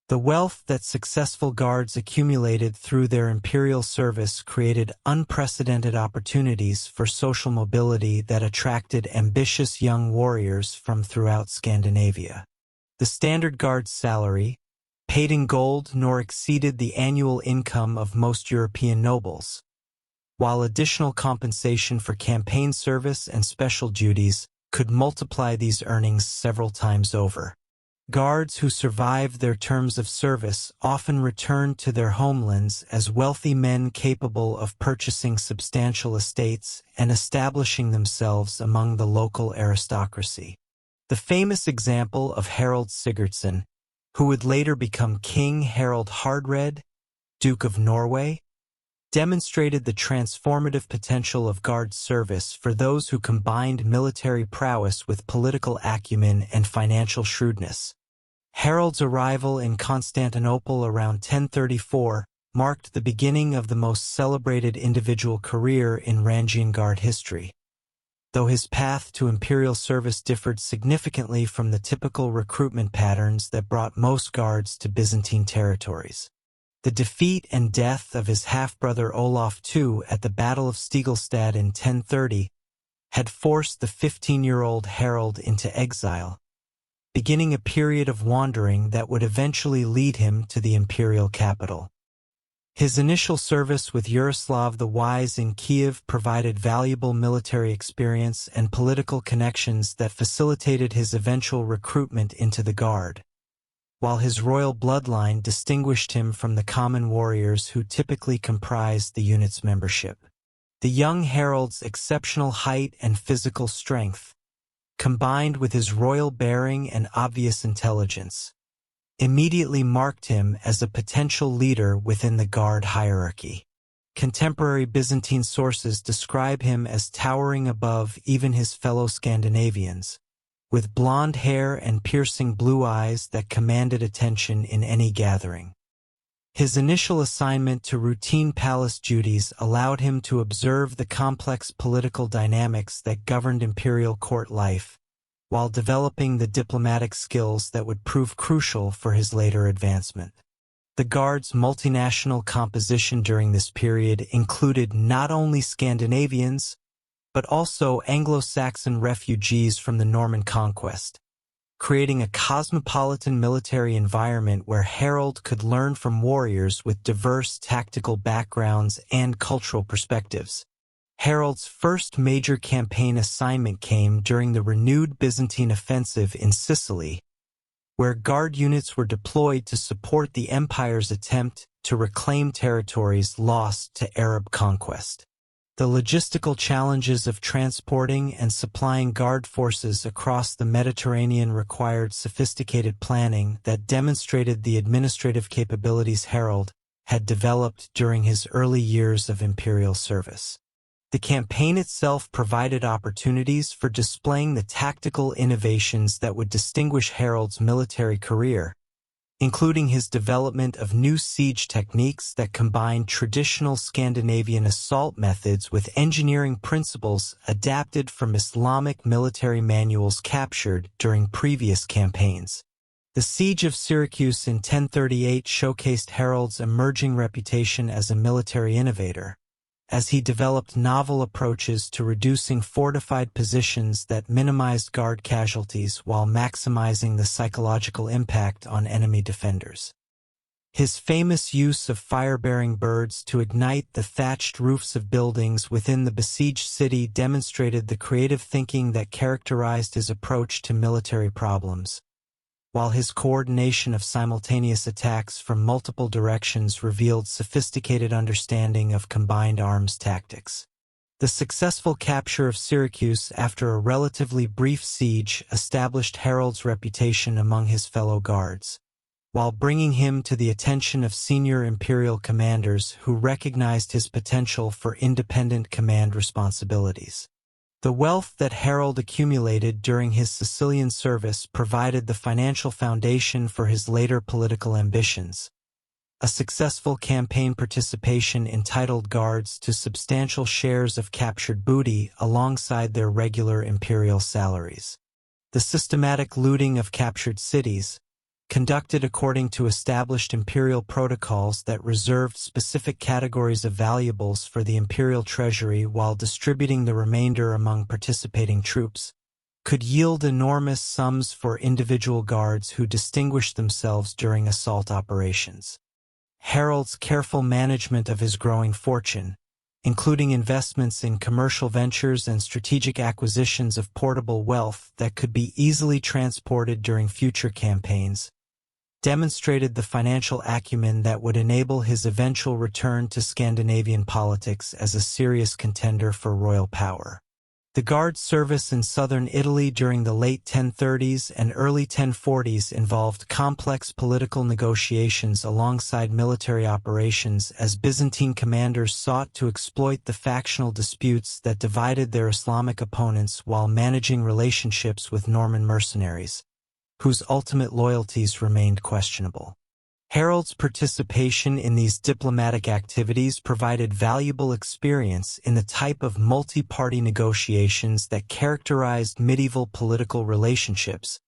The wealth that successful Guards accumulated through their imperial service created unprecedented opportunities for social mobility that attracted ambitious young warriors from throughout Scandinavia. The standard Guard's salary, paid in gold, nor exceeded the annual income of most European nobles, while additional compensation for campaign service and special duties could multiply these earnings several times over. Guards who survived their terms of service often returned to their homelands as wealthy men capable of purchasing substantial estates and establishing themselves among the local aristocracy. The famous example of Harald Sigurdsson, who would later become King Harald Hardred, Duke of Norway, demonstrated the transformative potential of Guard service for those who combined military prowess with political acumen and financial shrewdness. Harald's arrival in Constantinople around 1034 marked the beginning of the most celebrated individual career in Varangian Guard history. Though his path to imperial service differed significantly from the typical recruitment patterns that brought most Guards to Byzantine territories. The defeat and death of his half-brother Olaf II at the Battle of Stiglestad in 1030 had forced the 15-year-old Harald into exile, beginning a period of wandering that would eventually lead him to the imperial capital. His initial service with Yaroslav the Wise in Kiev provided valuable military experience and political connections that facilitated his eventual recruitment into the Guard. while his royal bloodline distinguished him from the common warriors who typically comprised the unit's membership. The young Harold's exceptional height and physical strength, combined with his royal bearing and obvious intelligence, immediately marked him as a potential leader within the Guard hierarchy. Contemporary Byzantine sources describe him as towering above even his fellow Scandinavians, with blonde hair and piercing blue eyes that commanded attention in any gathering. His initial assignment to routine palace duties allowed him to observe the complex political dynamics that governed imperial court life, while developing the diplomatic skills that would prove crucial for his later advancement. The Guard's multinational composition during this period included not only Scandinavians, but also Anglo-Saxon refugees from the Norman conquest, creating a cosmopolitan military environment where Harold could learn from warriors with diverse tactical backgrounds and cultural perspectives. Harold's first major campaign assignment came during the renewed Byzantine offensive in Sicily, where Guard units were deployed to support the empire's attempt to reclaim territories lost to Arab conquest. The logistical challenges of transporting and supplying Guard forces across the Mediterranean required sophisticated planning that demonstrated the administrative capabilities Harold had developed during his early years of imperial service. The campaign itself provided opportunities for displaying the tactical innovations that would distinguish Harold's military career, including his development of new siege techniques that combined traditional Scandinavian assault methods with engineering principles adapted from Islamic military manuals captured during previous campaigns. The Siege of Syracuse in 1038 showcased Harold's emerging reputation as a military innovator, as he developed novel approaches to reducing fortified positions that minimized Guard casualties while maximizing the psychological impact on enemy defenders. His famous use of fire-bearing birds to ignite the thatched roofs of buildings within the besieged city demonstrated the creative thinking that characterized his approach to military problems, while his coordination of simultaneous attacks from multiple directions revealed sophisticated understanding of combined arms tactics. The successful capture of Syracuse after a relatively brief siege established Harold's reputation among his fellow Guards, while bringing him to the attention of senior imperial commanders who recognized his potential for independent command responsibilities. The wealth that Harold accumulated during his Sicilian service provided the financial foundation for his later political ambitions. A successful campaign participation entitled Guards to substantial shares of captured booty alongside their regular imperial salaries. The systematic looting of captured cities, conducted according to established imperial protocols that reserved specific categories of valuables for the imperial treasury while distributing the remainder among participating troops, could yield enormous sums for individual Guards who distinguished themselves during assault operations. Harold's careful management of his growing fortune, including investments in commercial ventures and strategic acquisitions of portable wealth that could be easily transported during future campaigns, demonstrated the financial acumen that would enable his eventual return to Scandinavian politics as a serious contender for royal power. The Guard service in southern Italy during the late 1030s and early 1040s involved complex political negotiations alongside military operations as Byzantine commanders sought to exploit the factional disputes that divided their Islamic opponents while managing relationships with Norman mercenaries, whose ultimate loyalties remained questionable. Harold's participation in these diplomatic activities provided valuable experience in the type of multi-party negotiations that characterized medieval political relationships,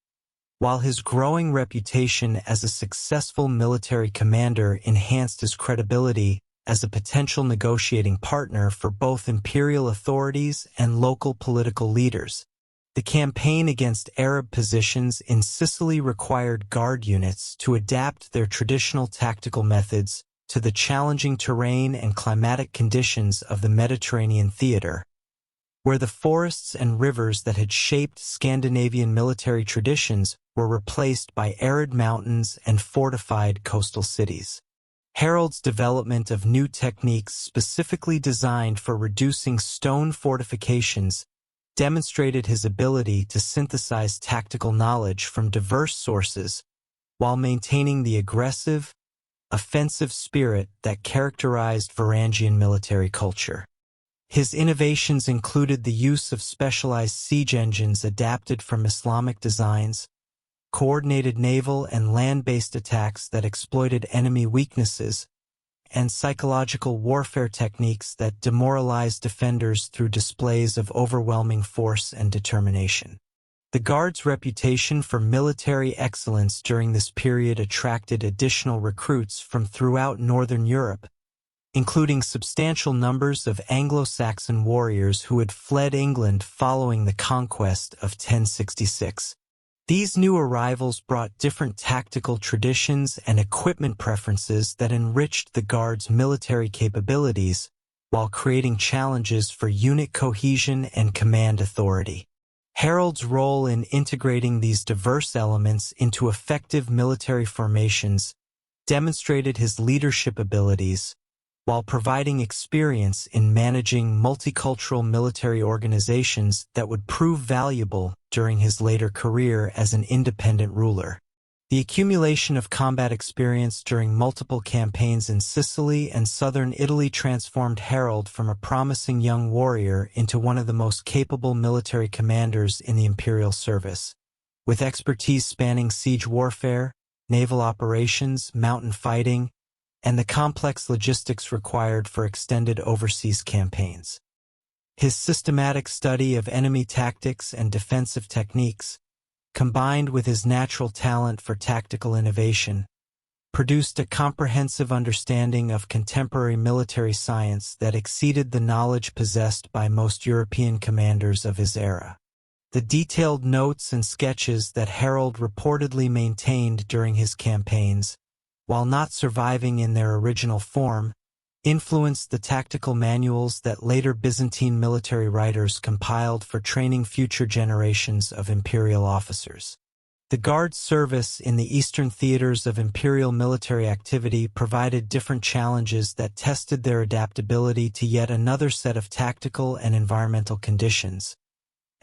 while his growing reputation as a successful military commander enhanced his credibility as a potential negotiating partner for both imperial authorities and local political leaders. The campaign against Arab positions in Sicily required Guard units to adapt their traditional tactical methods to the challenging terrain and climatic conditions of the Mediterranean theater, where the forests and rivers that had shaped Scandinavian military traditions were replaced by arid mountains and fortified coastal cities. Harold's development of new techniques specifically designed for reducing stone fortifications demonstrated his ability to synthesize tactical knowledge from diverse sources while maintaining the aggressive, offensive spirit that characterized Varangian military culture. His innovations included the use of specialized siege engines adapted from Islamic designs, coordinated naval and land-based attacks that exploited enemy weaknesses, and psychological warfare techniques that demoralized defenders through displays of overwhelming force and determination. The Guard's reputation for military excellence during this period attracted additional recruits from throughout Northern Europe, including substantial numbers of Anglo-Saxon warriors who had fled England following the conquest of 1066. These new arrivals brought different tactical traditions and equipment preferences that enriched the Guard's military capabilities while creating challenges for unit cohesion and command authority. Harold's role in integrating these diverse elements into effective military formations demonstrated his leadership abilities, while providing experience in managing multicultural military organizations that would prove valuable during his later career as an independent ruler. The accumulation of combat experience during multiple campaigns in Sicily and southern Italy transformed Harold from a promising young warrior into one of the most capable military commanders in the imperial service. With expertise spanning siege warfare, naval operations, mountain fighting, and the complex logistics required for extended overseas campaigns. His systematic study of enemy tactics and defensive techniques, combined with his natural talent for tactical innovation, produced a comprehensive understanding of contemporary military science that exceeded the knowledge possessed by most European commanders of his era. The detailed notes and sketches that Harold reportedly maintained during his campaigns, while not surviving in their original form, influenced the tactical manuals that later Byzantine military writers compiled for training future generations of imperial officers. The Guard's service in the eastern theaters of imperial military activity provided different challenges that tested their adaptability to yet another set of tactical and environmental conditions.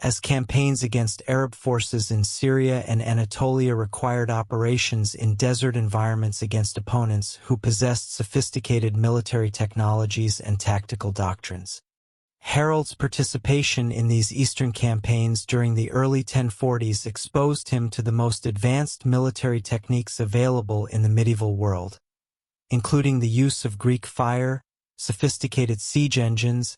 As campaigns against Arab forces in Syria and Anatolia required operations in desert environments against opponents who possessed sophisticated military technologies and tactical doctrines. Harold's participation in these eastern campaigns during the early 1040s exposed him to the most advanced military techniques available in the medieval world, including the use of Greek fire, sophisticated siege engines,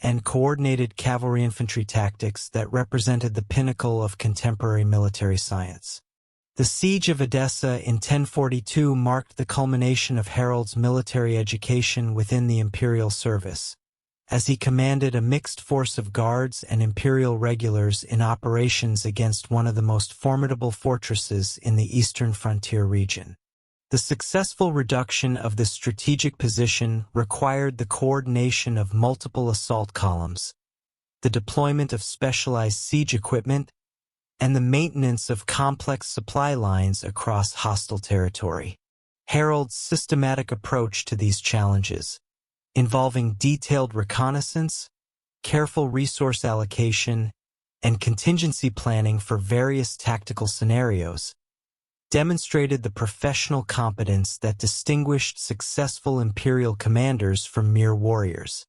and coordinated cavalry infantry tactics that represented the pinnacle of contemporary military science. The siege of Edessa in 1042 marked the culmination of Harold's military education within the imperial service, as he commanded a mixed force of guards and imperial regulars in operations against one of the most formidable fortresses in the eastern frontier region. The successful reduction of this strategic position required the coordination of multiple assault columns, the deployment of specialized siege equipment, and the maintenance of complex supply lines across hostile territory. Harold's systematic approach to these challenges, involving detailed reconnaissance, careful resource allocation, and contingency planning for various tactical scenarios, demonstrated the professional competence that distinguished successful imperial commanders from mere warriors.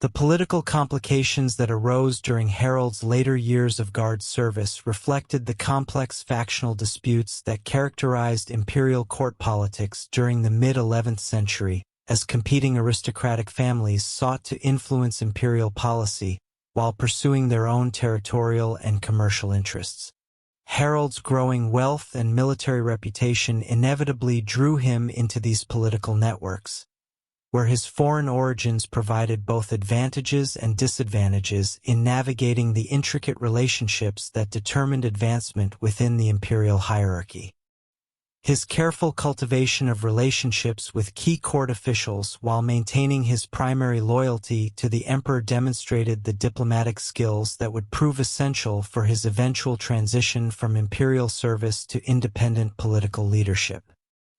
The political complications that arose during Harold's later years of Guard service reflected the complex factional disputes that characterized imperial court politics during the mid-11th century, as competing aristocratic families sought to influence imperial policy while pursuing their own territorial and commercial interests. Harold's growing wealth and military reputation inevitably drew him into these political networks, where his foreign origins provided both advantages and disadvantages in navigating the intricate relationships that determined advancement within the imperial hierarchy. His careful cultivation of relationships with key court officials while maintaining his primary loyalty to the emperor demonstrated the diplomatic skills that would prove essential for his eventual transition from imperial service to independent political leadership.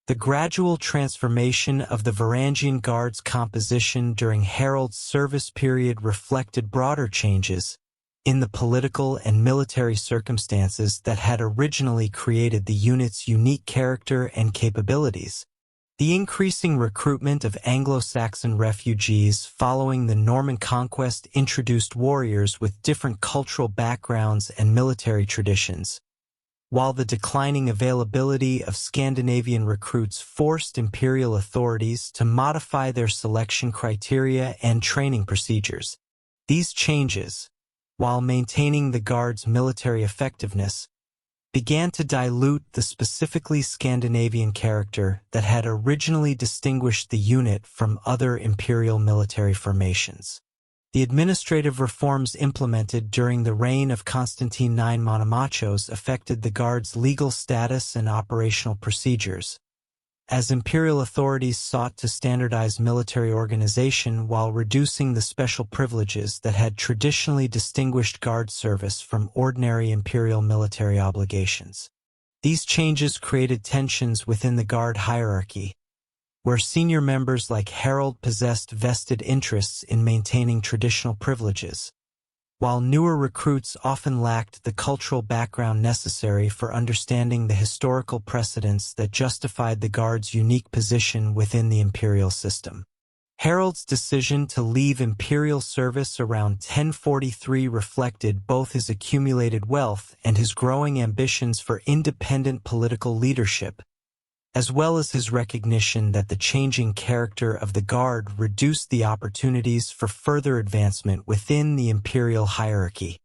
The gradual transformation of the Varangian Guard's composition during Harold's service period reflected broader changes in the political and military circumstances that had originally created the unit's unique character and capabilities. The increasing recruitment of Anglo-Saxon refugees following the Norman conquest introduced warriors with different cultural backgrounds and military traditions, while the declining availability of Scandinavian recruits forced imperial authorities to modify their selection criteria and training procedures. These changes, while maintaining the Guard's military effectiveness, began to dilute the specifically Scandinavian character that had originally distinguished the unit from other imperial military formations. The administrative reforms implemented during the reign of Constantine IX Monomachos affected the Guard's legal status and operational procedures, as imperial authorities sought to standardize military organization while reducing the special privileges that had traditionally distinguished Guard service from ordinary imperial military obligations. These changes created tensions within the Guard hierarchy, where senior members like Harold possessed vested interests in maintaining traditional privileges, while newer recruits often lacked the cultural background necessary for understanding the historical precedents that justified the Guard's unique position within the imperial system. Harold's decision to leave imperial service around 1043 reflected both his accumulated wealth and his growing ambitions for independent political leadership, as well as his recognition that the changing character of the Guard reduced the opportunities for further advancement within the imperial hierarchy.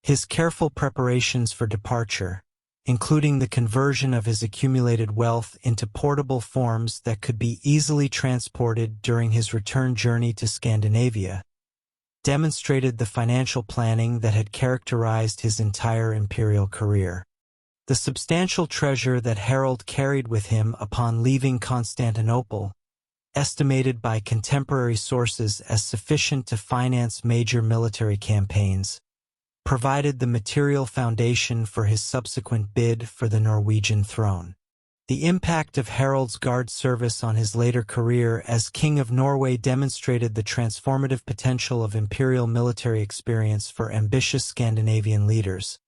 His careful preparations for departure, including the conversion of his accumulated wealth into portable forms that could be easily transported during his return journey to Scandinavia, demonstrated the financial planning that had characterized his entire imperial career. The substantial treasure that Harold carried with him upon leaving Constantinople, estimated by contemporary sources as sufficient to finance major military campaigns, provided the material foundation for his subsequent bid for the Norwegian throne. The impact of Harold's Guard service on his later career as King of Norway demonstrated the transformative potential of imperial military experience for ambitious Scandinavian leaders,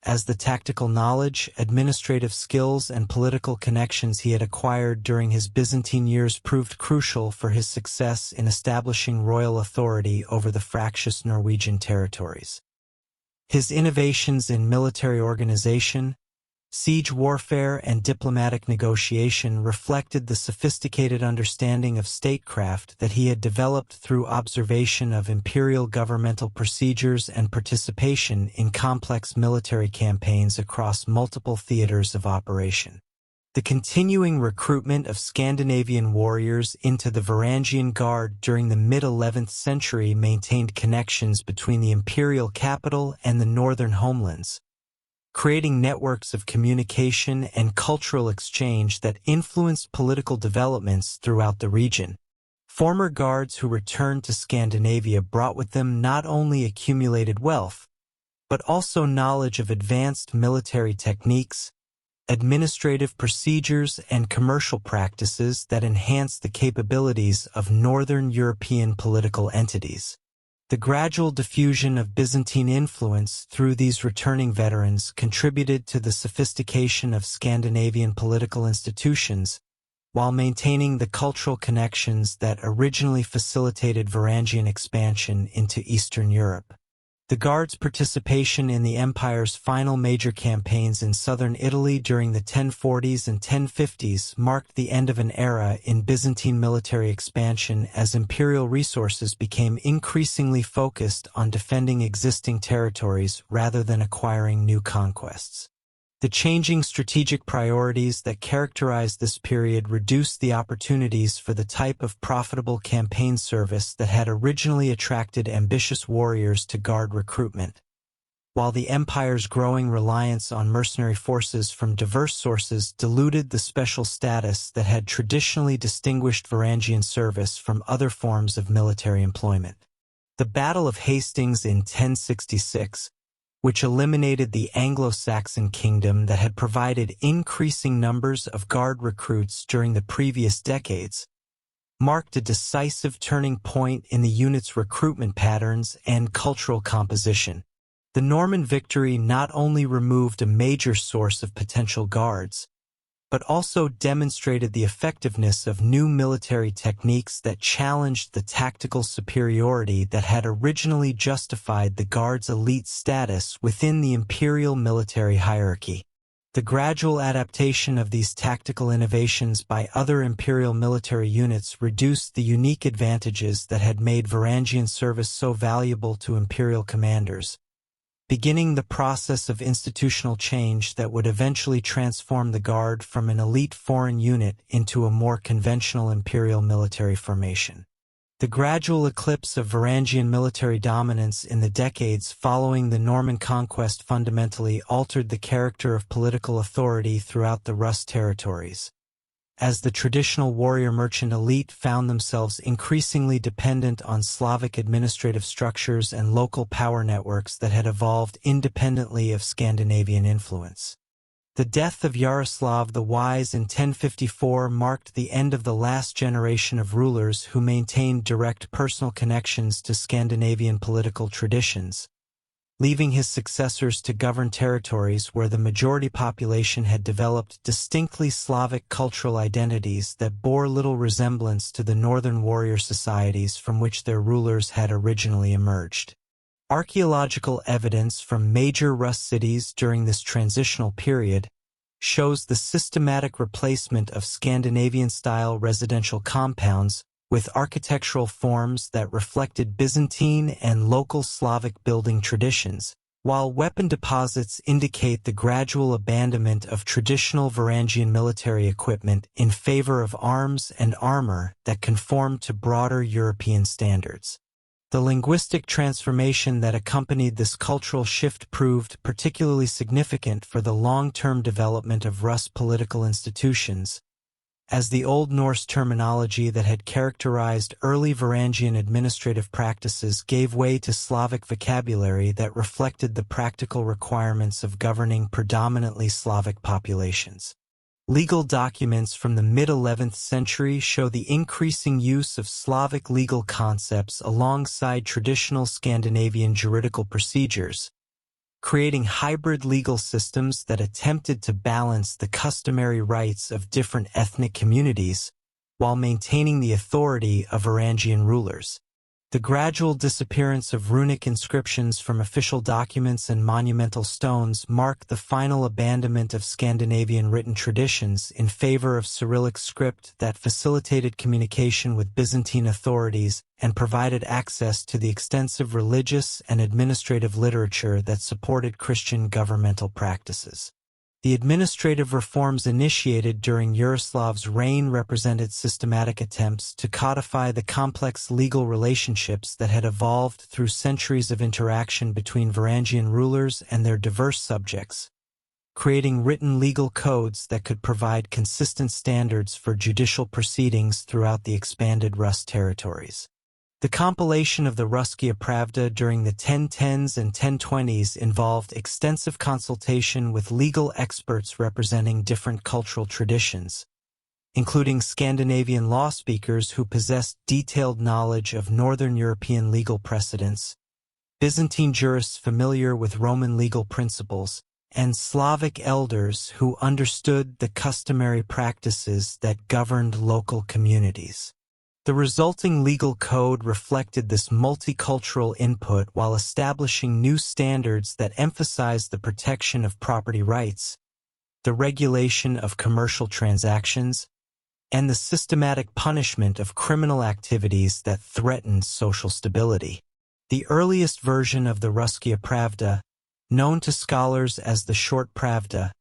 as the tactical knowledge, administrative skills, and political connections he had acquired during his Byzantine years proved crucial for his success in establishing royal authority over the fractious Norwegian territories. His innovations in military organization, siege warfare, and diplomatic negotiation reflected the sophisticated understanding of statecraft that he had developed through observation of imperial governmental procedures and participation in complex military campaigns across multiple theaters of operation. The continuing recruitment of Scandinavian warriors into the Varangian Guard during the mid-11th century maintained connections between the imperial capital and the northern homelands, creating networks of communication and cultural exchange that influenced political developments throughout the region. Former Guards who returned to Scandinavia brought with them not only accumulated wealth, but also knowledge of advanced military techniques, administrative procedures, and commercial practices that enhanced the capabilities of Northern European political entities. The gradual diffusion of Byzantine influence through these returning veterans contributed to the sophistication of Scandinavian political institutions, while maintaining the cultural connections that originally facilitated Varangian expansion into Eastern Europe. The Guard's participation in the empire's final major campaigns in southern Italy during the 1040s and 1050s marked the end of an era in Byzantine military expansion as imperial resources became increasingly focused on defending existing territories rather than acquiring new conquests. The changing strategic priorities that characterized this period reduced the opportunities for the type of profitable campaign service that had originally attracted ambitious warriors to Guard recruitment. while the empire's growing reliance on mercenary forces from diverse sources diluted the special status that had traditionally distinguished Varangian service from other forms of military employment. The Battle of Hastings in 1066, which eliminated the Anglo-Saxon kingdom that had provided increasing numbers of guard recruits during the previous decades, marked a decisive turning point in the unit's recruitment patterns and cultural composition. The Norman victory not only removed a major source of potential guards, but also demonstrated the effectiveness of new military techniques that challenged the tactical superiority that had originally justified the Guard's elite status within the imperial military hierarchy. The gradual adaptation of these tactical innovations by other imperial military units reduced the unique advantages that had made Varangian service so valuable to imperial commanders, beginning the process of institutional change that would eventually transform the Guard from an elite foreign unit into a more conventional imperial military formation. The gradual eclipse of Varangian military dominance in the decades following the Norman conquest fundamentally altered the character of political authority throughout the Rus territories, as the traditional warrior merchant elite found themselves increasingly dependent on Slavic administrative structures and local power networks that had evolved independently of Scandinavian influence. The death of Yaroslav the Wise in 1054 marked the end of the last generation of rulers who maintained direct personal connections to Scandinavian political traditions, leaving his successors to govern territories where the majority population had developed distinctly Slavic cultural identities that bore little resemblance to the northern warrior societies from which their rulers had originally emerged. Archaeological evidence from major Rus cities during this transitional period shows the systematic replacement of Scandinavian-style residential compounds with architectural forms that reflected Byzantine and local Slavic building traditions, while weapon deposits indicate the gradual abandonment of traditional Varangian military equipment in favor of arms and armor that conformed to broader European standards. The linguistic transformation that accompanied this cultural shift proved particularly significant for the long-term development of Rus political institutions, as the Old Norse terminology that had characterized early Varangian administrative practices gave way to Slavic vocabulary that reflected the practical requirements of governing predominantly Slavic populations. Legal documents from the mid-11th century show the increasing use of Slavic legal concepts alongside traditional Scandinavian juridical procedures, creating hybrid legal systems that attempted to balance the customary rights of different ethnic communities while maintaining the authority of Varangian rulers. The gradual disappearance of runic inscriptions from official documents and monumental stones marked the final abandonment of Scandinavian written traditions in favor of Cyrillic script that facilitated communication with Byzantine authorities and provided access to the extensive religious and administrative literature that supported Christian governmental practices. The administrative reforms initiated during Yaroslav's reign represented systematic attempts to codify the complex legal relationships that had evolved through centuries of interaction between Varangian rulers and their diverse subjects, creating written legal codes that could provide consistent standards for judicial proceedings throughout the expanded Rus territories. The compilation of the Ruskia Pravda during the 1010s and 1020s involved extensive consultation with legal experts representing different cultural traditions, including Scandinavian law speakers who possessed detailed knowledge of Northern European legal precedents, Byzantine jurists familiar with Roman legal principles, and Slavic elders who understood the customary practices that governed local communities. The resulting legal code reflected this multicultural input while establishing new standards that emphasized the protection of property rights, the regulation of commercial transactions, and the systematic punishment of criminal activities that threatened social stability. The earliest version of the Ruskia Pravda, known to scholars as the Short Pravda,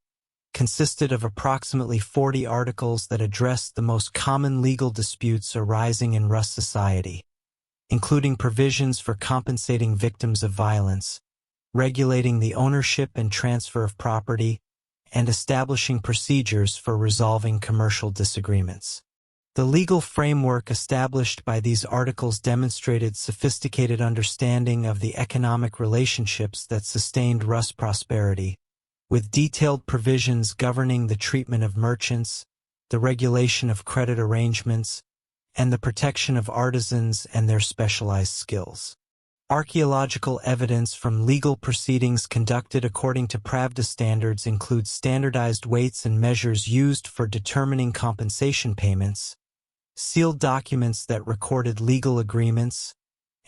consisted of approximately 40 articles that addressed the most common legal disputes arising in Rus society, including provisions for compensating victims of violence, regulating the ownership and transfer of property, and establishing procedures for resolving commercial disagreements. The legal framework established by these articles demonstrated sophisticated understanding of the economic relationships that sustained Rus' prosperity, with detailed provisions governing the treatment of merchants, the regulation of credit arrangements, and the protection of artisans and their specialized skills. Archaeological evidence from legal proceedings conducted according to Pravda standards includes standardized weights and measures used for determining compensation payments, sealed documents that recorded legal agreements,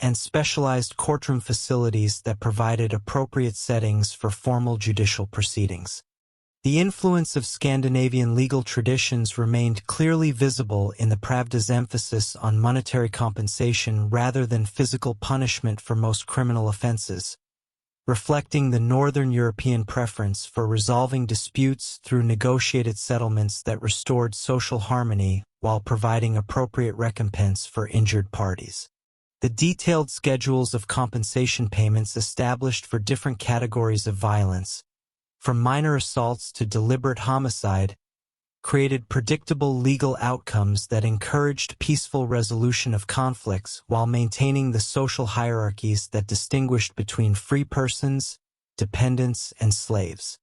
and specialized courtroom facilities that provided appropriate settings for formal judicial proceedings. The influence of Scandinavian legal traditions remained clearly visible in the Pravda's emphasis on monetary compensation rather than physical punishment for most criminal offenses, reflecting the Northern European preference for resolving disputes through negotiated settlements that restored social harmony while providing appropriate recompense for injured parties. The detailed schedules of compensation payments established for different categories of violence, from minor assaults to deliberate homicide, created predictable legal outcomes that encouraged peaceful resolution of conflicts while maintaining the social hierarchies that distinguished between free persons, dependents, and slaves.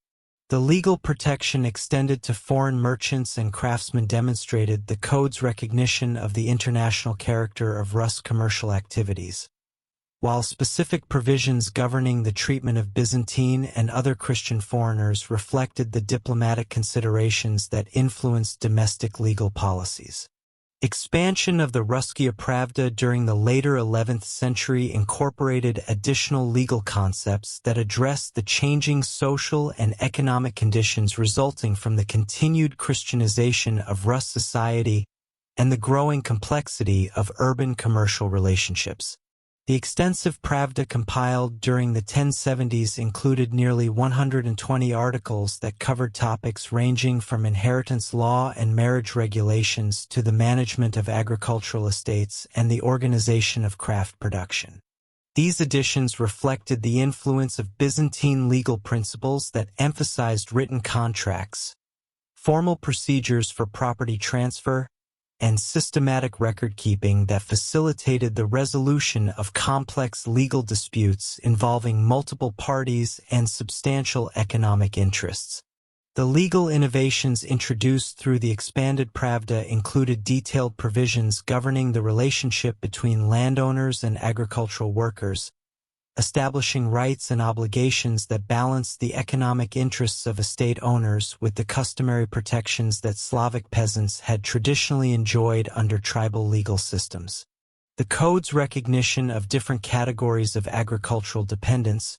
The legal protection extended to foreign merchants and craftsmen demonstrated the code's recognition of the international character of Rus' commercial activities, while specific provisions governing the treatment of Byzantine and other Christian foreigners reflected the diplomatic considerations that influenced domestic legal policies. Expansion of the Ruskia Pravda during the later 11th century incorporated additional legal concepts that addressed the changing social and economic conditions resulting from the continued Christianization of Rus society and the growing complexity of urban commercial relationships. The extensive Pravda compiled during the 1070s included nearly 120 articles that covered topics ranging from inheritance law and marriage regulations to the management of agricultural estates and the organization of craft production. These editions reflected the influence of Byzantine legal principles that emphasized written contracts, formal procedures for property transfer, and systematic record-keeping that facilitated the resolution of complex legal disputes involving multiple parties and substantial economic interests. The legal innovations introduced through the expanded Pravda included detailed provisions governing the relationship between landowners and agricultural workers, establishing rights and obligations that balanced the economic interests of estate owners with the customary protections that Slavic peasants had traditionally enjoyed under tribal legal systems. The code's recognition of different categories of agricultural dependence,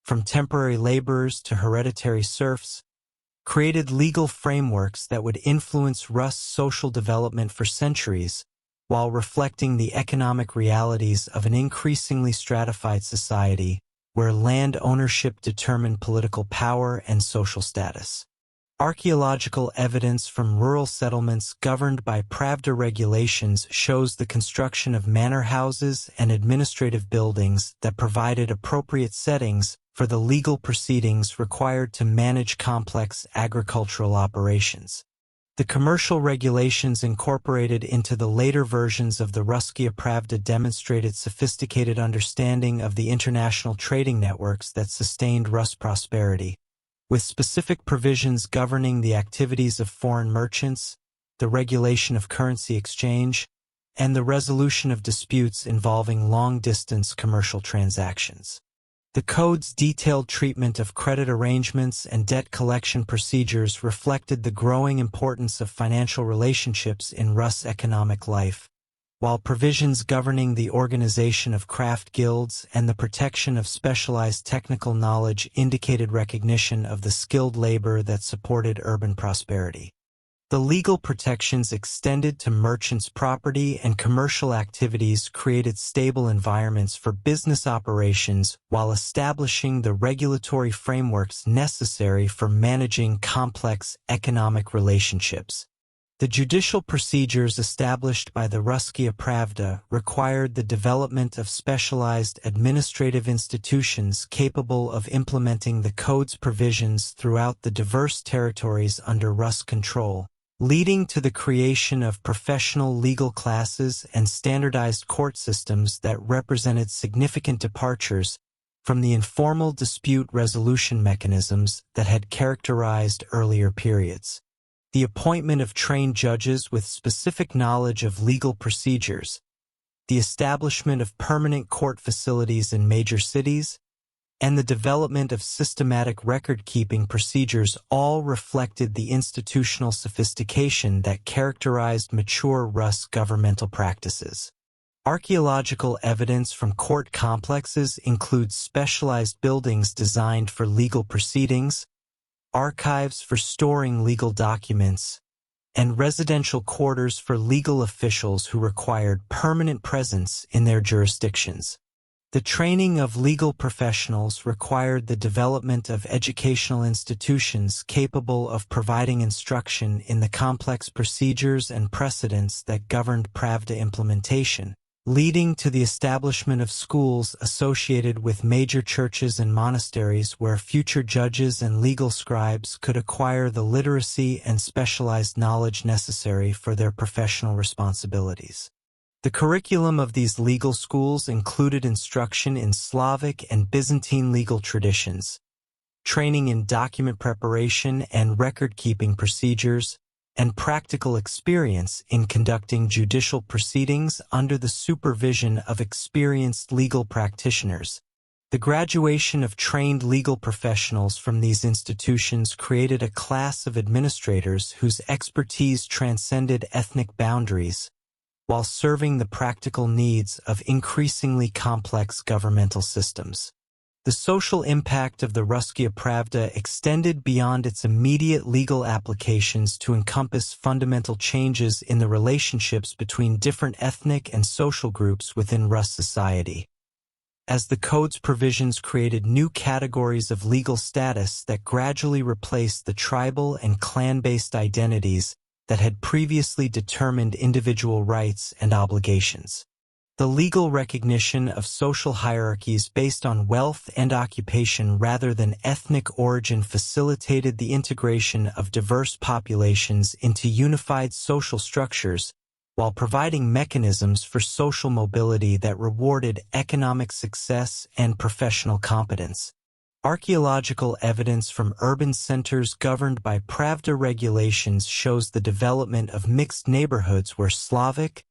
from temporary laborers to hereditary serfs, created legal frameworks that would influence Rus' social development for centuries, while reflecting the economic realities of an increasingly stratified society where land ownership determined political power and social status. Archaeological evidence from rural settlements governed by Pravda regulations shows the construction of manor houses and administrative buildings that provided appropriate settings for the legal proceedings required to manage complex agricultural operations. The commercial regulations incorporated into the later versions of the Ruskia Pravda demonstrated sophisticated understanding of the international trading networks that sustained Rus' prosperity, with specific provisions governing the activities of foreign merchants, the regulation of currency exchange, and the resolution of disputes involving long-distance commercial transactions. The code's detailed treatment of credit arrangements and debt collection procedures reflected the growing importance of financial relationships in Rus' economic life, while provisions governing the organization of craft guilds and the protection of specialized technical knowledge indicated recognition of the skilled labor that supported urban prosperity. The legal protections extended to merchants' property and commercial activities created stable environments for business operations while establishing the regulatory frameworks necessary for managing complex economic relationships. The judicial procedures established by the Russkaya Pravda required the development of specialized administrative institutions capable of implementing the code's provisions throughout the diverse territories under Rus control, leading to the creation of professional legal classes and standardized court systems that represented significant departures from the informal dispute resolution mechanisms that had characterized earlier periods. The appointment of trained judges with specific knowledge of legal procedures, the establishment of permanent court facilities in major cities, and the development of systematic record-keeping procedures all reflected the institutional sophistication that characterized mature Rus governmental practices. Archaeological evidence from court complexes includes specialized buildings designed for legal proceedings, archives for storing legal documents, and residential quarters for legal officials who required permanent presence in their jurisdictions. The training of legal professionals required the development of educational institutions capable of providing instruction in the complex procedures and precedents that governed Pravda implementation, leading to the establishment of schools associated with major churches and monasteries where future judges and legal scribes could acquire the literacy and specialized knowledge necessary for their professional responsibilities. The curriculum of these legal schools included instruction in Slavic and Byzantine legal traditions, training in document preparation and record-keeping procedures, and practical experience in conducting judicial proceedings under the supervision of experienced legal practitioners. The graduation of trained legal professionals from these institutions created a class of administrators whose expertise transcended ethnic boundaries, while serving the practical needs of increasingly complex governmental systems. The social impact of the Russkaya Pravda extended beyond its immediate legal applications to encompass fundamental changes in the relationships between different ethnic and social groups within Rus society. As the code's provisions created new categories of legal status that gradually replaced the tribal and clan-based identities that had previously determined individual rights and obligations. The legal recognition of social hierarchies based on wealth and occupation rather than ethnic origin facilitated the integration of diverse populations into unified social structures, while providing mechanisms for social mobility that rewarded economic success and professional competence. Archaeological evidence from urban centers governed by Pravda regulations shows the development of mixed neighborhoods where Slavic,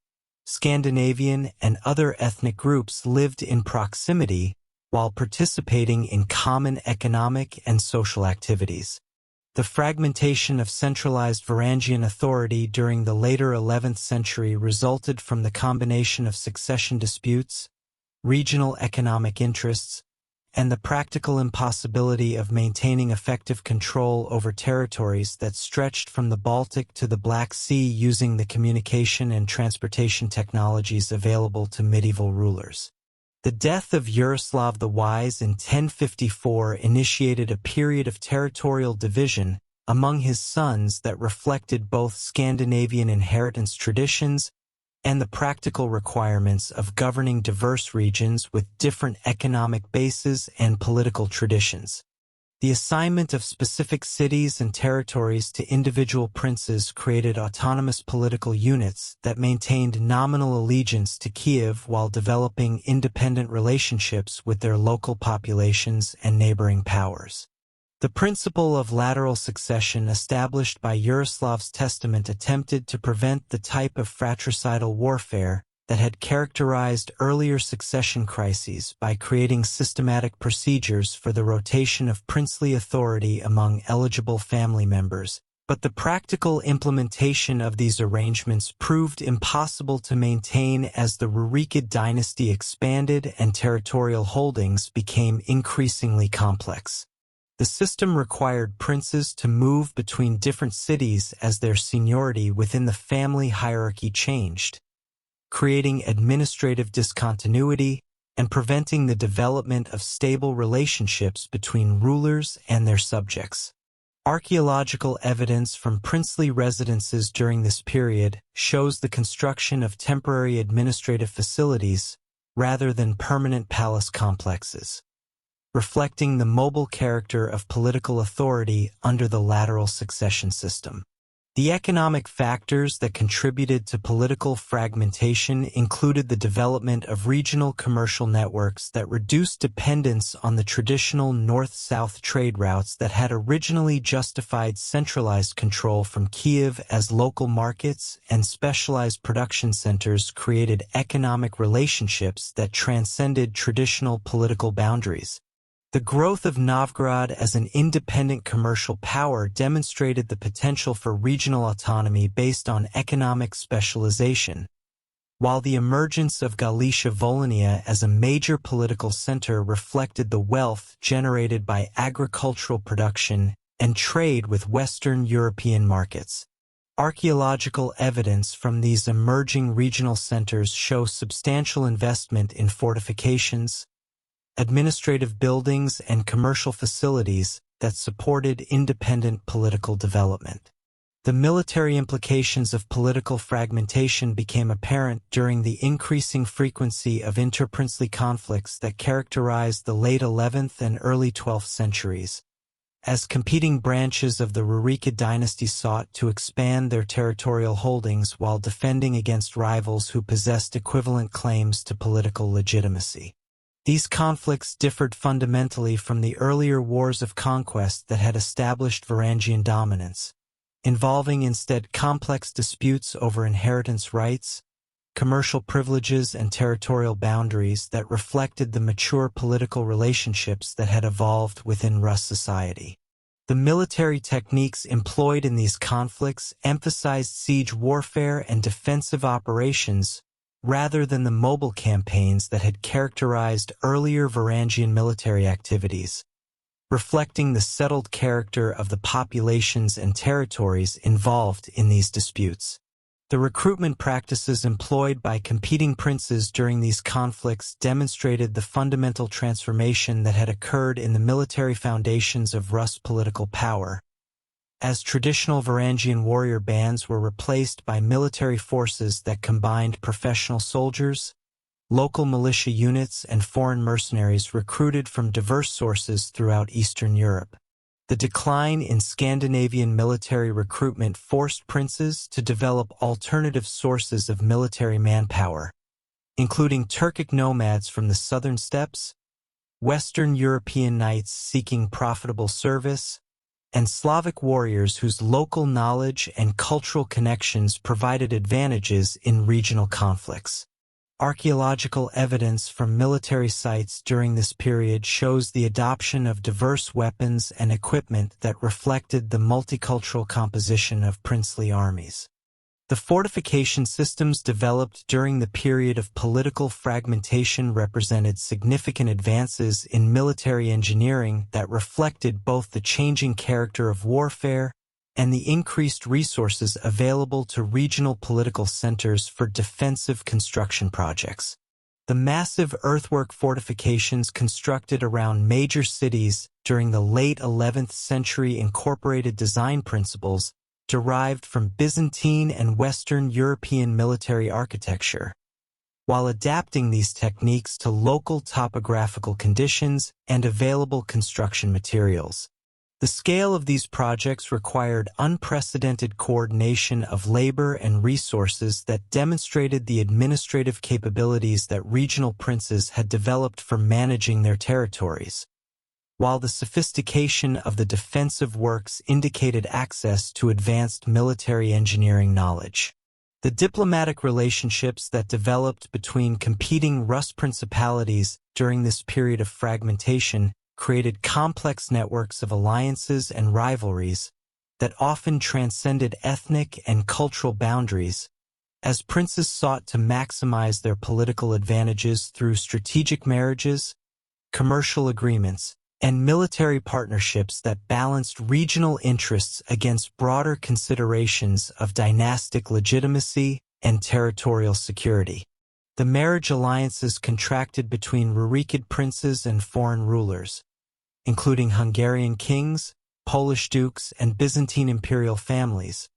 Scandinavian, and other ethnic groups lived in proximity while participating in common economic and social activities. The fragmentation of centralized Varangian authority during the later 11th century resulted from the combination of succession disputes, regional economic interests, and the practical impossibility of maintaining effective control over territories that stretched from the Baltic to the Black Sea using the communication and transportation technologies available to medieval rulers. The death of Yaroslav the Wise in 1054 initiated a period of territorial division among his sons that reflected both Scandinavian inheritance traditions and the practical requirements of governing diverse regions with different economic bases and political traditions. The assignment of specific cities and territories to individual princes created autonomous political units that maintained nominal allegiance to Kiev while developing independent relationships with their local populations and neighboring powers. The principle of lateral succession established by Yaroslav's testament attempted to prevent the type of fratricidal warfare that had characterized earlier succession crises by creating systematic procedures for the rotation of princely authority among eligible family members, but the practical implementation of these arrangements proved impossible to maintain as the Rurikid dynasty expanded and territorial holdings became increasingly complex. The system required princes to move between different cities as their seniority within the family hierarchy changed, creating administrative discontinuity and preventing the development of stable relationships between rulers and their subjects. Archaeological evidence from princely residences during this period shows the construction of temporary administrative facilities rather than permanent palace complexes, reflecting the mobile character of political authority under the lateral succession system. The economic factors that contributed to political fragmentation included the development of regional commercial networks that reduced dependence on the traditional north-south trade routes that had originally justified centralized control from Kiev, as local markets and specialized production centers created economic relationships that transcended traditional political boundaries. The growth of Novgorod as an independent commercial power demonstrated the potential for regional autonomy based on economic specialization, while the emergence of Galicia-Volhynia as a major political center reflected the wealth generated by agricultural production and trade with Western European markets. Archaeological evidence from these emerging regional centers shows substantial investment in fortifications, administrative buildings, and commercial facilities that supported independent political development. The military implications of political fragmentation became apparent during the increasing frequency of interprincely conflicts that characterized the late 11th and early 12th centuries, as competing branches of the Rurikid dynasty sought to expand their territorial holdings while defending against rivals who possessed equivalent claims to political legitimacy. These conflicts differed fundamentally from the earlier wars of conquest that had established Varangian dominance, involving instead complex disputes over inheritance rights, commercial privileges, and territorial boundaries that reflected the mature political relationships that had evolved within Rus society. The military techniques employed in these conflicts emphasized siege warfare and defensive operations rather than the mobile campaigns that had characterized earlier Varangian military activities, reflecting the settled character of the populations and territories involved in these disputes. The recruitment practices employed by competing princes during these conflicts demonstrated the fundamental transformation that had occurred in the military foundations of Rus political power, as traditional Varangian warrior bands were replaced by military forces that combined professional soldiers, local militia units, and foreign mercenaries recruited from diverse sources throughout Eastern Europe. The decline in Scandinavian military recruitment forced princes to develop alternative sources of military manpower, including Turkic nomads from the southern steppes, Western European knights seeking profitable service, and Slavic warriors whose local knowledge and cultural connections provided advantages in regional conflicts. Archaeological evidence from military sites during this period shows the adoption of diverse weapons and equipment that reflected the multicultural composition of princely armies. The fortification systems developed during the period of political fragmentation represented significant advances in military engineering that reflected both the changing character of warfare and the increased resources available to regional political centers for defensive construction projects. The massive earthwork fortifications constructed around major cities during the late 11th century incorporated design principles derived from Byzantine and Western European military architecture, while adapting these techniques to local topographical conditions and available construction materials. The scale of these projects required unprecedented coordination of labor and resources that demonstrated the administrative capabilities that regional princes had developed for managing their territories, while the sophistication of the defensive works indicated access to advanced military engineering knowledge. The diplomatic relationships that developed between competing Rus principalities during this period of fragmentation created complex networks of alliances and rivalries that often transcended ethnic and cultural boundaries, as princes sought to maximize their political advantages through strategic marriages, commercial agreements, and military partnerships that balanced regional interests against broader considerations of dynastic legitimacy and territorial security. The marriage alliances contracted between Rurikid princes and foreign rulers, including Hungarian kings, Polish dukes, and Byzantine imperial families,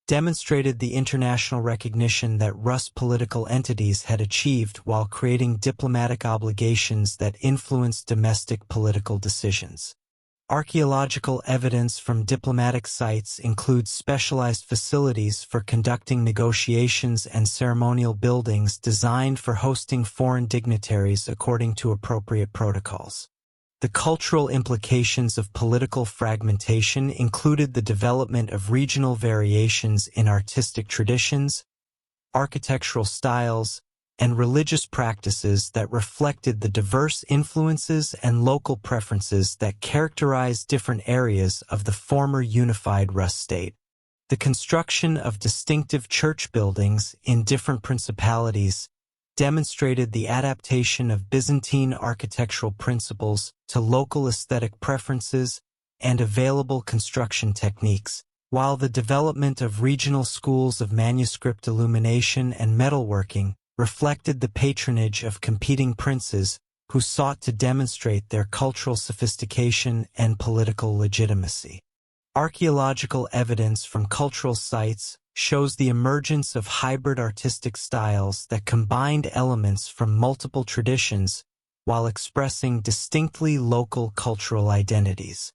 demonstrated the international recognition that Rus' political entities had achieved while creating diplomatic obligations that influenced domestic political decisions. Archaeological evidence from diplomatic sites includes specialized facilities for conducting negotiations and ceremonial buildings designed for hosting foreign dignitaries according to appropriate protocols. The cultural implications of political fragmentation included the development of regional variations in artistic traditions, architectural styles, and religious practices that reflected the diverse influences and local preferences that characterized different areas of the former unified Rus state. The construction of distinctive church buildings in different principalities demonstrated the adaptation of Byzantine architectural principles to local aesthetic preferences and available construction techniques, while the development of regional schools of manuscript illumination and metalworking reflected the patronage of competing princes who sought to demonstrate their cultural sophistication and political legitimacy. Archaeological evidence from cultural sites shows the emergence of hybrid artistic styles that combined elements from multiple traditions while expressing distinctly local cultural identities.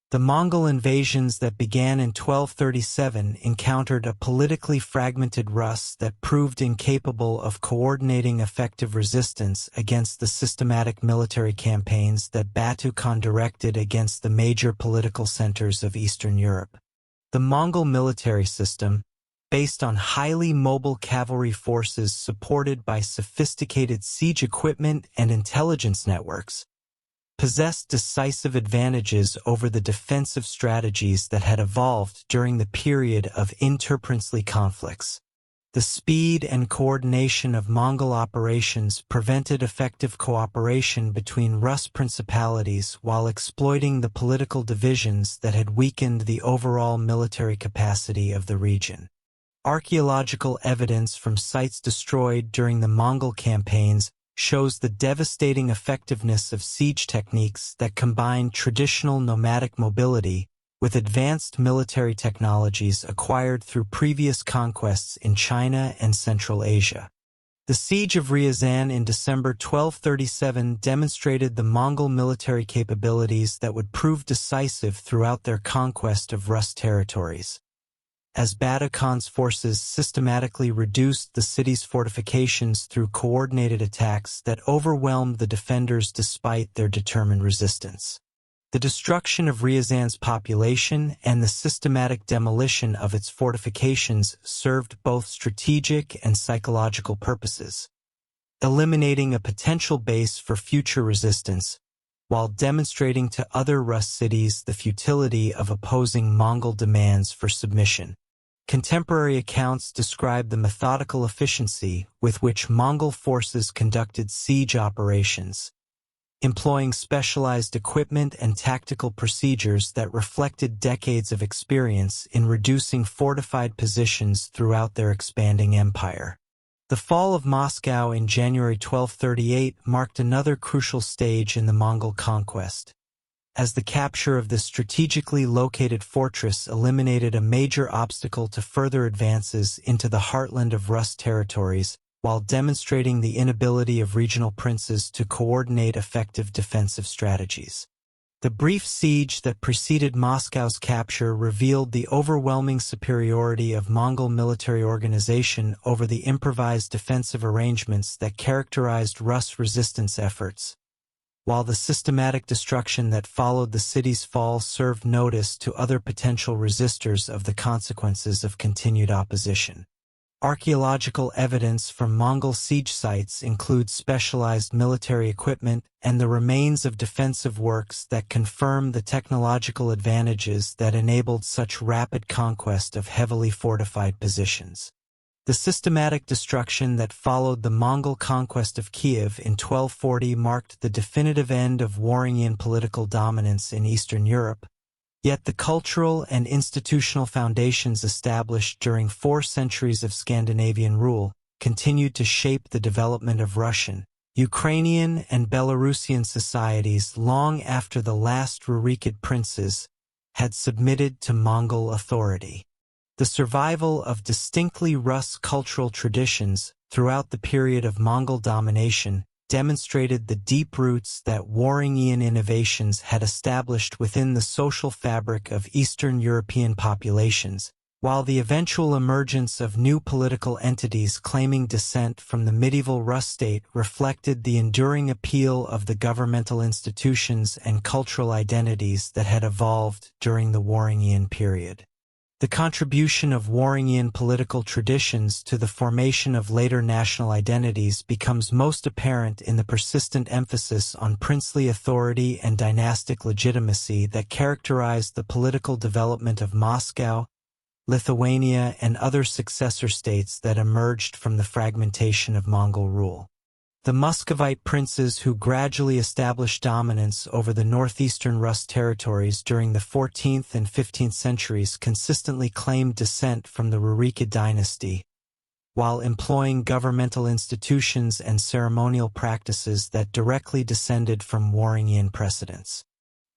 The Mongol invasions that began in 1237 encountered a politically fragmented Rus that proved incapable of coordinating effective resistance against the systematic military campaigns that Batu Khan directed against the major political centers of Eastern Europe. The Mongol military system, based on highly mobile cavalry forces supported by sophisticated siege equipment and intelligence networks, possessed decisive advantages over the defensive strategies that had evolved during the period of interprincely conflicts. The speed and coordination of Mongol operations prevented effective cooperation between Rus principalities while exploiting the political divisions that had weakened the overall military capacity of the region. Archaeological evidence from sites destroyed during the Mongol campaigns shows the devastating effectiveness of siege techniques that combine traditional nomadic mobility with advanced military technologies acquired through previous conquests in China and Central Asia. The siege of Ryazan in December 1237 demonstrated the Mongol military capabilities that would prove decisive throughout their conquest of Rus territories. As Batu Khan's forces systematically reduced the city's fortifications through coordinated attacks that overwhelmed the defenders despite their determined resistance. The destruction of Ryazan's population and the systematic demolition of its fortifications served both strategic and psychological purposes, eliminating a potential base for future resistance, while demonstrating to other Rus cities the futility of opposing Mongol demands for submission. Contemporary accounts describe the methodical efficiency with which Mongol forces conducted siege operations, employing specialized equipment and tactical procedures that reflected decades of experience in reducing fortified positions throughout their expanding empire. The fall of Moscow in January 1238 marked another crucial stage in the Mongol conquest, as the capture of this strategically located fortress eliminated a major obstacle to further advances into the heartland of Rus territories, while demonstrating the inability of regional princes to coordinate effective defensive strategies. The brief siege that preceded Moscow's capture revealed the overwhelming superiority of Mongol military organization over the improvised defensive arrangements that characterized Rus resistance efforts, while the systematic destruction that followed the city's fall served notice to other potential resistors of the consequences of continued opposition. Archaeological evidence from Mongol siege sites includes specialized military equipment and the remains of defensive works that confirm the technological advantages that enabled such rapid conquest of heavily fortified positions. The systematic destruction that followed the Mongol conquest of Kiev in 1240 marked the definitive end of Varangian political dominance in Eastern Europe, yet the cultural and institutional foundations established during 4 centuries of Scandinavian rule continued to shape the development of Russian, Ukrainian, and Belarusian societies long after the last Rurikid princes had submitted to Mongol authority. The survival of distinctly Rus cultural traditions throughout the period of Mongol domination demonstrated the deep roots that Varangian innovations had established within the social fabric of Eastern European populations, while the eventual emergence of new political entities claiming descent from the medieval Rus state reflected the enduring appeal of the governmental institutions and cultural identities that had evolved during the Varangian period. The contribution of Varangian political traditions to the formation of later national identities becomes most apparent in the persistent emphasis on princely authority and dynastic legitimacy that characterized the political development of Moscow, Lithuania, and other successor states that emerged from the fragmentation of Mongol rule. The Muscovite princes who gradually established dominance over the northeastern Rus territories during the 14th and 15th centuries consistently claimed descent from the Rurikid dynasty, while employing governmental institutions and ceremonial practices that directly descended from Varangian precedents.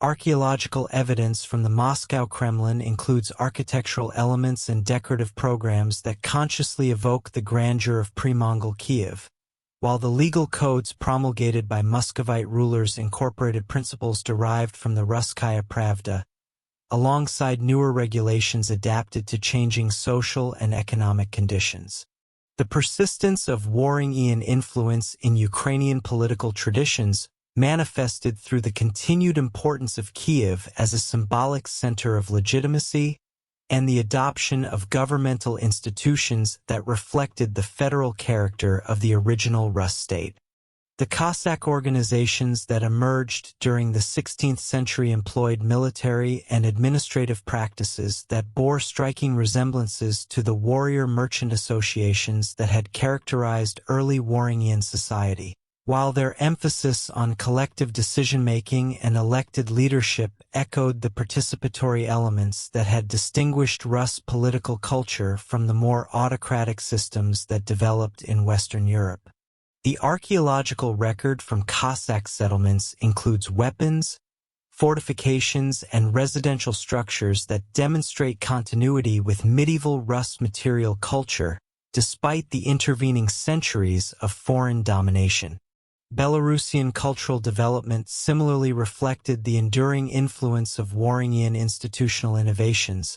Archaeological evidence from the Moscow Kremlin includes architectural elements and decorative programs that consciously evoke the grandeur of pre-Mongol Kiev, while the legal codes promulgated by Muscovite rulers incorporated principles derived from the Russkaya Pravda, alongside newer regulations adapted to changing social and economic conditions. The persistence of Varangian influence in Ukrainian political traditions manifested through the continued importance of Kiev as a symbolic center of legitimacy and the adoption of governmental institutions that reflected the federal character of the original Rus state. The Cossack organizations that emerged during the 16th century employed military and administrative practices that bore striking resemblances to the warrior merchant associations that had characterized early Varangian society. While their emphasis on collective decision-making and elected leadership echoed the participatory elements that had distinguished Rus political culture from the more autocratic systems that developed in Western Europe. The archaeological record from Cossack settlements includes weapons, fortifications, and residential structures that demonstrate continuity with medieval Rus material culture, despite the intervening centuries of foreign domination. Belarusian cultural development similarly reflected the enduring influence of Varangian institutional innovations,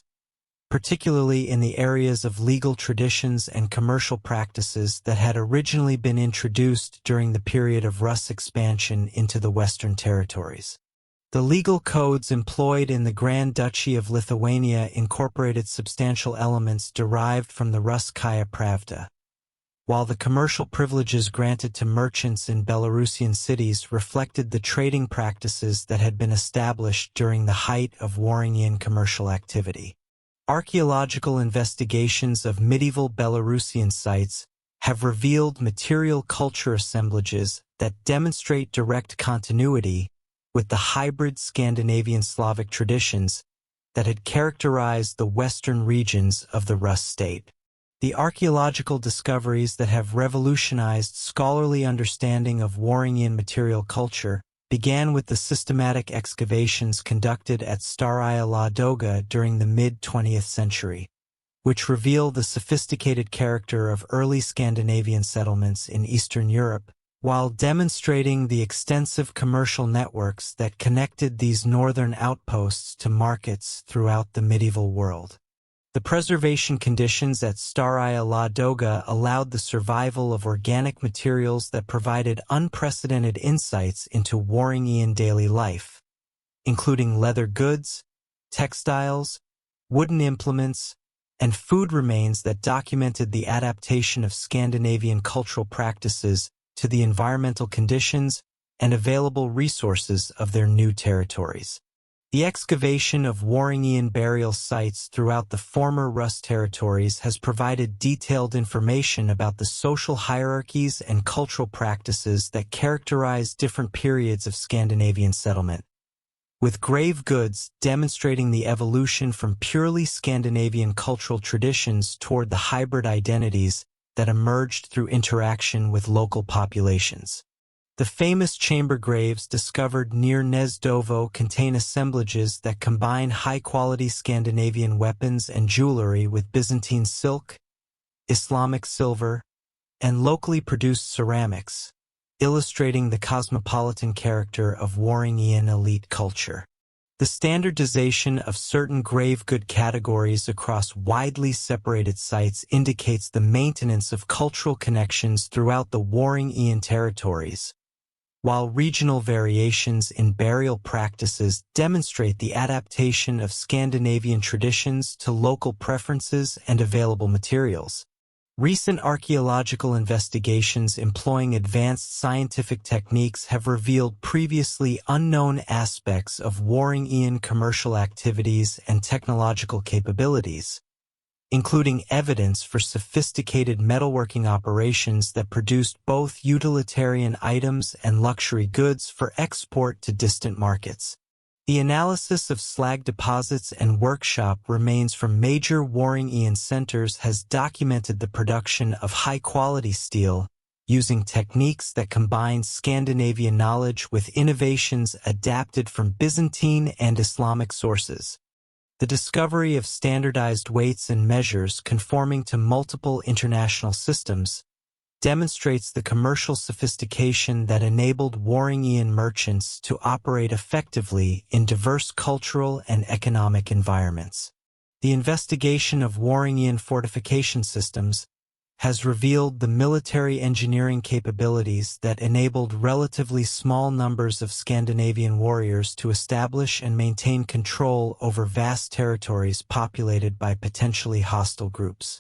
particularly in the areas of legal traditions and commercial practices that had originally been introduced during the period of Rus expansion into the Western territories. The legal codes employed in the Grand Duchy of Lithuania incorporated substantial elements derived from the Russkaya Pravda, while the commercial privileges granted to merchants in Belarusian cities reflected the trading practices that had been established during the height of Varangian commercial activity. Archaeological investigations of medieval Belarusian sites have revealed material culture assemblages that demonstrate direct continuity with the hybrid Scandinavian Slavic traditions that had characterized the western regions of the Rus state. The archaeological discoveries that have revolutionized scholarly understanding of Varangian material culture began with the systematic excavations conducted at Staraya Ladoga during the mid-20th century, which reveal the sophisticated character of early Scandinavian settlements in Eastern Europe, while demonstrating the extensive commercial networks that connected these northern outposts to markets throughout the medieval world. The preservation conditions at Staraya Ladoga allowed the survival of organic materials that provided unprecedented insights into Varangian daily life, including leather goods, textiles, wooden implements, and food remains that documented the adaptation of Scandinavian cultural practices to the environmental conditions and available resources of their new territories. The excavation of Varangian burial sites throughout the former Rus territories has provided detailed information about the social hierarchies and cultural practices that characterize different periods of Scandinavian settlement, with grave goods demonstrating the evolution from purely Scandinavian cultural traditions toward the hybrid identities that emerged through interaction with local populations. The famous chamber graves discovered near Nezdovo contain assemblages that combine high-quality Scandinavian weapons and jewelry with Byzantine silk, Islamic silver, and locally produced ceramics, illustrating the cosmopolitan character of Varangian elite culture. The standardization of certain grave good categories across widely separated sites indicates the maintenance of cultural connections throughout the Varangian territories, while regional variations in burial practices demonstrate the adaptation of Scandinavian traditions to local preferences and available materials. Recent archaeological investigations employing advanced scientific techniques have revealed previously unknown aspects of Varangian commercial activities and technological capabilities, including evidence for sophisticated metalworking operations that produced both utilitarian items and luxury goods for export to distant markets. The analysis of slag deposits and workshop remains from major Varangian centers has documented the production of high-quality steel, using techniques that combine Scandinavian knowledge with innovations adapted from Byzantine and Islamic sources. The discovery of standardized weights and measures conforming to multiple international systems demonstrates the commercial sophistication that enabled Varangian merchants to operate effectively in diverse cultural and economic environments. The investigation of Varangian fortification systems has revealed the military engineering capabilities that enabled relatively small numbers of Scandinavian warriors to establish and maintain control over vast territories populated by potentially hostile groups.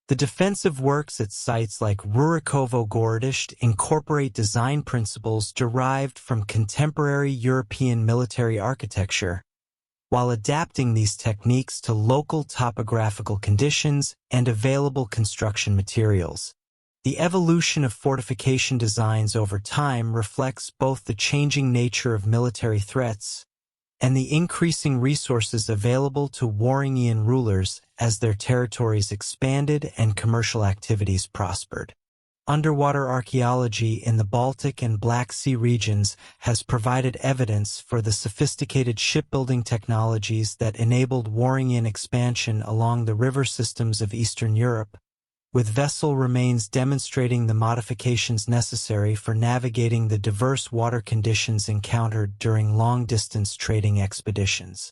The defensive works at sites like Rurikovo Gorodište incorporate design principles derived from contemporary European military architecture, while adapting these techniques to local topographical conditions and available construction materials. The evolution of fortification designs over time reflects both the changing nature of military threats and the increasing resources available to Varangian rulers as their territories expanded and commercial activities prospered. Underwater archaeology in the Baltic and Black Sea regions has provided evidence for the sophisticated shipbuilding technologies that enabled Varangian expansion along the river systems of Eastern Europe, with vessel remains demonstrating the modifications necessary for navigating the diverse water conditions encountered during long-distance trading expeditions.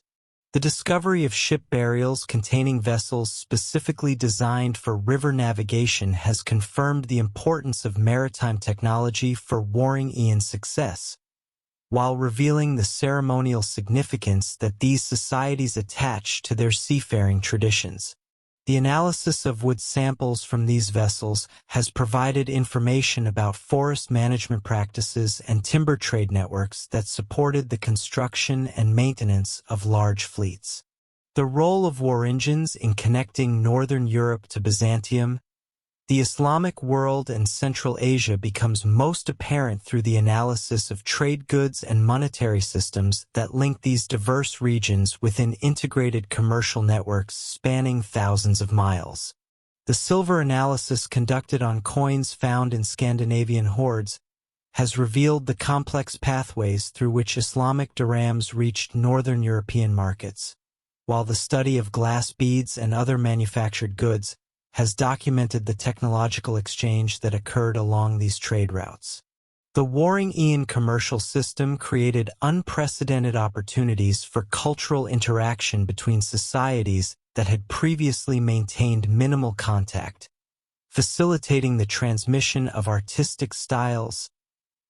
The discovery of ship burials containing vessels specifically designed for river navigation has confirmed the importance of maritime technology for Varangian success, while revealing the ceremonial significance that these societies attach to their seafaring traditions. The analysis of wood samples from these vessels has provided information about forest management practices and timber trade networks that supported the construction and maintenance of large fleets. The role of Varangians in connecting Northern Europe to Byzantium, the Islamic world, and Central Asia becomes most apparent through the analysis of trade goods and monetary systems that link these diverse regions within integrated commercial networks spanning thousands of miles. The silver analysis conducted on coins found in Scandinavian hoards has revealed the complex pathways through which Islamic dirhams reached Northern European markets, while the study of glass beads and other manufactured goods has documented the technological exchange that occurred along these trade routes. The Varangian commercial system created unprecedented opportunities for cultural interaction between societies that had previously maintained minimal contact, facilitating the transmission of artistic styles,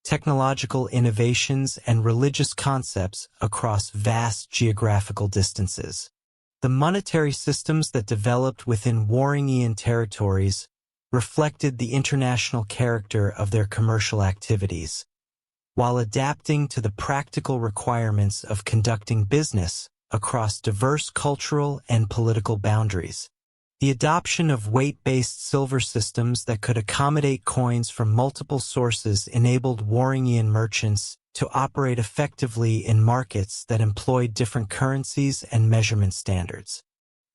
technological innovations, and religious concepts across vast geographical distances. The monetary systems that developed within Varangian territories reflected the international character of their commercial activities, while adapting to the practical requirements of conducting business across diverse cultural and political boundaries. The adoption of weight-based silver systems that could accommodate coins from multiple sources enabled Varangian merchants to operate effectively in markets that employed different currencies and measurement standards.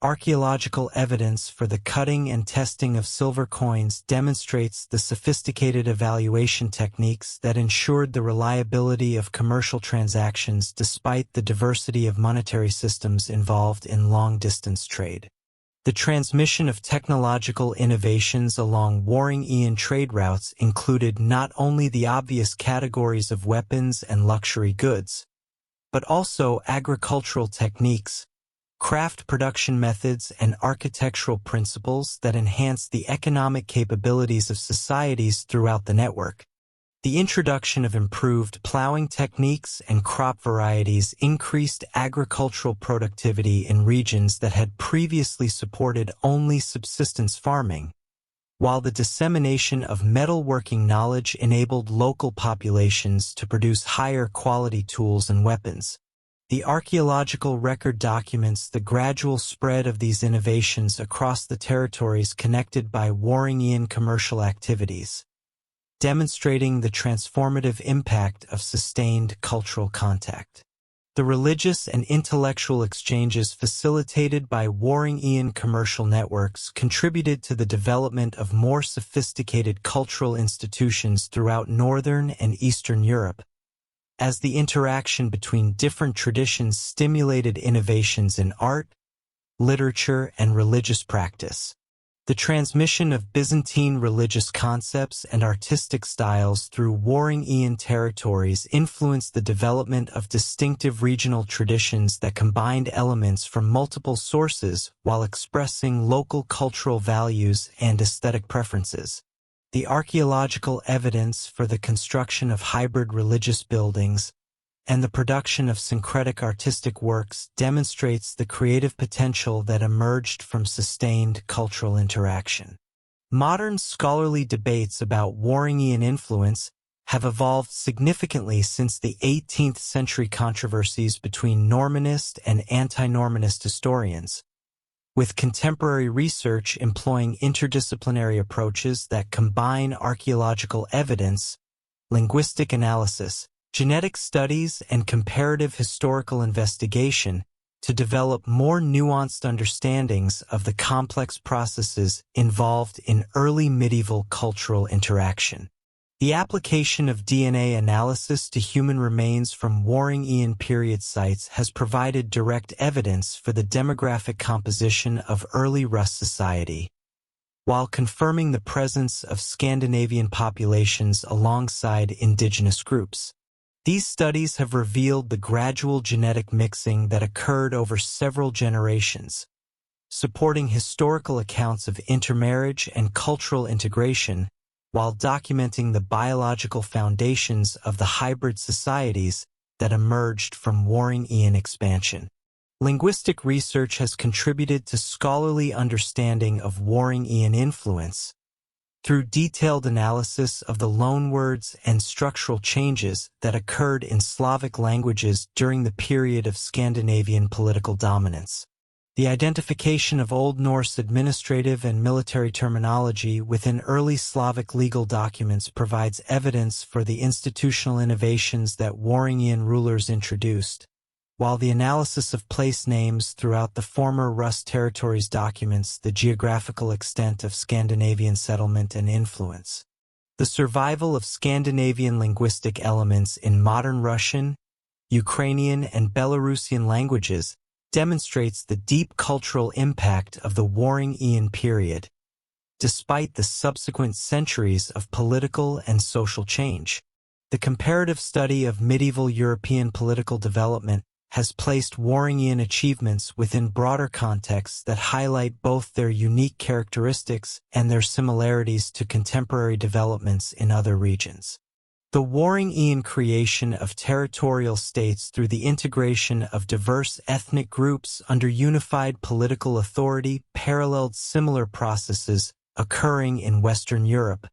Archaeological evidence for the cutting and testing of silver coins demonstrates the sophisticated evaluation techniques that ensured the reliability of commercial transactions despite the diversity of monetary systems involved in long-distance trade. The transmission of technological innovations along Warring Aeon trade routes included not only the obvious categories of weapons and luxury goods, but also agricultural techniques, craft production methods, and architectural principles that enhance the economic capabilities of societies throughout the network. The introduction of improved plowing techniques and crop varieties increased agricultural productivity in regions that had previously supported only subsistence farming, while the dissemination of metalworking knowledge enabled local populations to produce higher quality tools and weapons. The archaeological record documents the gradual spread of these innovations across the territories connected by Warring Aeon commercial activities, demonstrating the transformative impact of sustained cultural contact. The religious and intellectual exchanges facilitated by Warring Aeon commercial networks contributed to the development of more sophisticated cultural institutions throughout Northern and Eastern Europe, as the interaction between different traditions stimulated innovations in art, literature, and religious practice. The transmission of Byzantine religious concepts and artistic styles through Warring Aeon territories influenced the development of distinctive regional traditions that combined elements from multiple sources while expressing local cultural values and aesthetic preferences. The archaeological evidence for the construction of hybrid religious buildings and the production of syncretic artistic works demonstrates the creative potential that emerged from sustained cultural interaction. Modern scholarly debates about Warring Aeon influence have evolved significantly since the 18th century controversies between Normanist and anti-Normanist historians, with contemporary research employing interdisciplinary approaches that combine archaeological evidence, linguistic analysis, genetic studies, and comparative historical investigation to develop more nuanced understandings of the complex processes involved in early medieval cultural interaction. The application of DNA analysis to human remains from Warring Aeon period sites has provided direct evidence for the demographic composition of early Rus society, while confirming the presence of Scandinavian populations alongside indigenous groups. These studies have revealed the gradual genetic mixing that occurred over several generations, supporting historical accounts of intermarriage and cultural integration, while documenting the biological foundations of the hybrid societies that emerged from Warring Aeon expansion. Linguistic research has contributed to scholarly understanding of Warring Aeon influence through detailed analysis of the loanwords and structural changes that occurred in Slavic languages during the period of Scandinavian political dominance. The identification of Old Norse administrative and military terminology within early Slavic legal documents provides evidence for the institutional innovations that Warring Aeon rulers introduced, while the analysis of place names throughout the former Rus territories documents the geographical extent of Scandinavian settlement and influence. The survival of Scandinavian linguistic elements in modern Russian, Ukrainian, and Belarusian languages demonstrates the deep cultural impact of the Warring Aeon period, despite the subsequent centuries of political and social change. The comparative study of medieval European political development has placed Warring Aeon achievements within broader contexts that highlight both their unique characteristics and their similarities to contemporary developments in other regions. The Warring Aeon creation of territorial states through the integration of diverse ethnic groups under unified political authority paralleled similar processes occurring in Western Europe,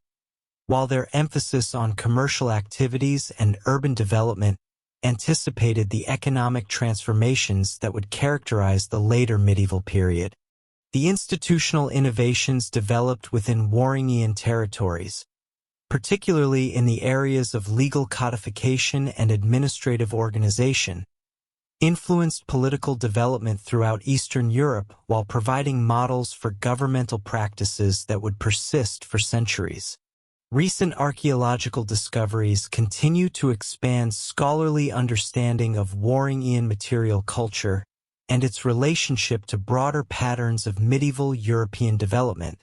while their emphasis on commercial activities and urban development anticipated the economic transformations that would characterize the later medieval period. The institutional innovations developed within Warring Aeon territories, particularly in the areas of legal codification and administrative organization, influenced political development throughout Eastern Europe while providing models for governmental practices that would persist for centuries. Recent archaeological discoveries continue to expand scholarly understanding of Varangian material culture and its relationship to broader patterns of medieval European development,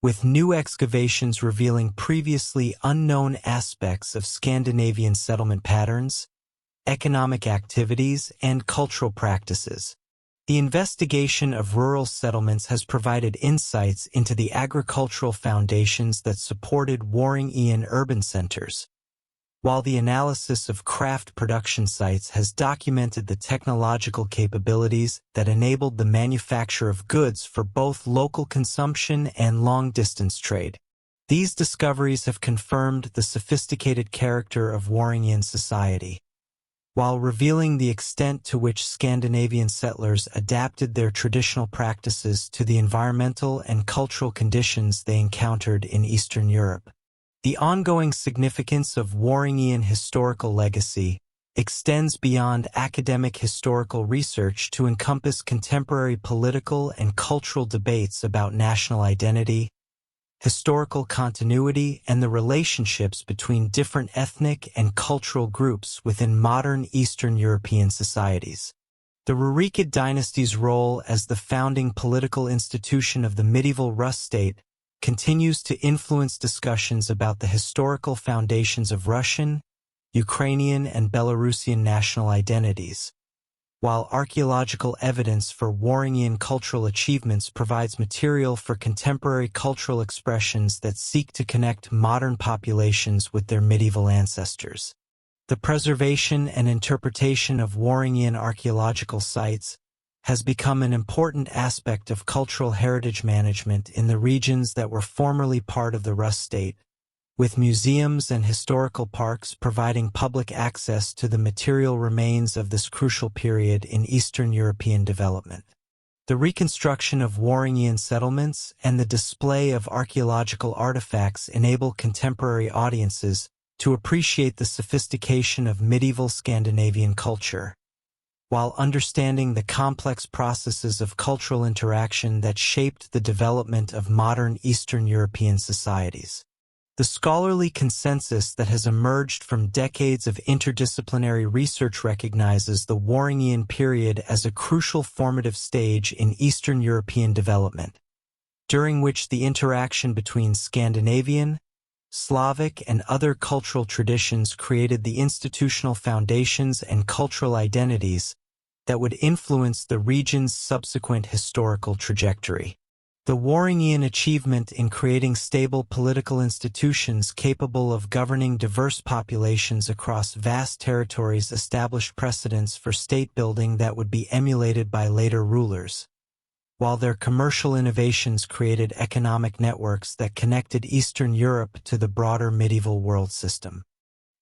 with new excavations revealing previously unknown aspects of Scandinavian settlement patterns, economic activities, and cultural practices. The investigation of rural settlements has provided insights into the agricultural foundations that supported Varangian urban centers, while the analysis of craft production sites has documented the technological capabilities that enabled the manufacture of goods for both local consumption and long-distance trade. These discoveries have confirmed the sophisticated character of Varangian society, while revealing the extent to which Scandinavian settlers adapted their traditional practices to the environmental and cultural conditions they encountered in Eastern Europe. The ongoing significance of Varangian historical legacy extends beyond academic historical research to encompass contemporary political and cultural debates about national identity, historical continuity, and the relationships between different ethnic and cultural groups within modern Eastern European societies. The Varangian dynasty's role as the founding political institution of the medieval Rus state continues to influence discussions about the historical foundations of Russian, Ukrainian, and Belarusian national identities, while archaeological evidence for Varangian cultural achievements provides material for contemporary cultural expressions that seek to connect modern populations with their medieval ancestors. The preservation and interpretation of Varangian archaeological sites has become an important aspect of cultural heritage management in the regions that were formerly part of the Rus state, with museums and historical parks providing public access to the material remains of this crucial period in Eastern European development. The reconstruction of Varangian settlements and the display of archaeological artifacts enable contemporary audiences to appreciate the sophistication of medieval Scandinavian culture, while understanding the complex processes of cultural interaction that shaped the development of modern Eastern European societies. The scholarly consensus that has emerged from decades of interdisciplinary research recognizes the Varangian period as a crucial formative stage in Eastern European development, during which the interaction between Scandinavian, Slavic, and other cultural traditions created the institutional foundations and cultural identities that would influence the region's subsequent historical trajectory. The Varangian achievement in creating stable political institutions capable of governing diverse populations across vast territories established precedents for state building that would be emulated by later rulers, while their commercial innovations created economic networks that connected Eastern Europe to the broader medieval world system.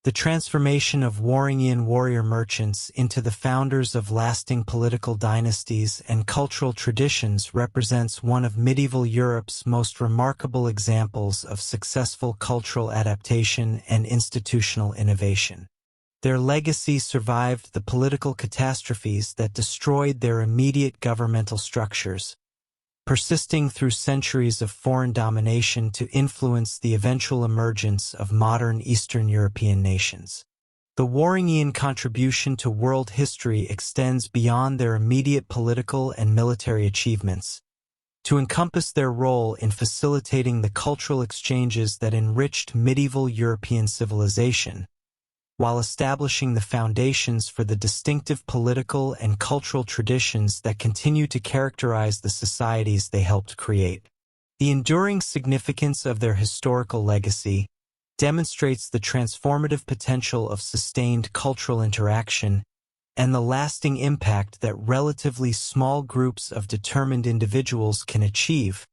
The transformation of Varangian warrior merchants into the founders of lasting political dynasties and cultural traditions represents one of medieval Europe's most remarkable examples of successful cultural adaptation and institutional innovation. Their legacy survived the political catastrophes that destroyed their immediate governmental structures, persisting through centuries of foreign domination to influence the eventual emergence of modern Eastern European nations. The Varangian contribution to world history extends beyond their immediate political and military achievements, to encompass their role in facilitating the cultural exchanges that enriched medieval European civilization, while establishing the foundations for the distinctive political and cultural traditions that continue to characterize the societies they helped create. The enduring significance of their historical legacy demonstrates the transformative potential of sustained cultural interaction and the lasting impact that relatively small groups of determined individuals can achieve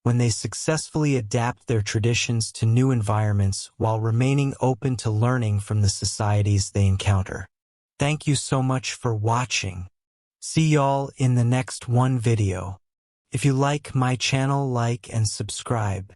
when they successfully adapt their traditions to new environments while remaining open to learning from the societies they encounter. Thank you so much for watching. See y'all in the next one video. If you like my channel, like and subscribe.